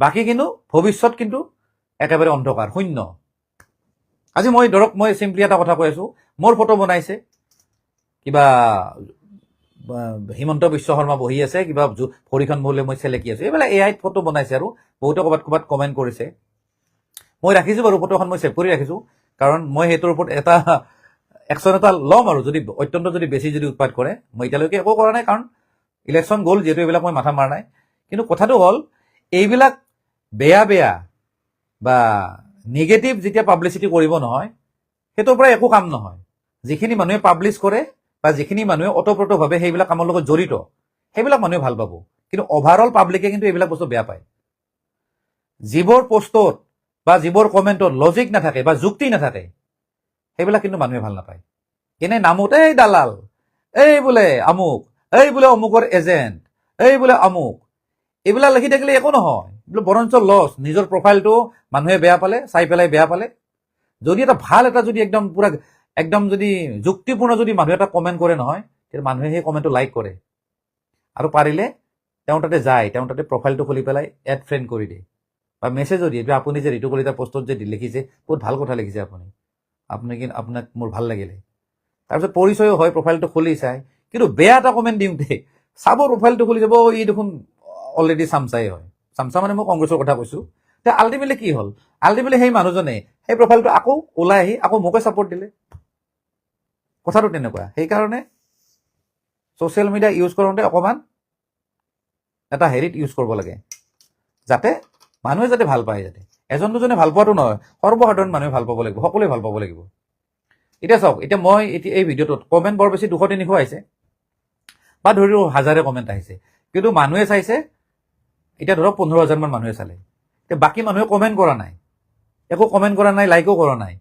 বাকী কিন্তু ভৱিষ্যত কিন্তু একেবাৰে অন্ধকাৰ শূন্য আজি মই ধৰক মই চিম্পলি এটা কথা কৈ আছোঁ মোৰ ফটো বনাইছে কিবা হিমন্ত বিশ্ব শৰ্মা বহি আছে কিবা ভৰিখন বোলে মই চেলেকি আছোঁ এইবিলাক এআইত ফটো বনাইছে আৰু বহুতে ক'ৰবাত কমেণ্ট কৰিছে মই ৰাখিছোঁ বাৰু ফটোখন মই ছেভ কৰি ৰাখিছোঁ কাৰণ মই সেইটোৰ ওপৰত এটা একশ্যন এটা ল'ম আৰু যদি অত্যন্ত যদি বেছি যদি উৎপাত কৰে মই এতিয়ালৈকে একো কৰা নাই কাৰণ ইলেকশ্যন গ'ল যিহেতু এইবিলাক মই মাথা মাৰা নাই কিন্তু কথাটো হ'ল এইবিলাক বেয়া বা নিগেটিভ যেতিয়া পাব্লিচিটি কৰিব নহয় সেইটোৰ পৰা একো কাম নহয় যিখিনি মানুহে পাব্লিছ কৰে বা যিখিনি মানুহে ওতঃপ্ৰোতভাৱে সেইবিলাক কামৰ লগত জড়িত সেইবিলাক মানুহে ভাল পাব কিন্তু অভাৰঅল পাব্লিকে কিন্তু এইবিলাক বস্তু বেয়া পায় যিবোৰ পষ্টত বা যিবোৰ কমেণ্টত লজিক নাথাকে বা যুক্তি নাথাকে সেইবিলাক কিন্তু মানুহে ভাল নাপায় এনে নামত এই দালাল এই বোলে আমুক এই বোলে অমুকৰ এজেণ্ট এই বোলে আমুক এইবিলাক লিখি থাকিলে একো নহয় বৰঞ্চ লছ নিজৰ প্ৰফাইলটো মানুহে বেয়া পালে চাই পেলাই বেয়া পালে যদি এটা ভাল এটা যদি একদম পুৰা একদম যদি যুক্তিপূৰ্ণ যদি মানুহ এটা কমেণ্ট কৰে নহয় তেতিয়া মানুহে সেই কমেণ্টটো লাইক কৰে আৰু পাৰিলে তেওঁ তাতে যায় তেওঁ তাতে প্ৰফাইলটো খুলি পেলাই এড ফ্ৰেণ্ড কৰি দিয়ে বা মেছেজো দিয়ে আপুনি যে ঋতু কলিতাৰ পষ্টত যে লিখিছে বহুত ভাল কথা লিখিছে আপুনি কিন্তু আপোনাক মোৰ ভাল লাগিলে তাৰপিছত পৰিচয়ো হয় প্ৰফাইলটো খুলি চাই কিন্তু বেয়া এটা কমেণ্ট দিওঁতে চাব প্ৰফাইলটো খুলি যাব ই দেখোন অলৰেডি চামচাই হয় চামচা মানে মই কংগ্ৰেছৰ কথা কৈছোঁ তে আল্টিমেটলি কি হ'ল আল্টিমেটলি সেই মানুহজনে সেই প্ৰফাইলটো আকৌ ওলাই আহি আকৌ মোকে ছাপোৰ্ট দিলে কথাটো তেনেকুৱা সেইকাৰণে ছ'চিয়েল মিডিয়া ইউজ কৰোঁতে অকণমান এটা হেৰিত ইউজ কৰিব লাগে যাতে মানুহে যাতে ভাল পায় যাতে এজন দুজনে ভাল পোৱাটো নহয় সৰ্বসাধাৰণ মানুহে ভাল পাব লাগিব সকলোৱে ভাল পাব লাগিব এতিয়া চাওক এতিয়া মই এতিয়া এই ভিডিঅ'টোত কমেণ্ট বৰ বেছি 200-300 আহিছে বা ধৰি লওক 1000 কমেণ্ট আহিছে কিন্তু মানুহে চাইছে এতিয়া ধৰক 15,000 মান মানুহে চালে এতিয়া বাকী মানুহে কমেণ্ট কৰা নাই একো কমেণ্ট কৰা নাই লাইকো কৰা নাই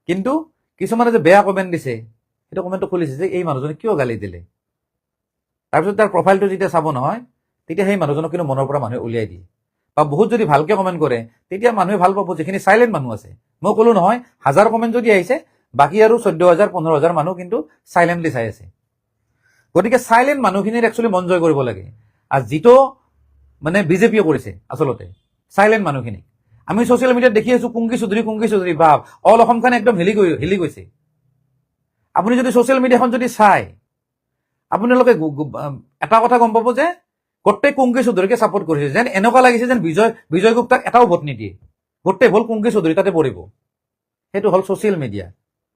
কিন্তু কিছুমানে যে বেয়া কমেণ্ট দিছে সেইটো কমেণ্টটো খুলিছে যে এই মানুহজনে কিয় গালি দিলে তাৰপিছত তাৰ প্ৰফাইলটো যেতিয়া চাব নহয় তেতিয়া সেই মানুহজনক কিন্তু মনৰ পৰা মানুহে উলিয়াই দিয়ে বা বহুত যদি ভালকৈ কমেণ্ট কৰে তেতিয়া মানুহে ভাল পাব যিখিনি চাইলেণ্ট মানুহ আছে মই ক'লোঁ নহয় 1000 কমেণ্ট যদি আহিছে বাকী আৰু 14,000-15,000 মানুহ কিন্তু চাইলেণ্টলি চাই আছে গতিকে চাইলেণ্ট মানুহখিনিৰ একচুৱেলি মন জয় কৰিব লাগে আৰু যিটো মানে বিজেপিয়ে কৰিছে আচলতে চাইলেণ্ট মানুহখিনিক আমি ছ'চিয়েল মিডিয়াত দেখি আছো কুংকি চৌধুৰী বাপ অল অসমখন একদম হিলি গৈছে। আপুনি যদি ছ'চিয়েল মিডিয়াখন যদি চাই আপোনালোকে এটা কথা গম পাব যে গোটেই কুংকি চৌধুৰীকে ছাপোৰ্ট কৰিছে, যেন এনেকুৱা লাগিছে যেন বিজয় গুপ্তাক এটাও ভোট নিদিয়ে, গোটেই ভোট কুংকি চৌধুৰী তাতে পৰিব। সেইটো হ'ল ছ'চিয়েল মিডিয়া।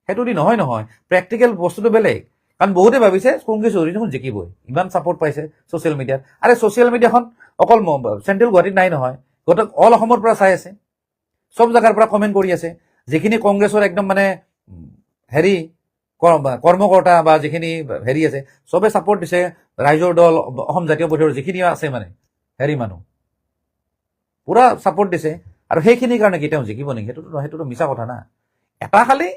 সেইটো দি নহয় প্ৰেক্টিকেল বস্তুটো বেলেগ। কাৰণ বহুতে ভাবিছে কুংকি চৌধুৰী দেখোন জিকিবই, ইমান ছাপোৰ্ট পাইছে ছ'চিয়েল মিডিয়াত। আৰে ছ'চিয়েল মিডিয়াখন অকল চেণ্ট্ৰেল গুৱাহাটীত নাই নহয়, গোটেই অল অসমৰ পৰা চাই আছে, চব জেগাৰ পৰা কমেণ্ট কৰি আছে। যিখিনি কংগ্ৰেছৰ একদম মানে হেৰি কৰ্মকৰ্তা বা যিখিনি হেৰি আছে চবে ছাপোৰ্ট দিছে। ৰাইজৰ দল, অসম জাতীয় পৰিষদৰ যিখিনি আছে মানে হেৰি মানুহ পুৰা ছাপোৰ্ট দিছে। আৰু সেইখিনিৰ কাৰণে কি তেওঁ জিকিব নেকি? সেইটোতো মিছা কথা না। এটা খালি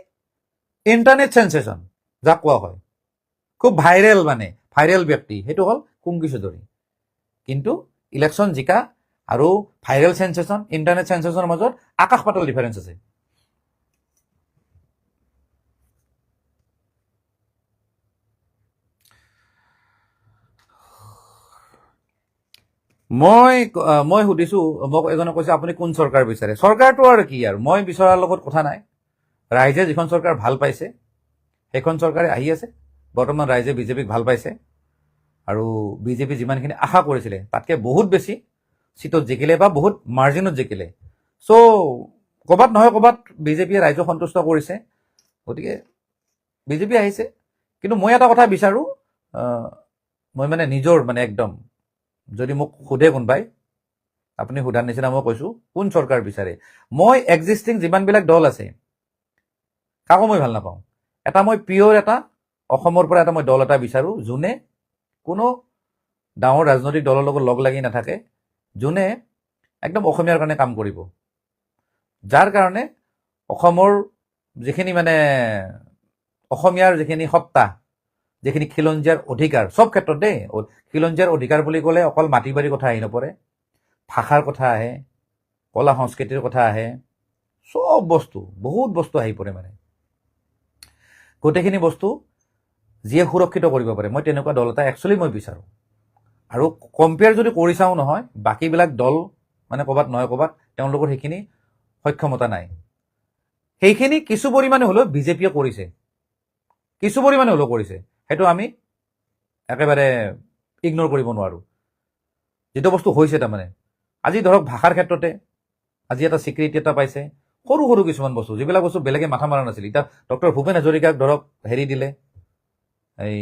ইণ্টাৰনেট চেনচেশ্যন যাক কোৱা হয়, খুব ভাইৰেল ব্যক্তি, সেইটো হ'ল কুংকি চৌধুৰী। কিন্তু ইলেকশ্যন জিকা আৰু ভাইৰেল চেনচেশ্যন, ইণ্টাৰনেট চেনচেশ্যনৰ মাজত আকাশ পাতাল ডিফাৰেঞ্চ আছে। মই সুধিছো, মোক এজনে কৈছে আপুনি কোন চৰকাৰ বিচাৰে? চৰকাৰটো আৰু কি আৰু, মই বিচৰাৰ লগত কথা নাই। ৰাইজে যিখন চৰকাৰ ভাল পাইছে সেইখন চৰকাৰে আহি আছে। বৰ্তমান ৰাইজে বিজেপিক ভাল পাইছে আৰু বিজেপি যিমানখিনি আশা কৰিছিলে তাতকৈ বহুত বেছি চিটত জিকিলে বা বহুত মাৰ্জিনত জিকিলে। চ' ক'ৰবাত নহয় ক'ৰবাত বিজেপিয়ে ৰাইজক সন্তুষ্ট কৰিছে, গতিকে বিজেপি আহিছে। কিন্তু মই এটা কথা বিচাৰোঁ, মই মানে নিজৰ মানে একদম, যদি মোক সোধে কোনোবাই, আপুনি সোধাৰ নিচিনা মই কৈছোঁ কোন চৰকাৰ বিচাৰে, মই এক্সিষ্টিং যিমানবিলাক দল আছে কাকো মই ভাল নাপাওঁ। মই পিয়ৰ অসমৰ পৰা মই দল এটা বিচাৰোঁ, যোনে কোনো ডাঙৰ ৰাজনৈতিক দলৰ লগত লগ লাগি নাথাকে, যোনে একদম অসমীয়াৰ কাৰণে কাম কৰিব, যাৰ কাৰণে অসমৰ যিখিনি মানে অসমীয়াৰ যিখিনি সত্তা, যিখিনি খিলঞ্জীয়াৰ অধিকাৰ, চব ক্ষেত্ৰত দেই, খিলঞ্জীয়াৰ অধিকাৰ বুলি ক'লে অকল মাটি বাৰীৰ কথা আহি নপৰে, ভাষাৰ কথা আহে, কলা সংস্কৃতিৰ কথা আহে, চব বস্তু, বহুত বস্তু আহি পৰে। মানে গোটেইখিনি বস্তু যিয়ে সুৰক্ষিত কৰিব পাৰে, মই তেনেকুৱা দল এটা একচুৱেলি মই বিচাৰোঁ। আৰু কম্পেয়াৰ যদি কৰি চাওঁ নহয়, বাকীবিলাক দল মানে ক'ৰবাত নহয় ক'ৰবাত তেওঁলোকৰ সেইখিনি সক্ষমতা নাই। সেইখিনি কিছু পৰিমাণে হ'লেও বিজেপিয়ে কৰিছে, কিছু পৰিমাণে হ'লেও কৰিছে, সেইটো আমি একেবাৰে ইগন'ৰ কৰিব নোৱাৰোঁ। যিটো বস্তু হৈছে তাৰমানে আজি ধৰক ভাষাৰ ক্ষেত্ৰতে আজি এটা স্বীকৃতি এটা পাইছে, সৰু সৰু কিছুমান বস্তু, যিবিলাক বস্তু বেলেগে মাথা মাৰা নাছিল। এতিয়া ডক্টৰ ভূপেন হাজৰিকাক ধৰক হেৰি দিলে, এই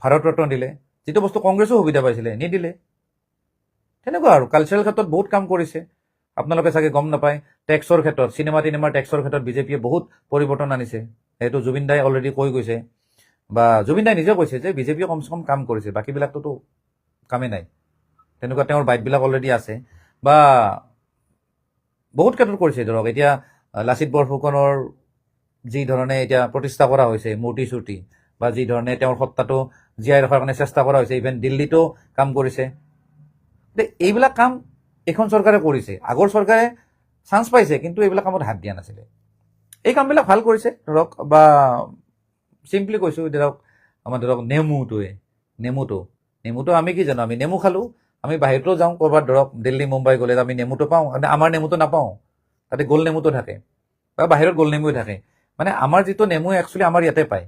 ভাৰত ৰত্ন দিলে, যিটো বস্তু কংগ্ৰেছো সুবিধা পাইছিলে নিদিলে। তেনেকুৱা আৰু কালচাৰেল ক্ষেত্ৰত বহুত কাম কৰিছে। আপোনালোকে চাগে গম নাপায়, টেক্সৰ ক্ষেত্ৰত, চিনেমাৰ টেক্সৰ ক্ষেত্ৰত বিজেপিয়ে বহুত পৰিৱৰ্তন আনিছে। সেইটো জুবিন দাই অলৰেডি কৈ গৈছে, বা জুবিন দাই নিজে কৈছে যে বিজেপিয়ে কমচে কম কাম কৰিছে, বাকীবিলাকটোতো কামেই নাই। তেনেকুৱা তেওঁৰ বাইটবিলাক অলৰেডি আছে, বা বহুত ক্ষেত্ৰত কৰিছে। ধৰক এতিয়া লাচিত বৰফুকনৰ যি ধৰণে এতিয়া প্ৰতিষ্ঠা কৰা হৈছে মূৰ্তি চূৰ্তি, বা যি ধৰণে তেওঁৰ সত্তাটো জীয়াই ৰখাৰ কাৰণে চেষ্টা কৰা হৈছে, ইভেন দিল্লীতো কাম কৰিছে। এইবিলাক কাম এইখন চৰকাৰে কৰিছে। আগৰ চৰকাৰে চান্স পাইছে কিন্তু এইবিলাক কামত হাত দিয়া নাছিলে। এই কামবিলাক ভাল কৰিছে। ধৰক বা চিম্পলি কৈছোঁ, ধৰক আমাৰ ধৰক নেমুটো আমি কি জানো, আমি নেমু খালোঁ, আমি বাহিৰতো যাওঁ ক'ৰবাত, ধৰক দিল্লী মুম্বাই গ'লে আমি নেমুটো পাওঁ, আমাৰ নেমুটো নাপাওঁ, তাতে গোল নেমুটো থাকে বা বাহিৰত গোল নেমুৱে থাকে। মানে আমাৰ যিটো নেমু একচুৱেলি আমাৰ ইয়াতে পায়।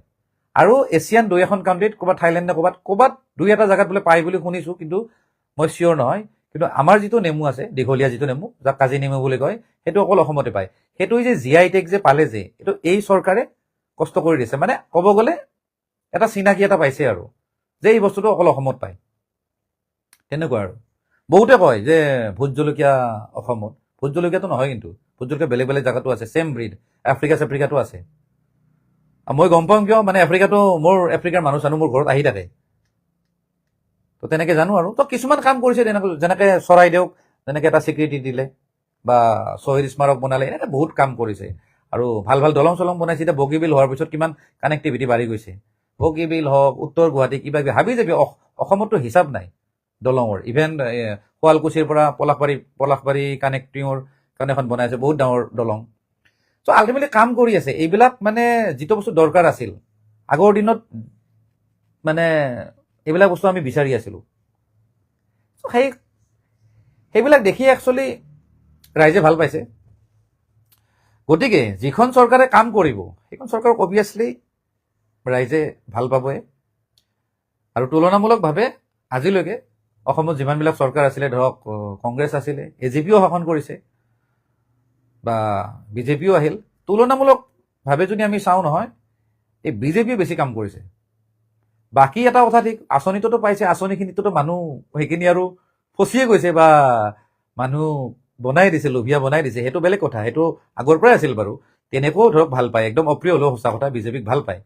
আৰু এছিয়ান 2-এখন কাণ্ট্ৰিত ক'ৰবাত থাইলেণ্ড নে ক'ৰবাত 2-এটা জেগাত বোলে পায় বুলি শুনিছোঁ, কিন্তু মই চিয়'ৰ নহয়। কিন্তু আমাৰ যিটো নেমু আছে, দীঘলীয়া যিটো নেমু, যাক কাজি নেমু বুলি কয়, সেইটো অকল অসমতে পায়। সেইটো যে GI টেগ যে পালে যে, এইটো এই চৰকাৰে কষ্ট কৰি দিছে। মানে ক'ব গ'লে এটা চিনাকি এটা পাইছে আৰু যে এই বস্তুটো অকল অসমত পায়। তেনেকুৱা আৰু বহুতে কয় যে ভোট জলকীয়া অসমত, ভোট জলকীয়াটো নহয়, কিন্তু ভোট জলকীয়া বেলেগ বেলেগ জেগাতো আছে, ছেম ব্ৰিড, আফ্ৰিকাতো আছে। মই গম পাওঁ কিয়, মানে মোৰ আফ্ৰিকাৰ মানুহ চানুহ মোৰ ঘৰত আহি থাকে, তো তেনেকৈ জানো। আৰু তো কিছুমান কাম কৰিছে, যেনেকৈ চৰাইদেউক যেনেকৈ এটা স্বীকৃতি দিলে, বা শ্বহীদ স্মাৰক বনালে, এনেকৈ বহুত কাম কৰিছে। আৰু ভাল ভাল দলং চলং বনাইছে। এতিয়া বগীবিল হোৱাৰ পিছত কিমান কানেক্টিভিটি বাঢ়ি গৈছে। বগীবিল হওক, উত্তৰ গুৱাহাটী, কিবা কিবি হাবি যাবি, অসমততো হিচাপ নাই দলঙৰ। ইভেন শুৱালকুছিৰ পৰা পলাশবাৰী কানেক্টিঙৰ কাৰণে এখন বনাইছে, বহুত ডাঙৰ দলং। চ' আল্টিমেটলি কাম কৰি আছে। এইবিলাক মানে যিটো বস্তু দৰকাৰ আছিল আগৰ দিনত, মানে এইবিলাক বস্তু আমি বিচাৰি আছিলোঁ। চ' সেইবিলাক দেখি একচুৱেলি ৰাইজে ভাল পাইছে। গতিকে যিখন চৰকাৰে কাম কৰিব সেইখন চৰকাৰক অভিয়াছলি ৰাইজে ভাল পাবই। আৰু তুলনামূলকভাৱে আজিলৈকে অসমত যিমানবিলাক চৰকাৰ আছিলে, ধৰক কংগ্ৰেছ আছিলে, AJPও শাসন কৰিছে বা BJPও আহিল, তুলনামূলকভাৱে যদি আমি চাওঁ নহয়, এই BJPয়ে বেছি কাম কৰিছে। বাকী এটা কথা ঠিক, আঁচনিটোতো পাইছে, আঁচনিখিনিতো মানুহ সেইখিনি আৰু ফচিয়ে গৈছে বা মানুহ বনাই দিছে, লোভিয়া বনাই দিছে, সেইটো বেলেগ কথা, সেইটো আগৰ পৰাই আছিল বাৰু। তেনেকৈও ধৰক ভাল পায়, একদম অপ্ৰিয় হ'লেও সঁচা কথা, BJPক ভাল পায়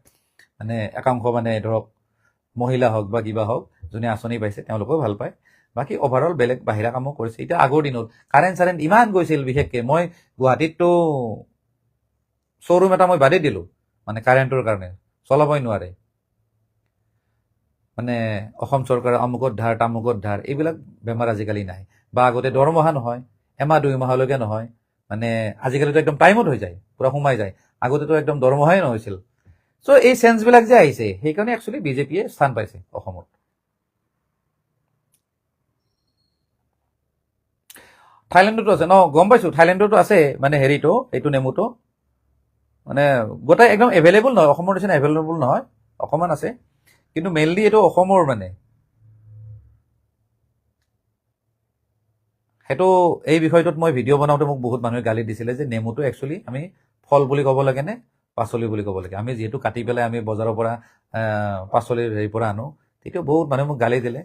মানে একাংশ, মানে ধৰক মহিলা হওক বা কিবা হওক, যোনে আঁচনি পাইছে তেওঁলোকেও ভাল পায়। বাকী অভাৰঅল বেলেগ বাহিৰা কামো কৰিছে। এতিয়া আগৰ দিনত কাৰেণ্ট ইমান গৈছিল, বিশেষকৈ মই গুৱাহাটীততো শ্ব'ৰুম এটা মই বাদেই দিলোঁ মানে কাৰেণ্টৰ কাৰণে, চলাবই নোৱাৰে। মানে অসম চৰকাৰৰ আমুকত ধাৰ তামুকত ধাৰ, এইবিলাক বেমাৰ আজিকালি নাই। বা আগতে দৰমহা নহয়, এমাহ 2 মাহলৈকে নহয়, মানে আজিকালিতো একদম টাইমত হৈ যায়, পূৰা সোমাই যায়। আগতেতো একদম দৰমহাই নহৈছিল। চ' এই চেঞ্জবিলাক যে আহিছে, সেইকাৰণে একচুৱেলি BJPয়ে স্থান পাইছে অসমত। থাইলেণ্ডতো আছে ন, গম পাইছোঁ, থাইলেণ্ডতো আছে মানে হেৰিটো, এইটো নেমুটো মানে গোটাই একদম এভেইলেবল নহয়, অসমৰ নিচিনা এভেইলেবল নহয়, অকণমান আছে, কিন্তু মেইনলি এইটো অসমৰ মানে। সেইটো এই বিষয়টোত মই ভিডিঅ' বনাওঁতে মোক বহুত মানুহে গালি দিছিলে যে নেমুটো একচুৱেলি আমি ফল বুলি ক'ব লাগে নে পাচলি বুলি ক'ব লাগে। আমি যিহেতু কাটি পেলাই আমি বজাৰৰ পৰা পাচলিৰ হেৰিৰ পৰা আনো, তেতিয়া বহুত মানুহে মোক গালি দিলে।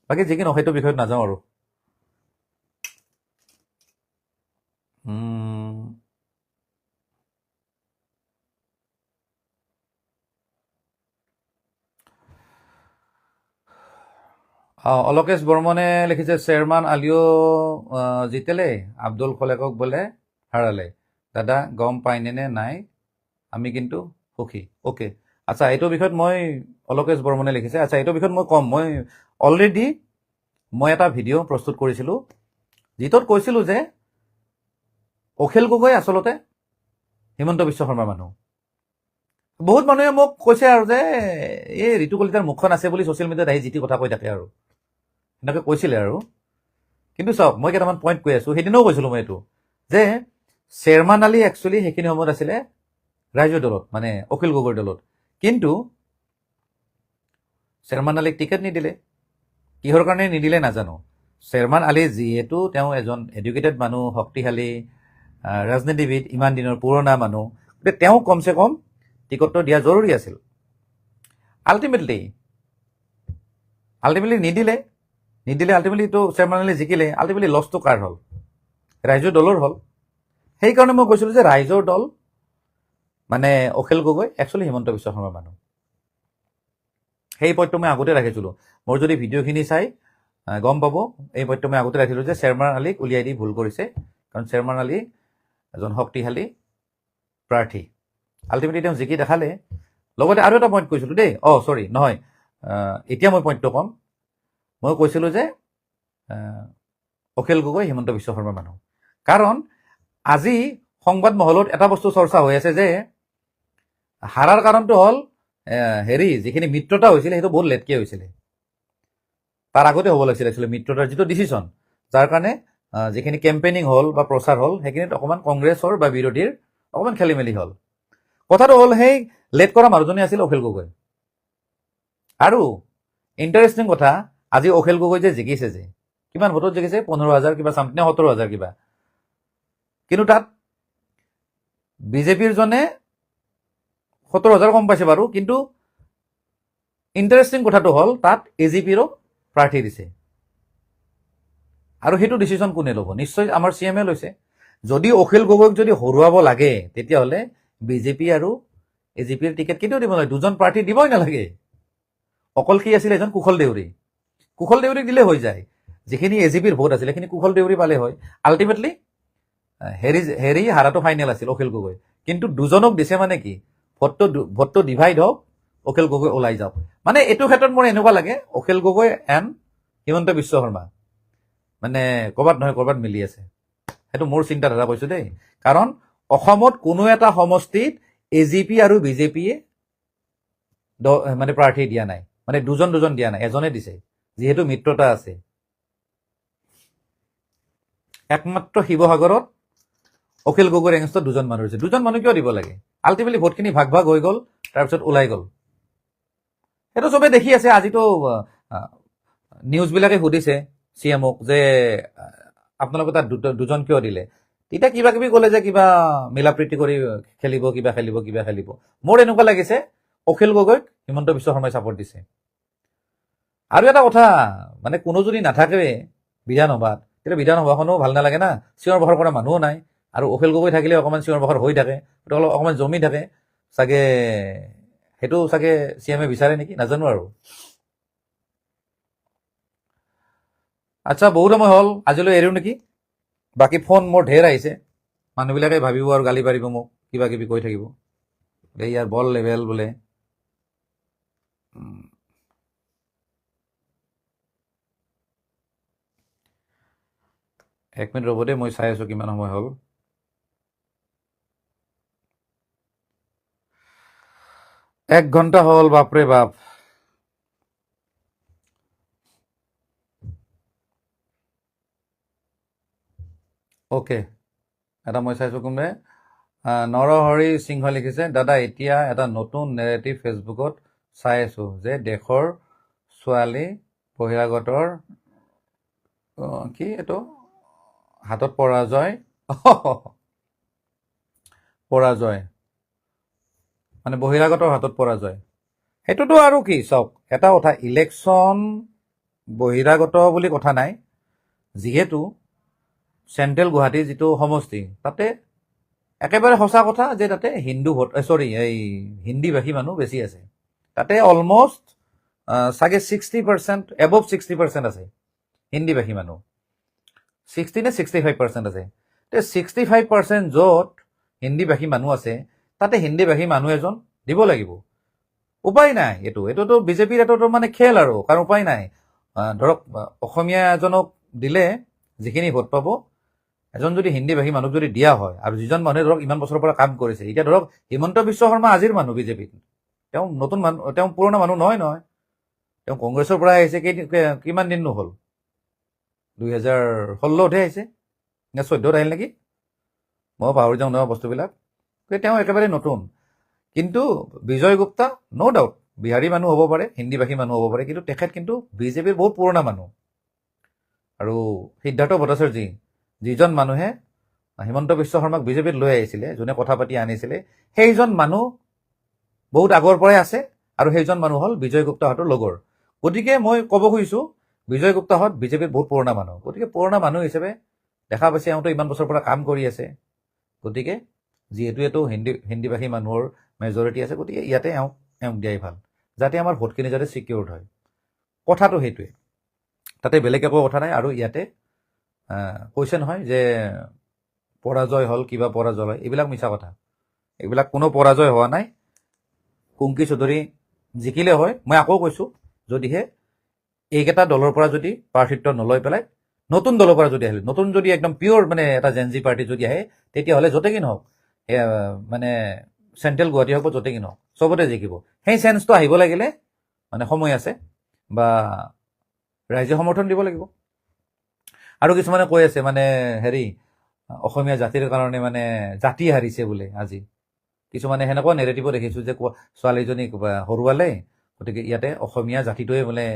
বাকী যি কি নহয়, সেইটো বিষয়ত নাযাওঁ আৰু। অলকেশ বৰ্মনে লিখিছে, চেয়াৰমান আলিও জিতেলে, আব্দুল খলেকক বোলে হাৰালে। দাদা গম পাইনে নে নাই, আমি কিন্তু সুখী। অ'কে, আচ্ছা, এইটো বিষয়ত মই, অলকেশ বৰ্মনে লিখিছে, আচ্ছা এইটো বিষয়ত মই ক'ম। মই অলৰেডি এটা ভিডিঅ' প্ৰস্তুত কৰিছিলোঁ, যিটোত কৈছিলোঁ যে অখিল গগৈ আচলতে হিমন্ত বিশ্ব শৰ্মাৰ মানুহ। বহুত মানুহে মোক কৈছে আৰু যে এই ঋতু কলিতাৰ মুখখন আছে বুলি ছ'চিয়েল মিডিয়াত আহি যি টি কথা কৈ থাকে আৰু এনেকৈ কৈছিলে আৰু। কিন্তু চাওক, মই কেইটামান পইণ্ট কৈ আছোঁ, সেইদিনাও কৈছিলোঁ মই এইটো, যে চেয়াৰমান আলী একচুৱেলি সেইখিনি সময়ত আছিলে ৰাইজৰ দলত, মানে অখিল গগৈৰ দলত। কিন্তু চেয়াৰমান আলীক টিকেট নিদিলে, কিহৰ কাৰণে নিদিলে নাজানো। চেয়াৰমান আলী যিহেতু তেওঁ এজন এডুকেটেড মানুহ, শক্তিশালী ৰাজনীতিবিদ, ইমান দিনৰ পুৰণা মানুহ, গতিকে তেওঁ কমচে কম টিকটটো দিয়া জৰুৰী আছিল। আল্টিমেটলি নিদিলে, আল্টিমেটলিটো চেয়াৰমান আলী জিকিলে, আল্টিমেটলি লছটো কাৰ হ'ল? ৰাইজৰ দলৰ হ'ল। সেইকাৰণে মই কৈছিলোঁ যে ৰাইজৰ দল মানে অখিল গগৈ একচুৱেলি হিমন্ত বিশ্ব শৰ্মাৰ মানুহ। সেই পইণ্টটো মই আগতে ৰাখিছিলোঁ। মোৰ যদি ভিডিঅ'খিনি চাই গম পাব, এই পইণ্টটো মই আগতে ৰাখিছিলোঁ যে চেয়াৰমান আলীক উলিয়াই দি ভুল কৰিছে, কাৰণ চেয়াৰমান আলী এজন শক্তিশালী প্ৰাৰ্থী। আল্টিমেটলি তেওঁ জিকি দেখালে। লগতে আৰু এটা পইণ্ট কৈছিলোঁ দেই, চৰি নহয়, এতিয়া মই পইণ্টটো ক'ম। মই কৈছিলোঁ যে অখিল গগৈ হিমন্ত বিশ্ব শৰ্মাৰ মানুহ, কাৰণ আজি সংবাদ মহলত এটা বস্তু চৰ্চা হৈ আছে যে হাৰাৰ কাৰণটো হ'ল যিখিনি মিত্ৰতা হৈছিলে সেইটো বহুত লেটকে হৈছিলে, তাৰ আগতে হ'ব লাগিছিল একচুৱেলি মিত্ৰতাৰ যিটো ডিচিশ্যন, যাৰ কাৰণে যিখিনি কেম্পেইনিং হ'ল বা প্ৰচাৰ হ'ল সেইখিনিত অকণমান কংগ্ৰেছৰ বা বিৰোধীৰ অকণমান খেলি মেলি হ'ল। কথাটো হ'ল সেই লেট কৰা মানুহজনে আছিল অখিল গগৈ। আৰু ইণ্টাৰেষ্টিং কথা, আজি অখিল গগৈ যে জিকিছে, যে কিমান ভোটত জিকিছে, 15,000 কিবা চামথিং, 17,000 কিবা, কিন্তু তাত বিজেপিৰ জনে 17,000 কম পাইছে বাৰু, কিন্তু ইণ্টাৰেষ্টিং কথাটো হ'ল তাত AJPৰো প্ৰাৰ্থী দিছে। আৰু সেইটো ডিচিশ্যন কোনে ল'ব? নিশ্চয় আমাৰ CM লৈছে। যদি অখিল গগৈক যদি হৰুৱাব লাগে, তেতিয়াহ'লে বিজেপি আৰু AJPৰ টিকেট কেতিয়াও দিব নালাগে, দুজন প্ৰাৰ্থী দিবই নালাগে। অকল কি আছিলে, এজন কুশল দেউৰীক দিলে হৈ যায়। যিখিনি AJPৰ ভোট আছিলে সেইখিনি কুশল দেউৰী পালে হয়। আল্টিমেটলি হেৰি হাৰাটো ফাইনেল আছিল অখিল গগৈ, কিন্তু দুজনক দিছে মানে কি, ভোটটো ডিভাইড হওক, অখিল গগৈ ওলাই যাওক। মানে এইটো ক্ষেত্ৰত মোৰ এনেকুৱা লাগে অখিল গগৈ এণ্ড হিমন্ত বিশ্ব শৰ্মা মানে ক'ৰবাত নহয় ক'ৰবাত মিলি আছে। সেইটো মোৰ চিন্তাধাৰা কৈছোঁ দেই। কাৰণ অসমত কোনো এটা সমষ্টিত AJP আৰু বিজেপিয়ে মানে প্ৰাৰ্থী দিয়া নাই, মানে দুজন দিয়া নাই, এজনে দিছে, যিহেতু মিত্ৰতা আছে। একমাত্ৰ শিৱসাগৰত অখিল গগৈৰ এগেইনষ্টত দুজন মানুহ হৈছে। দুজন মানুহ কিয় দিব লাগে? আল্টিমেটলি ভোটখিনি ভাগ ভাগ হৈ গ'ল, তাৰপিছত ওলাই গ'ল। সেইটো চবে দেখি আছে। আজিতো নিউজবিলাকে সুধিছে CM-ক যে আপোনালোকে তাত দুজন কিয় দিলে? তেতিয়া কিবা কিবি ক'লে যে কিবা মিলা প্ৰীতি কৰি খেলিব, কিবা খেলিব। মোৰ এনেকুৱা লাগিছে অখিল গগৈক হিমন্ত বিশ্ব শৰ্মাই ছাপৰ্ট দিছে। আৰু এটা কথা, মানে কোনো যদি নাথাকে বিধানসভাত, তেতিয়া বিধানসভাখনো ভাল নালাগে না, চিঞৰ বাখৰ কৰা মানুহো নাই। আৰু অখিল গগৈ থাকিলে অকণমান চিঞৰ বাখৰ হৈ থাকে, অকণমান জমি থাকে চাগে। সেইটো চাগে CM-এ বিচাৰে নেকি, নাজানো আৰু। আচ্ছা, বহুত সময় হ'ল, আজিলৈ এৰো নেকি? বাকী ফোন মোৰ ঢেৰ আহিছে, মানুহবিলাকে ভাবিব আৰু গালি পাৰিব মোক, কিবা কিবি কৈ থাকিব, এই ইয়াৰ বল লেভেল বোলে। এক মিনিট ৰ'ব দেই, মই চাই আছোঁ কিমান সময় হ'ল। এক ঘণ্টা হ'ল, বাপৰে বাপ। অ'কে, এটা মই চাইছোঁ কোনোবাই নৰহৰি সিংহ লিখিছে, দাদা এতিয়া এটা নতুন নেৰেটিভ ফেচবুকত চাই আছোঁ যে দেশৰ ছোৱালী বহিৰাগতৰ কি এইটো হাতত পৰাজয় মানে বহিৰাগতৰ হাতত পৰাজয়। সেইটোতো আৰু কি, চাওক এটা কথা, ইলেকশ্যন বহিৰাগত বুলি কথা নাই। যিহেতু চেণ্ট্ৰেল গুৱাহাটীৰ যিটো সমষ্টি, তাতে একেবাৰে সঁচা কথা যে তাতে হিন্দীভাষী মানুহ বেছি আছে। তাতে অলমষ্ট চাগে 60%, এবভ 60% আছে হিন্দীভাষী মানুহ। 60 নে 65% আছে। 65% য'ত হিন্দীভাষী মানুহ আছে, তাতে হিন্দীভাষী মানুহ এজন দিব লাগিব। উপায় নাই। এইটোতো বিজেপিৰ এইটোতো মানে খেল আৰু, কাৰণ উপায় নাই। ধৰক অসমীয়া এজনক দিলে যিখিনি ভোট পাব, এজন যদি হিন্দীভাষী মানুহ যদি দিয়া হয়, আৰু যিজন মানুহে ধৰক ইমান বছৰৰ পৰা কাম কৰিছে, এতিয়া ধৰক হিমন্ত বিশ্ব শৰ্মা আজিৰ মানুহ বিজেপিত, তেওঁ নতুন মানুহ, তেওঁ পুৰণা মানুহ নহয়। তেওঁ কংগ্ৰেছৰ পৰা আহিছে, কিমান দিন নহ'ল, 2016তহে আহিছে নে 14ত আহিল নেকি, মই পাহৰি যাওঁ নহয় বস্তুবিলাক। তেওঁ একেবাৰে নতুন। কিন্তু বিজয় গুপ্তা ন' ডাউট বিহাৰী মানুহ হ'ব পাৰে, হিন্দীভাষী মানুহ হ'ব পাৰে, কিন্তু তেখেত কিন্তু বিজেপিৰ বহুত পুৰণা মানুহ। আৰু সিদ্ধাৰ্থ ভট্টাচাৰ্যী, যিজন মানুহে হিমন্ত বিশ্ব শৰ্মাক বিজেপিত লৈ আহিছিলে, যোনে কথা পাতি আনিছিলে, সেইজন মানুহ বহুত আগৰ পৰাই আছে। আৰু সেইজন মানুহ হ'ল বিজয় গুপ্তাহঁতৰ লগৰ। গতিকে মই ক'ব খুজিছোঁ, বিজয় গুপ্তাহঁত বিজেপিৰ বহুত পুৰণা মানুহ। গতিকে পুৰণা মানুহ হিচাপে দেখা পাইছে, এওঁতো ইমান বছৰৰ পৰা কাম কৰি আছে। গতিকে যিহেতু এইটো হিন্দীভাষী মানুহৰ মেজৰিটি আছে, গতিকে ইয়াতে এওঁক দিয়াই ভাল, যাতে আমাৰ ভোটখিনি যাতে ছিকিউৰ্ড হয়। কথাটো সেইটোৱে, তাতে বেলেগ একো কথা নাই। আৰু ইয়াতে কৈছে নহয় যে পৰাজয় হ'ল, কিবা পৰাজয় হয়, এইবিলাক মিছা কথা। এইবিলাক কোনো পৰাজয় হোৱা নাই। কুংকি চৌধুৰী জিকিলে হয়, মই আকৌ কৈছোঁ, যদিহে এইকেইটা দলৰ পৰা যদি প্ৰাৰ্থিত্ব নলৈ পেলাই নতুন দলৰ পৰা যদি আহিলে, নতুন যদি একদম পিয়'ৰ মানে এটা জেনজি পাৰ্টি যদি আহে, তেতিয়াহ'লে য'তে কি নহওক, মানে চেণ্ট্ৰেল গুৱাহাটী হওক বা য'তে কি নহওক, চবতে জিকিব। সেই চেঞ্চটো আহিব লাগিলে মানে সময় আছে, বা ৰাইজে সমৰ্থন দিব লাগিব। আৰু কিছুমানে কৈ আছে মানে অসমীয়া জাতিৰ কাৰণে মানে জাতি হাৰিছে বোলে আজি। কিছুমানে সেনেকুৱা নেৰেটিভো দেখিছোঁ যে ছোৱালীজনীক হৰুৱালে, গতিকে ইয়াতে অসমীয়া জাতিটোৱে বোলে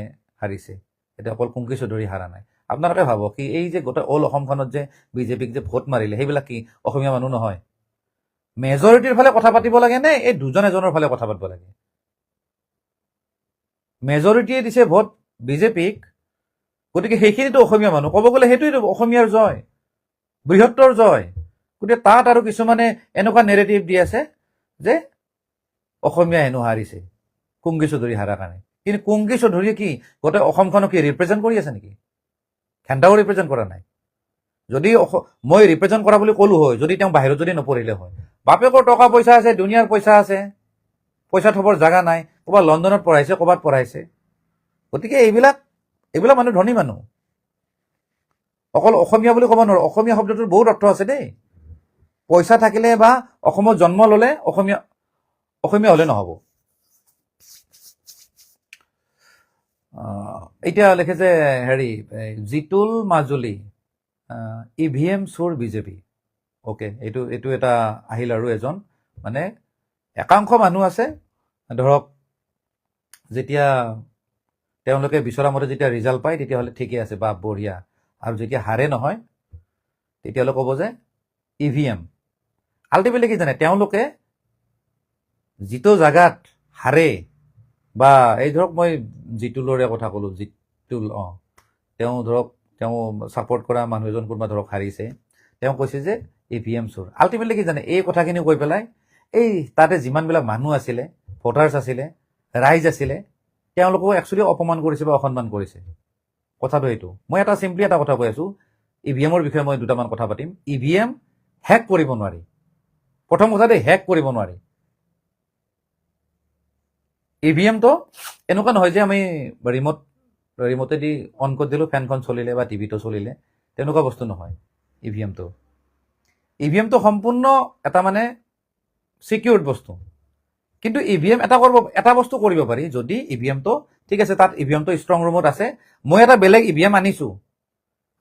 হাৰিছে, এতিয়া অকল কুংকি চৌধুৰী হাৰা নাই। আপোনালোকে ভাবক, কি এই যে গোটেই অল অসমখনত যে বিজেপিক যে ভোট মাৰিলে, সেইবিলাক কি অসমীয়া মানুহ নহয়? মেজৰিটিৰ ফালে কথা পাতিব লাগে নে এই দুজন এজনৰ ফালে কথা পাতিব লাগে? মেজৰিটিয়ে দিছে ভোট বিজেপিক, গতিকে সেইখিনিতো অসমীয়া মানুহ। ক'ব গ'লে সেইটোৱেতো অসমীয়াৰ জয়, বৃহত্তৰ জয়। গতিকে তাত আৰু কিছুমানে এনেকুৱা নেৰেটিভ দি আছে যে অসমীয়া হেনো হাৰিছে কুংকি চৌধুৰী হাৰাৰ কাৰণে। কিন্তু কুংকি চৌধুৰীয়ে কি গোটেই অসমখনক কি ৰিপ্ৰেজেণ্ট কৰি আছে নেকি? ঘণ্টাও ৰিপ্ৰেজেণ্ট কৰা নাই। যদি মই ৰিপ্ৰেজেণ্ট কৰা বুলি ক'লো হয়, যদি তেওঁ বাহিৰত যদি নপঢ়িলে হয়। বাপেকৰ টকা পইচা আছে, দুনিয়াৰ পইচা আছে, পইচা থবৰ জাগা নাই, ক'ৰবাত লণ্ডনত পঢ়াইছে, ক'ৰবাত পঢ়াইছে। গতিকে এইবিলাক মানুহ ধনী মানুহ। অকল অসমীয়া বুলি ক'ব নোৱাৰো, অসমীয়া শব্দটোৰ বহুত অৰ্থ আছে দেই। পইচা থাকিলে বা অসমত জন্ম ল'লে অসমীয়া হ'লে নহ'ব। এতিয়া লিখে যে জিতুল মাজুলী, EVM চোৰ বিজেপি। অ'কে, এইটো এটা আহিল আৰু এজন মানে একাংশ মানুহ আছে ধৰক যেতিয়া তেওঁলোকে বিচৰা মতে যেতিয়া ৰিজাল্ট পায় তেতিয়াহ'লে ঠিকে আছে বা বঢ়িয়া, আৰু যেতিয়া হাৰে নহয় তেতিয়াহ'লে ক'ব যে EVM। আল্টিমেটলি কি জানে, তেওঁলোকে যিটো জাগাত হাৰে বা এই ধৰক মই জিতুলৰে কথা ক'লোঁ, জিতুল তেওঁ ধৰক তেওঁ ছাপৰ্ট কৰা মানুহ এজন কোনোবা ধৰক হাৰিছে, তেওঁ কৈছে যে EVM চোৰ। আল্টিমেটলি কি জানে, এই কথাখিনি কৈ পেলাই এই তাতে যিমানবিলাক মানুহ আছিলে, ভোটাৰ্ছ আছিলে, ৰাইজ আছিলে, তেওঁলোকো একচুৱেলি অপমান কৰিছে বা অসন্মান কৰিছে। কথাটো এইটো। মই চিম্পলি এটা কথা কৈ আছোঁ, EVMৰ বিষয়ে মই দুটামান কথা পাতিম। EVM হেক কৰিব নোৱাৰি। প্ৰথম কথাতে হেক কৰিব নোৱাৰি। EVMটো এনেকুৱা নহয় যে আমি ৰিমটেদি অন কৰি দিলোঁ, ফেনখন চলিলে বা টিভিটো চলিলে, তেনেকুৱা বস্তু নহয় EVMটো সম্পূৰ্ণ এটা মানে ছিকিউৰ্ড বস্তু। কিন্তু EVM এটা বস্তু কৰিব পাৰি, যদি EVMটো ঠিক আছে, তাত EVMটো ষ্ট্ৰং ৰুমত আছে, মই এটা বেলেগ EVM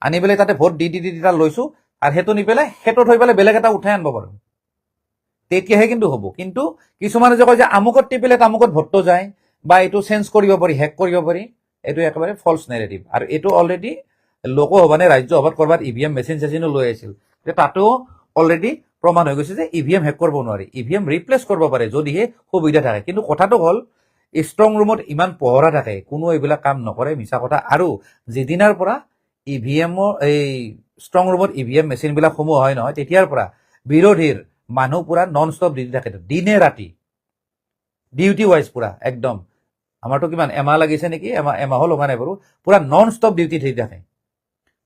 আনি পেলাই তাতে ভোট দি তাত লৈছোঁ, আৰু সেইটো নি পেলাই সেইটো থৈ পেলাই বেলেগ এটা উঠাই আনিব পাৰোঁ, তেতিয়াহে কিন্তু হ'ব। কিন্তু কিছুমানে যে কয় যে আমুকত টিপিলে তামুকত ভোটটো যায় বা এইটো চেঞ্জ কৰিব পাৰি, হেক কৰিব পাৰি, এইটো একেবাৰে ফল্ছ নেৰেটিভ। আৰু এইটো অলৰেডি লোকসভা নে ৰাজ্যসভাত ক'ৰবাত EVM মেচিনো লৈ আহিছিল, তাতো অলৰেডি প্ৰমাণ হৈ গৈছে যে EVM হেক কৰিব নোৱাৰি। EVM ৰিপ্লেচ কৰিব পাৰে যদিহে সুবিধা থাকে। কিন্তু কথাটো হ'ল ষ্ট্ৰং ৰুমত ইমান পহৰা থাকে, কোনো এইবিলাক কাম নকৰে, মিছা কথা। আৰু যিদিনাৰ পৰা EVMৰ এই ষ্ট্ৰং ৰুমত EVM মেচিনবিলাক সোমোৱা হয় নহয়, তেতিয়াৰ পৰা বিৰোধীৰ মানুহ পুৰা নন ষ্টপ ডিউটি থাকে, দিনে ৰাতি ডিউটি ৱাইজ পুৰা একদম। আমাৰতো কিমান এমাহ লাগিছে নেকি, এমাহো লগা নাই বাৰু, পুৰা নন ষ্টপ ডিউটি થઈ থাকে।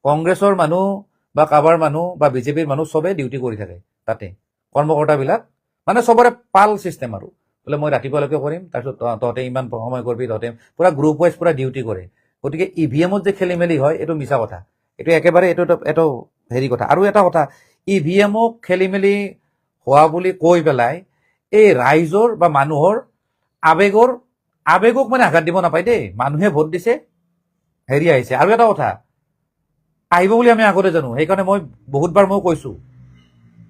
কংগ্ৰেছৰ মানুহ বা কাবাৰ মানুহ বা বিজেপিৰ মানুহ চবে ডিউটি কৰি থাকে তাতে, কৰ্মকৰ্তাবিলাক মানে চবৰে পাল চিষ্টেম আৰু বোলে মই ৰাতিপুৱালৈকে কৰিম, তাৰপিছত তহঁতে ইমান সময় কৰিবি, তহঁতে পুৰা গ্ৰুপ ৱাইজ পুৰা ডিউটি কৰে। গতিকে EVMত যে খেলি মেলি হয় এইটো মিছা কথা, এইটো একেবাৰে এইটো হেৰি কথা। আৰু এটা কথা, EVMক খেলি মেলি হোৱা বুলি কৈ পেলাই এই ৰাইজৰ বা মানুহৰ আবেগক মানে আঘাত দিব নাপায় দেই। মানুহে ভোট দিছে, হেৰি আহিছে। আৰু এটা কথা, আহিব বুলি আমি আগতে জানো, সেইকাৰণে মই বহুতবাৰ মই কৈছোঁ,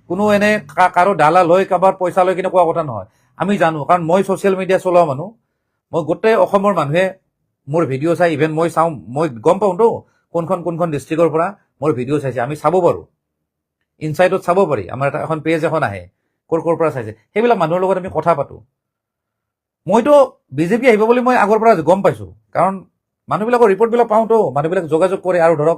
কোনো এনে কাৰো দালাল লৈ কাৰোবাৰ পইচা লৈ কিনে কোৱা কথা নহয়। আমি জানো, কাৰণ মই ছ'চিয়েল মিডিয়া চলোৱা মানুহ, মই গোটেই অসমৰ মানুহে মোৰ ভিডিঅ' চাই, ইভেন মই চাওঁ, মই গম পাওঁতো কোনখন ডিষ্ট্ৰিক্টৰ পৰা মোৰ ভিডিঅ' চাইছে, আমি চাব পাৰোঁ, ইনচাইটত চাব পাৰি, আমাৰ এখন পেজ এখন আহে ক'ৰ পৰা চাইছে, সেইবিলাক মানুহৰ লগত আমি কথা পাতোঁ। মইতো বিজেপি আহিব বুলি মই আগৰ পৰা গম পাইছোঁ, কাৰণ মানুহবিলাকৰ ৰিপৰ্টবিলাক পাওঁতো, মানুহবিলাক যোগাযোগ কৰে, আৰু ধৰক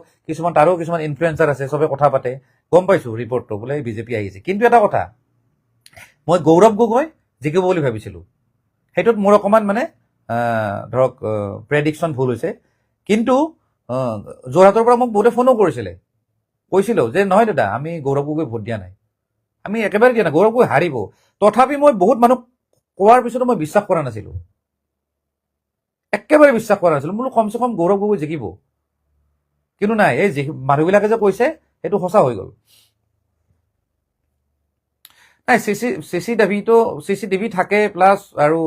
তাৰো কিছুমান ইনফ্লুৱেঞ্চাৰ আছে, চবে কথা পাতে, গম পাইছোঁ ৰিপৰ্টটো বোলে বিজেপি আহিছে। কিন্তু এটা কথা, মই গৌৰৱ গগৈ জিকিব বুলি ভাবিছিলোঁ, সেইটোত মোৰ অকণমান মানে ধৰক প্ৰেডিকশ্যন ভুল হৈছে। কিন্তু যোৰহাটৰ পৰা মোক বহুতে ফোনো কৈছিলোঁ যে নহয় দাদা, আমি গৌৰৱ গগৈ ভোট দিয়া নাই, আমি একেবাৰে দিয়া নাই, গৌৰৱ গগৈ হাৰিব। তথাপি মই বহুত মানুহ কোৱাৰ পিছতো মই বিশ্বাস কৰা নাছিলোঁ, একেবাৰে বিশ্বাস কৰা নাছিলোঁ। বোলো কমচে কম গৌৰৱ গগৈ জিকিব। কিন্তু নাই, এই মানুহবিলাকে যে কৈছে সেইটো সঁচা হৈ গ'ল। নাই, CCTV থাকে, প্লাছ আৰু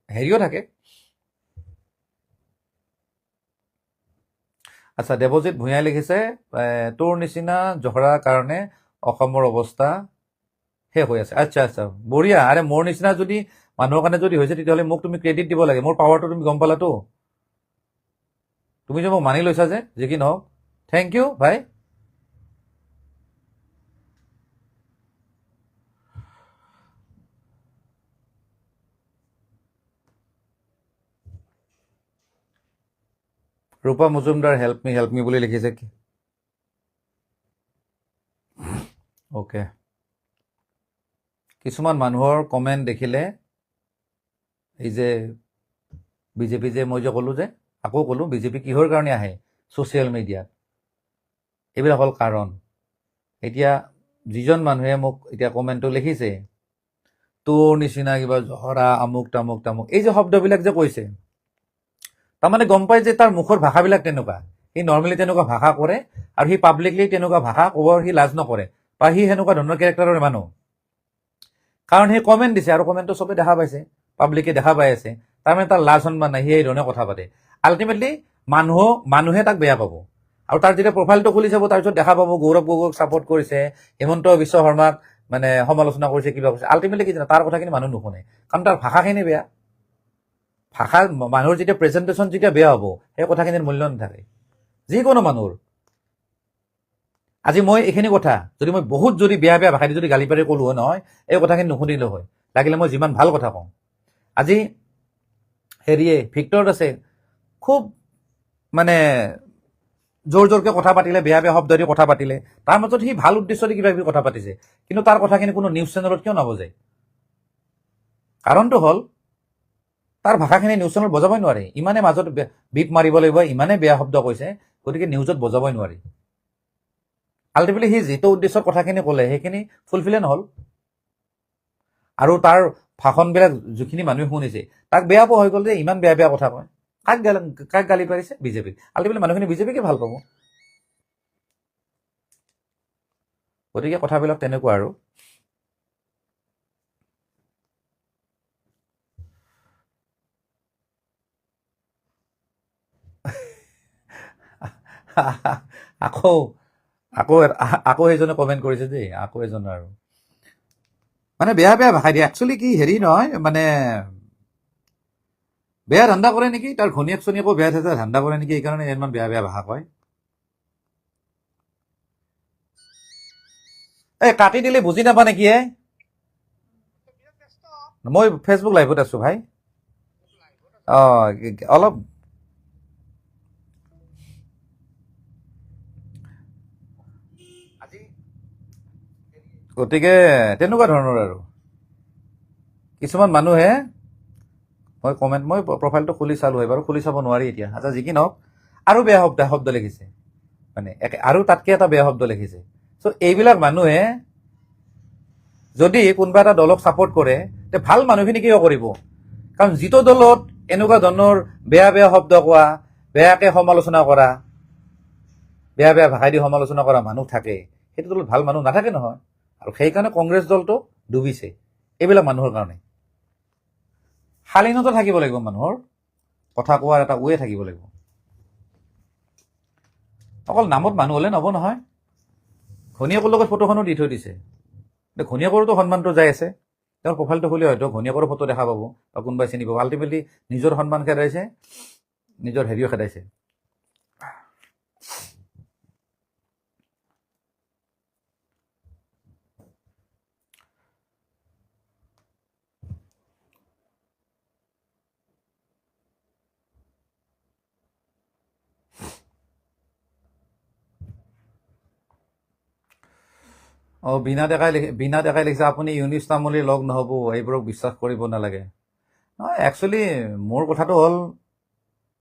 হেৰিও থাকে। আচ্ছা, দেৱজিৎ ভূঞাই লিখিছে, তোৰ নিচিনা জহৰাৰ কাৰণে অসমৰ অৱস্থা শেষ হৈ আছে। আচ্ছা, বঢ়িয়া। আৰে মোৰ নিচিনা যদি মানুহৰ কাৰণে যদি হৈছে, তেতিয়াহ'লে মোক তুমি ক্ৰেডিট দিব লাগে, মোৰ পাৱাৰটো তুমি গম পালাতো, তুমি যে মোক মানি লৈছা যে কি নহওক, থেংক ইউ ভাই। ৰূপা মজুমদাৰ হেল্প মি বুলি লিখিছে। অ'কে, কিছুমান মানুহৰ কমেণ্ট দেখিলে, এই যে বিজেপি যে মই যে ক'লোঁ, আকৌ ক'লোঁ, বিজেপি কিহৰ কাৰণে আহে ছ'চিয়েল মিডিয়াত, এইবিলাক হ'ল কাৰণ। এতিয়া যিজন মানুহে মোক এতিয়া কমেণ্টটো লিখিছে, তোৰ নিচিনা কিবা জহৰা আমুক তামুক, এই যে শব্দবিলাক যে কৈছে, তাৰমানে গম পাই যে তাৰ মুখৰ ভাষাবিলাক তেনেকুৱা, সি নৰ্মেলি তেনেকুৱা ভাষা কৰে, আৰু সি পাব্লিকলি তেনেকুৱা ভাষা ক'ব সি লাজ নকৰে, বা সি সেনেকুৱা ধৰণৰ কেৰেক্টাৰৰ মানুহ, কাৰণ সি কমেণ্ট দিছে, আৰু কমেণ্টটো চবে দেখা পাইছে, পাব্লিকে দেখা পাই আছে, তাৰমানে তাৰ লাজ সন্মান নাই, সি এই ধৰণে কথা পাতে। আল্টিমেটলি মানুহে তাক বেয়া পাব, আৰু তাৰ যেতিয়া প্ৰফাইলটো খুলি চাব তাৰপিছত দেখা পাব গৌৰৱ গগৈক ছাপৰ্ট কৰিছে, হিমন্ত বিশ্ব শৰ্মাক মানে সমালোচনা কৰিছে, কিবা কৰিছে। আল্টিমেটলি কি জানা, তাৰ কথাখিনি মানুহ নুশুনে, কাৰণ তাৰ ভাষাখিনি বেয়া। ভাষা মানুহৰ যেতিয়া প্ৰেজেণ্টেশ্যন যেতিয়া বেয়া হ'ব, সেই কথাখিনিৰ মূল্য নাথাকে যিকোনো মানুহৰ। আজি মই এইখিনি কথা যদি মই বহুত যদি বেয়া বেয়া ভাষাদি যদি গালি পাৰি ক'লো হয় নহয়, এই কথাখিনি নুশুনিলেও হয়, লাগিলে মই যিমান ভাল কথা কওঁ। আজি হেৰিয়ে ভিক্টৰ আছে খুব মানে জোৰ জোৰকে কথা পাতিলে, বেয়া বেয়া শব্দ দি কথা পাতিলে, তাৰ মাজত সি ভাল উদ্দেশ্য দি কিবা কিবি কথা পাতিছে, কিন্তু তাৰ কথাখিনি কোনো নিউজ চেনেলত কিয় নবজায়? কাৰণটো হ'ল তাৰ ভাষাখিনি নিউজ চেনেলত বজাবই নোৱাৰে, ইমানে মাজত বিপ মাৰিব লাগিব, ইমানে বেয়া শব্দ কৈছে, গতিকে নিউজত বজাবই নোৱাৰি। আল্টিমেটলি সি যিটো উদ্দেশ্যৰ কথাখিনি ক'লে সেইখিনি ফুলফিলে নহ'ল। আৰু তাৰ ভাষণবিলাক যিখিনি মানুহে শুনিছে তাক বেয়া পোৱা হৈ গ'ল যে ইমান বেয়া বেয়া কথা কয়। কাক গালি পাৰিছে? বিজেপিক। আল্টিমেটলি মানুহখিনি বিজেপিকে ভাল পাব। গতিকে কথাবিলাক তেনেকুৱা আৰু। আকৌ আকৌ আকৌ সেইজনে কমেণ্ট কৰিছে দেই, আকৌ এজন আৰু মানে বেয়া বেয়া ভাষা দিয়ে। একচুৱেলি কি হেৰি নহয়, মানে বেয়া ধান্দা কৰে নেকি, তাৰ ঘনীয়েক চনীয়েকো বেয়া ধান্দা কৰে নেকি, এইকাৰণে ইমান বেয়া বেয়া ভাষা কয়। এই কাটি দিলে বুজি নাপা নেকি? মই ফেচবুক লাইভত আছো ভাই। অলপ গতিকে তেনেকুৱা ধৰণৰ আৰু কিছুমান মানুহে, মই প্ৰফাইলটো খুলি চালো, বাৰু খুলি চাব নোৱাৰি এতিয়া। আচ্ছা, যি কি নহওক, আৰু বেয়া শব্দ লিখিছে, মানে আৰু তাতকে এটা বেয়া শব্দ লিখিছে। চ' এইবিলাক মানুহে যদি কোনোবা এটা দলক ছাপোৰ্ট কৰে, তে ভাল মানুহখিনি কিয় কৰিব? কাৰণ যিটো দলত এনেকুৱা ধৰণৰ বেয়া বেয়া শব্দ কোৱা, বেয়াকে সমালোচনা কৰা, বেয়া বেয়া ভাষাই দি সমালোচনা কৰা মানুহ থাকে, সেইটো দলত ভাল মানুহ নাথাকে নহয়। আৰু সেইকাৰণে কংগ্ৰেছ দলটো ডুবিছে এইবিলাক মানুহৰ কাৰণে। শালীনতা থাকিব লাগিব মানুহৰ, কথা কোৱাৰ এটা ৱে থাকিব লাগিব। অকল নামত মানুহ হ'লে নহ'ব নহয়। ঘনীয়েকৰ লগত ফটোখনো দি থৈ দিছে, ঘনীয়েকৰতো সন্মানটো যাই আছে। তেওঁৰ প্ৰফাইলটো খুলি হয়তো ঘনীয়েকৰো ফটো দেখা পাব বা কোনোবাই চিনি পাব। আল্টিমেটলি নিজৰ সন্মান খেদাইছে, নিজৰ হেৰিও খেদাইছে। বীণা ডেকাই লিখিছে, আপুনি ইউনিছ তামুলীৰ লগ নহ'ব, এইবোৰক বিশ্বাস কৰিব নালাগে। একচুৱেলি মোৰ কথাটো হ'ল,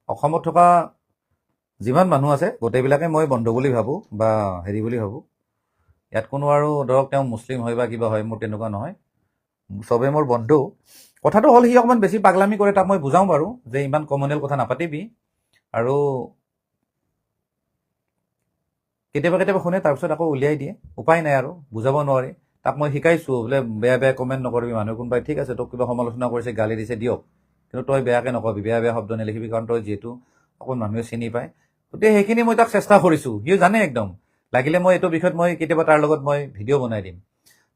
অসমত থকা যিমান মানুহ আছে গোটেইবিলাকে মই বন্ধু বুলি ভাবোঁ বা হেৰি বুলি ভাবোঁ। ইয়াত কোনো আৰু ধৰক তেওঁ মুছলিম হয় বা কিবা হয়, মোৰ তেনেকুৱা নহয়, চবেই মোৰ বন্ধু। কথাটো হ'ল সি অকণমান বেছি পাগলামি কৰে, তাক মই বুজাওঁ বাৰু যে ইমান কমনিয়েল কথা নাপাতিবি। আৰু কেতিয়াবা শুনে, তাৰপিছত আকৌ উলিয়াই দিয়ে, উপায় নাই আৰু, বুজাব নোৱাৰি। তাক মই শিকাইছোঁ বোলে বেয়া বেয়া কমেণ্ট নকৰিবি। মানুহ কোনোবাই ঠিক আছে তোক কিবা সমালোচনা কৰিছে, গালি দিছে, দিয়ক, কিন্তু তই বেয়াকৈ নকবি, বেয়া বেয়া শব্দ নিলিখিবি, কাৰণ তই যিহেতু অকণ মানুহে চিনি পায়। গতিকে সেইখিনি মই তাক চেষ্টা কৰিছোঁ, সিও জানে একদম। লাগিলে মই এইটো বিষয়ত মই কেতিয়াবা তাৰ লগত মই ভিডিঅ' বনাই দিম,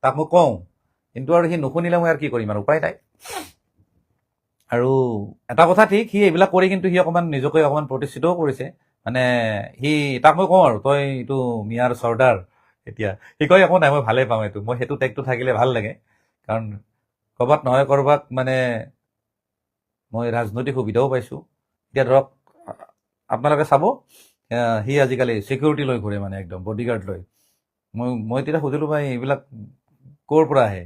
তাক মই কওঁ, কিন্তু আৰু সি নুশুনিলে মই আৰু কি কৰিম, আৰু উপায় নাই। আৰু এটা কথা ঠিক, সি এইবিলাক কৰি কিন্তু সি অকণমান নিজকে অকণমান প্ৰতিষ্ঠিতও কৰিছে। মানে তাক মই কওঁ আৰু, তই এইটো মিয়াৰ চৰ্দাৰ। এতিয়া সি কয় একো নাই, মই ভালেই পাওঁ এইটো, মই সেইটো টেগটো থাকিলে ভাল লাগে, কাৰণ ক'ৰবাত নহয় ক'ৰবাত মানে মই ৰাজনৈতিক সুবিধাও পাইছোঁ। এতিয়া ধৰক আপোনালোকে চাব, সি আজিকালি চিকিউৰিটি লৈ ঘূৰে, মানে একদম বডিগাৰ্ড লৈ। মই তেতিয়া সুধিলোঁ, ভাই এইবিলাক ক'ৰ পৰা আহে?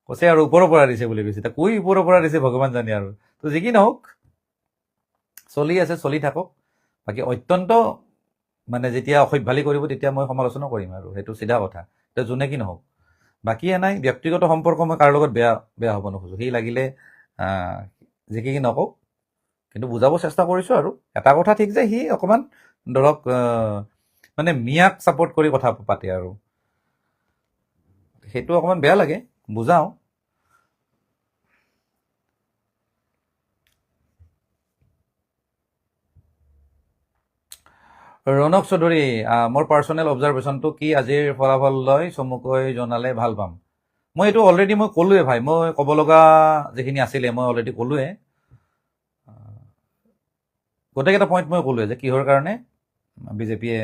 কৈছে আৰু ওপৰৰ পৰা দিছে বুলি কৈছে। এতিয়া কৈ ওপৰৰ পৰা দিছে ভগৱান জানে আৰু। তো যি কি নহওক, চলি আছে, চলি থাকক। বাকী অত্যন্ত মানে যেতিয়া অসভ্যালি কৰিব তেতিয়া মই সমালোচনা কৰিম, আৰু সেইটো চিধা কথা, এতিয়া যোনে কি নহওক। বাকী নাই, ব্যক্তিগত সম্পৰ্ক মই কাৰো লগত বেয়া হ'ব নোখোজোঁ। সি লাগিলে যি কি নকওক, কিন্তু বুজাব চেষ্টা কৰিছোঁ। আৰু এটা কথা ঠিক যে সি অকণমান ধৰক মানে মিয়াক ছাপোৰ্ট কৰি কথা পাতে, আৰু সেইটো অকণমান বেয়া লাগে, বুজাওঁ। ৰণক চৌধুৰী, মোৰ পাৰ্চনেল অবজাৰভেশ্যনটো কি আজিৰ ফলাফল লৈ চমুকৈ জনালে ভাল পাম। মই এইটো অলৰেডি মই ক'লোৱে ভাই, মই ক'ব লগা যিখিনি আছিলে মই অলৰেডি ক'লোৱে। গোটেইকেইটা পইণ্ট মই ক'লোৱে যে কিহৰ কাৰণে বিজেপিয়ে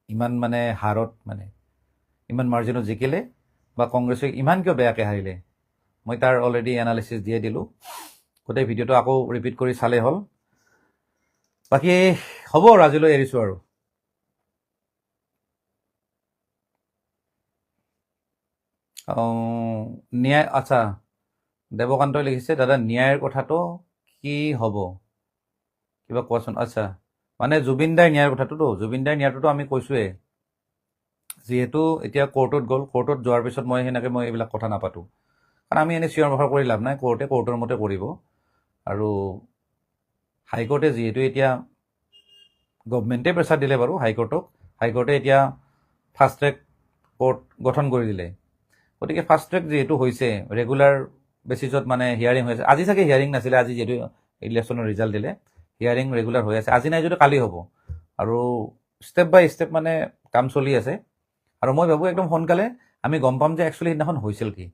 ইমান মানে হাৰত মানে ইমান মাৰ্জিনত জিকিলে বা কংগ্ৰেছে ইমান কিয় বেয়াকৈ হাৰিলে, মই তাৰ অলৰেডি এনালিচিছ দিয়ে দিলোঁ। গোটেই ভিডিঅ'টো আকৌ ৰিপিট কৰি চালেই হ'ল। বাকী হ'ব আৰু আজিলৈ এৰিছোঁ আৰু। ন্যায়, আচ্ছা দেৱকান্তই লিখিছে, দাদা ন্যায়ৰ কথাটো কি হ'ব কিবা কোৱাচোন। আচ্ছা মানে জুবিনদাৰ ন্যায়ৰ কথাটোতো, জুবিনদাৰ ন্যায়টোতো আমি কৈছোঁৱেই, যিহেতু এতিয়া কোৰ্টত গ'ল, কোৰ্টত যোৱাৰ পিছত মই সেনেকৈ মই এইবিলাক কথা নাপাতোঁ, কাৰণ আমি এনেই চিঞৰ বাখৰ কৰি লাভ নাই, কোৰ্টে কোৰ্টৰ মতে কৰিব। আৰু হাইকোৰ্টে যিহেতু এতিয়া গভমেণ্টে প্ৰেছাৰ দিলে বাৰু হাইকোৰ্টক, হাইকোৰ্টে এতিয়া ফাষ্ট ট্ৰেক কোৰ্ট গঠন কৰি দিলে। গতিকে ফাষ্ট ট্ৰেক যিহেতু হৈছে, ৰেগুলাৰ বেচিছত মানে হিয়াৰিং হৈ আছে। আজি চাগে হিয়াৰিং নাছিলে, আজি যিহেতু ইলেকশ্যনৰ ৰিজাল্ট দিলে, হিয়াৰিং ৰেগুলাৰ হৈ আছে। আজি নাই যদি কালি হ'ব, আৰু ষ্টেপ বাই ষ্টেপ মানে কাম চলি আছে। আৰু মই ভাবোঁ একদম সোনকালে আমি গম পাম যে একচুৱেলি সেইদিনাখন হৈছিল কি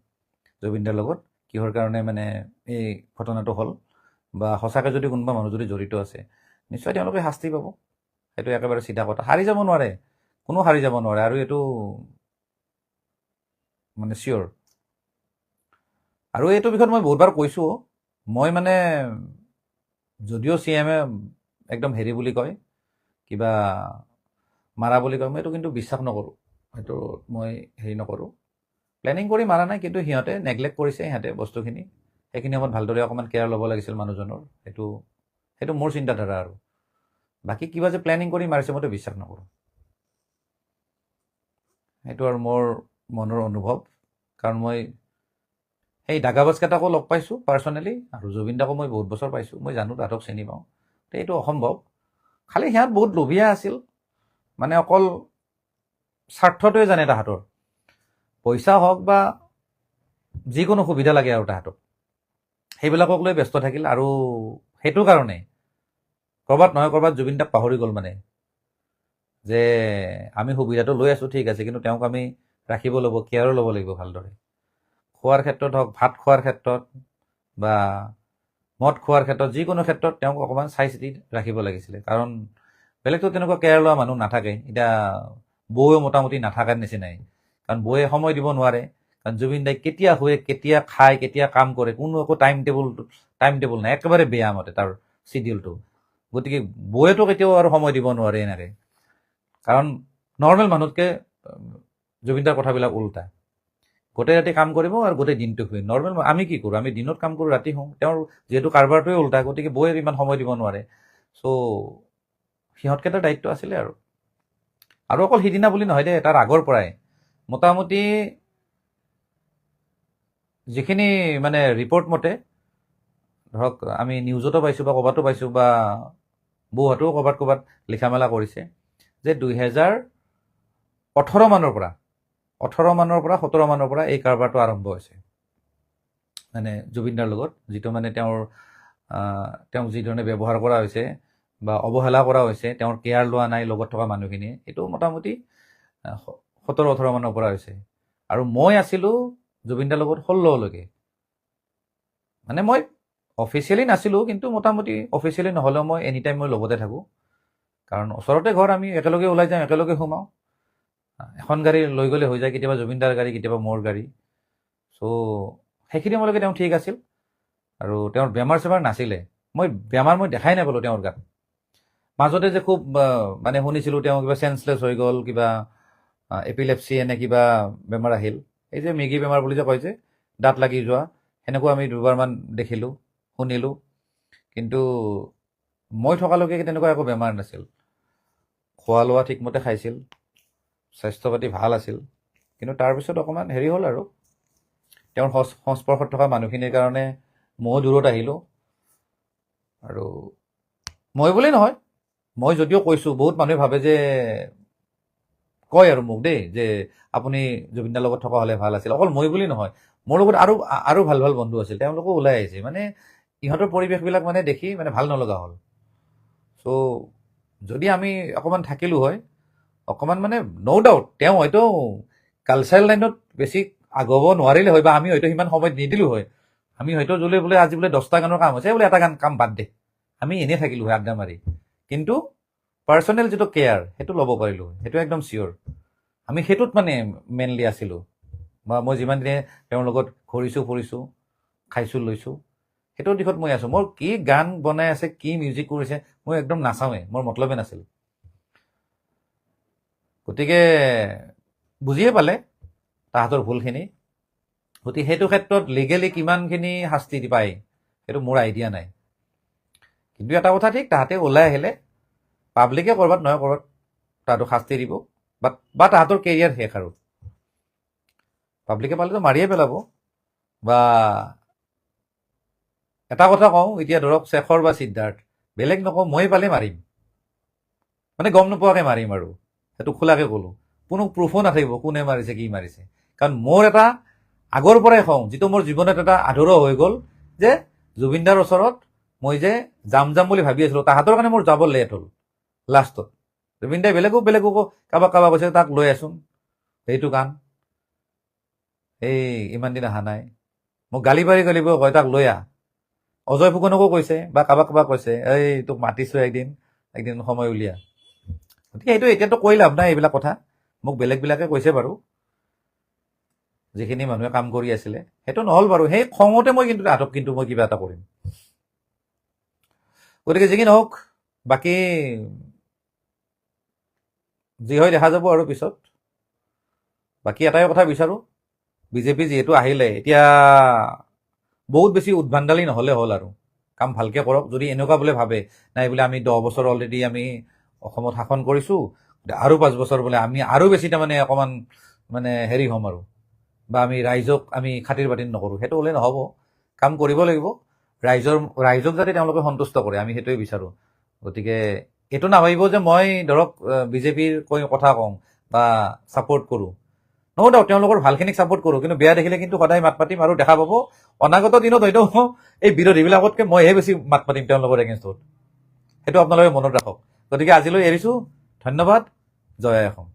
জুবিনদাৰ লগত, কিহৰ কাৰণে মানে এই ঘটনাটো হ'ল, বা সঁচাকৈ যদি কোনোবা মানুহ যদি জড়িত আছে নিশ্চয় তেওঁলোকে শাস্তি পাব। সেইটো একেবাৰে চিধা কথা, হাৰি যাব নোৱাৰে, কোনো হাৰি যাব নোৱাৰে, আৰু এইটো মানে চিয়'ৰ। আৰু এইটো বিষয়ত মই বহুতবাৰ কৈছোঁ, মই মানে যদিও CM-এ একদম হেৰি বুলি কয়, কিবা মাৰা বুলি কয়, মই এইটো কিন্তু বিশ্বাস নকৰোঁ, সেইটো মই হেৰি নকৰোঁ। প্লেনিং কৰি মাৰা নাই, কিন্তু সিহঁতে নেগলেক্ট কৰিছে সিহঁতে বস্তুখিনি, সেইখিনি সময়ত ভালদৰে অকণমান কেয়াৰ ল'ব লাগিছিল মানুহজনৰ, সেইটো মোৰ চিন্তাধাৰা। আৰু বাকী কিবা যে প্লেনিং কৰি মাৰিছে মইতো বিশ্বাস নকৰোঁ, সেইটো আৰু মোৰ মনৰ অনুভৱ। কাৰণ মই সেই দাগাবাজকেইটাকো লগ পাইছোঁ পাৰ্চনেলি, আৰু জুবিনদাকো মই বহুত বছৰ পাইছোঁ, মই জানো, তাহাঁতক চিনি পাওঁ। তো এইটো অসম্ভৱ। খালি সিহঁত বহুত লোভীয়া আছিল, মানে অকল স্বাৰ্থটোৱে জানে তাহাঁতৰ, পইচা হওক বা যিকোনো সুবিধা লাগে আৰু তাহাঁতক, সেইবিলাকক লৈ ব্যস্ত থাকিল। আৰু সেইটো কাৰণে ক'ৰবাত নহয় ক'ৰবাত জুবিনদাক পাহৰি গ'ল, মানে যে আমি সুবিধাটো লৈ আছোঁ ঠিক আছে, কিন্তু তেওঁক আমি ৰাখিব লাগিব, কেয়াৰো ল'ব লাগিব ভালদৰে। খোৱাৰ ক্ষেত্ৰত হওক, ভাত খোৱাৰ ক্ষেত্ৰত বা মদ খোৱাৰ ক্ষেত্ৰত, যিকোনো ক্ষেত্ৰত তেওঁক অকণমান চাই চিতি ৰাখিব লাগিছিলে, কাৰণ বেলেগতো তেনেকুৱা কেয়াৰ লোৱা মানুহ নাথাকে। এতিয়া বৌৱে মোটামুটি নাথাকাৰ নিচিনাই, কাৰণ বৌৱে সময় দিব নোৱাৰে, কাৰণ জুবিন দাই কেতিয়া শুৱে, কেতিয়া খায়, কেতিয়া কাম কৰে, কোনো একো টাইম টেবুল নাই, একেবাৰে বেয়া মতে তাৰ চিডিউলটো। গতিকে বৌৱেতো কেতিয়াও আৰু সময় দিব নোৱাৰে এনেকৈ, কাৰণ নৰ্মেল মানুহতকৈ জুবিনদাৰ কথাবিলাক উল্টা। গোটেই ৰাতি কাম কৰিব আৰু গোটেই দিনটো শুৱে। নৰ্মেল আমি কি কৰোঁ, আমি দিনত কাম কৰোঁ, ৰাতি শুওঁ। তেওঁৰ যিহেতু কাৰবাৰটোৱে উল্টা, গতিকে বৌয়ে ইমান সময় দিব নোৱাৰে। চ' সিহঁতকেইটাৰ দায়িত্ব আছিলে। আৰু অকল সিদিনা বুলি নহয় দেই, তাৰ আগৰ পৰাই মোটামুটি যিখিনি মানে ৰিপৰ্ট মতে, ধৰক আমি নিউজতো পাইছোঁ বা ক'ৰবাতো পাইছোঁ, বা বৌহঁতেও ক'ৰবাত লিখা মেলা কৰিছে যে 2018 মানৰ পৰা 17 মানৰ পৰা এই কাৰবাৰটো আৰম্ভ হৈছে, মানে জুবিনদাৰ লগত, যিটো মানে তেওঁক যিধৰণে ব্যৱহাৰ কৰা হৈছে বা অৱহেলা কৰা হৈছে, তেওঁৰ কেয়াৰ লোৱা নাই লগত থকা মানুহখিনিয়ে, এইটো মোটামুটি 17-18 মানৰ পৰা হৈছে। আৰু মই আছিলোঁ জুবিনদাৰ লগত 16লৈকে, মানে মই অফিচিয়েলি নাছিলোঁ, কিন্তু মোটামুটি অফিচিয়েলি নহ'লেও মই এনি টাইম মই লগতে থাকোঁ, কাৰণ ওচৰতে ঘৰ, আমি একেলগে ওলাই যাওঁ, একেলগে সোমাওঁ, এখন গাড়ী লৈ গ'লে হৈ যায়, কেতিয়াবা জুবিনদাৰ গাড়ী, কেতিয়াবা মোৰ গাড়ী। চ' সেইখিনি সময়লৈকে তেওঁ ঠিক আছিল, আৰু তেওঁৰ বেমাৰ চেমাৰ নাছিলে। বেমাৰ মই দেখাই নাপালোঁ তেওঁৰ গাত। মাজতে যে খুব মানে শুনিছিলোঁ তেওঁ কিবা চেন্সলেছ হৈ গ'ল, কিবা এপিলেপচি এনে কিবা বেমাৰ আহিল, এই যে মেগী বেমাৰ বুলি যে কয় যে, দাঁত লাগি যোৱা, সেনেকুৱা আমি দুবাৰমান দেখিলোঁ, শুনিলোঁ। কিন্তু মই থকালৈকে তেনেকুৱা একো বেমাৰ নাছিল, খোৱা লোৱা ঠিকমতে খাইছিল, স্বাস্থ্য পাতি ভাল আছিল। কিন্তু তাৰপিছত অকণমান হেৰি হ'ল, আৰু তেওঁৰ সংস্পৰ্শত থকা মানুহখিনিৰ কাৰণে ময়ো দূৰত আহিলোঁ। আৰু মই বুলি নহয়, মই যদিও কৈছোঁ, বহুত মানুহে ভাবে যে, কয় আৰু মোক দেই, যে আপুনি জুবিনদাৰ লগত থকা হ'লে ভাল আছিল। অকল মই বুলি নহয়, মোৰ লগত আৰু ভাল ভাল বন্ধু আছিল, তেওঁলোকো ওলাই আহিছে। মানে ইহঁতৰ পৰিৱেশবিলাক মানে দেখি মানে ভাল নলগা হ'ল। চ' যদি আমি অকণমান থাকিলোঁ হয়, অকণমান মানে ন' ডাউট তেওঁ হয়তো কালচাৰেল লাইনত বেছি আগুৱাব নোৱাৰিলে হয়, বা আমি হয়তো সিমান সময় নিদিলোঁ হয়। আমি হয়তো বোলে আজি বোলে 10টা গানৰ কাম হৈছে, বোলে এটা কাম বাদ দে, আমি এনেই থাকিলোঁ হয় আড্ডা মাৰি। কিন্তু পাৰ্চনেল যিটো কেয়াৰ সেইটো ল'ব পাৰিলোঁ হয়, সেইটো একদম চিয়'ৰ। আমি সেইটোত মানে মেইনলি আছিলোঁ, বা মই যিমান দিনে তেওঁৰ লগত ঘূৰিছোঁ ফুৰিছোঁ, খাইছোঁ লৈছোঁ, সেইটো দিশত মই আছোঁ। মোৰ কি গান বনাই আছে, কি মিউজিক কৰিছে, মই একদম নাচাওঁৱে, মোৰ মতলবে নাছিল। গতিকে বুজিয়ে পালে তাহাঁতৰ ভুলখিনি। গতিকে সেইটো ক্ষেত্ৰত লিগেলি কিমানখিনি শাস্তি পায় সেইটো মোৰ আইডিয়া নাই। কিন্তু এটা কথা ঠিক, তাহাঁতে ওলাই আহিলে পাব্লিকে ক'ৰবাত নহয় ক'ৰবাত তাহাঁতক শাস্তি দিব, বা তাহাঁতৰ কেৰিয়াৰ শেষ আৰু। পাব্লিকে পালেতো মাৰিয়ে পেলাব। বা এটা কথা কওঁ, এতিয়া ধৰক শেখৰ বা সিদ্ধাৰ্থ, বেলেগ নকওঁ, মই পালে মাৰিম, মানে গম নোপোৱাকৈ মাৰিম আৰু। সেইটো খোলাকৈ ক'লোঁ, কোনো প্ৰুফো নাথাকিব কোনে মাৰিছে কি মাৰিছে। কাৰণ মোৰ এটা আগৰ পৰাই কওঁ, যিটো মোৰ জীৱনত এটা আধৰুৱা হৈ গ'ল, যে জুবিনদাৰ ওচৰত মই যে যাম বুলি ভাবি আছিলোঁ, তাহাঁতৰ কাৰণে মোৰ যাব লেট হ'ল লাষ্টত। জুবিনদাই বেলেগকো কাৰোবাক কৈছে তাক লৈ আছোন, সেইটো গান এই ইমান দিন অহা নাই, মোক গালি পাৰি কয় তাক লৈ আহ। অজয় ফুকনকো কৈছে, বা কাৰোবাক কৈছে, এই তোক মাতিছোঁ একদিন সময় উলিয়া। গতিকে সেইটো এতিয়াতো কৈ লাভ নাই এইবিলাক কথা, মোক বেলেগবিলাকে কৈছে বাৰু, যিখিনি মানুহে কাম কৰি আছিলে। সেইটো নহ'ল বাৰু, সেই খঙতে মই তাহাঁতক মই কিবা এটা কৰিম। গতিকে যি কি নহওক, বাকী যি হয় দেখা যাব আৰু পিছত। বাকী এটাই কথা বিচাৰোঁ, বিজেপি যিহেতু আহিলে, এতিয়া বহুত বেছি উদ্ভাণ্ডালি নহ'লে হ'ল আৰু। কাম ভালকৈ কৰক। যদি এনেকুৱা বোলে ভাবে নাই বোলে আমি 10 বছৰ অলৰেডি আমি অসমত শাসন কৰিছোঁ, আৰু 5 বছৰ বোলে আমি আৰু বেছি তাৰমানে অকণমান মানে হেৰি হ'ম আৰু, বা আমি ৰাইজক আমি খাতিৰ বাতিৰ নকৰোঁ, সেইটো হ'লে নহ'ব। কাম কৰিব লাগিব, ৰাইজক যাতে তেওঁলোকে সন্তুষ্ট কৰে, আমি সেইটোৱে বিচাৰোঁ। গতিকে এইটো নাভাবিব যে মই ধৰক বিজেপিৰ কথা কওঁ বা ছাপোৰ্ট কৰোঁ। ন' ডাউট তেওঁলোকৰ ভালখিনিক ছাপোৰ্ট কৰোঁ, কিন্তু বেয়া দেখিলে কিন্তু সদায় মাত মাতিম, আৰু দেখা পাব অনাগত দিনত হয়তো এই বিৰোধীবিলাকতকৈ মইহে বেছি মাত মাতিম তেওঁলোকৰ এগেইনষ্টত। সেইটো আপোনালোকে মনত ৰাখক। গতিকে আজিলৈ এৰিছোঁ, ধন্যবাদ, জয় আই অসম।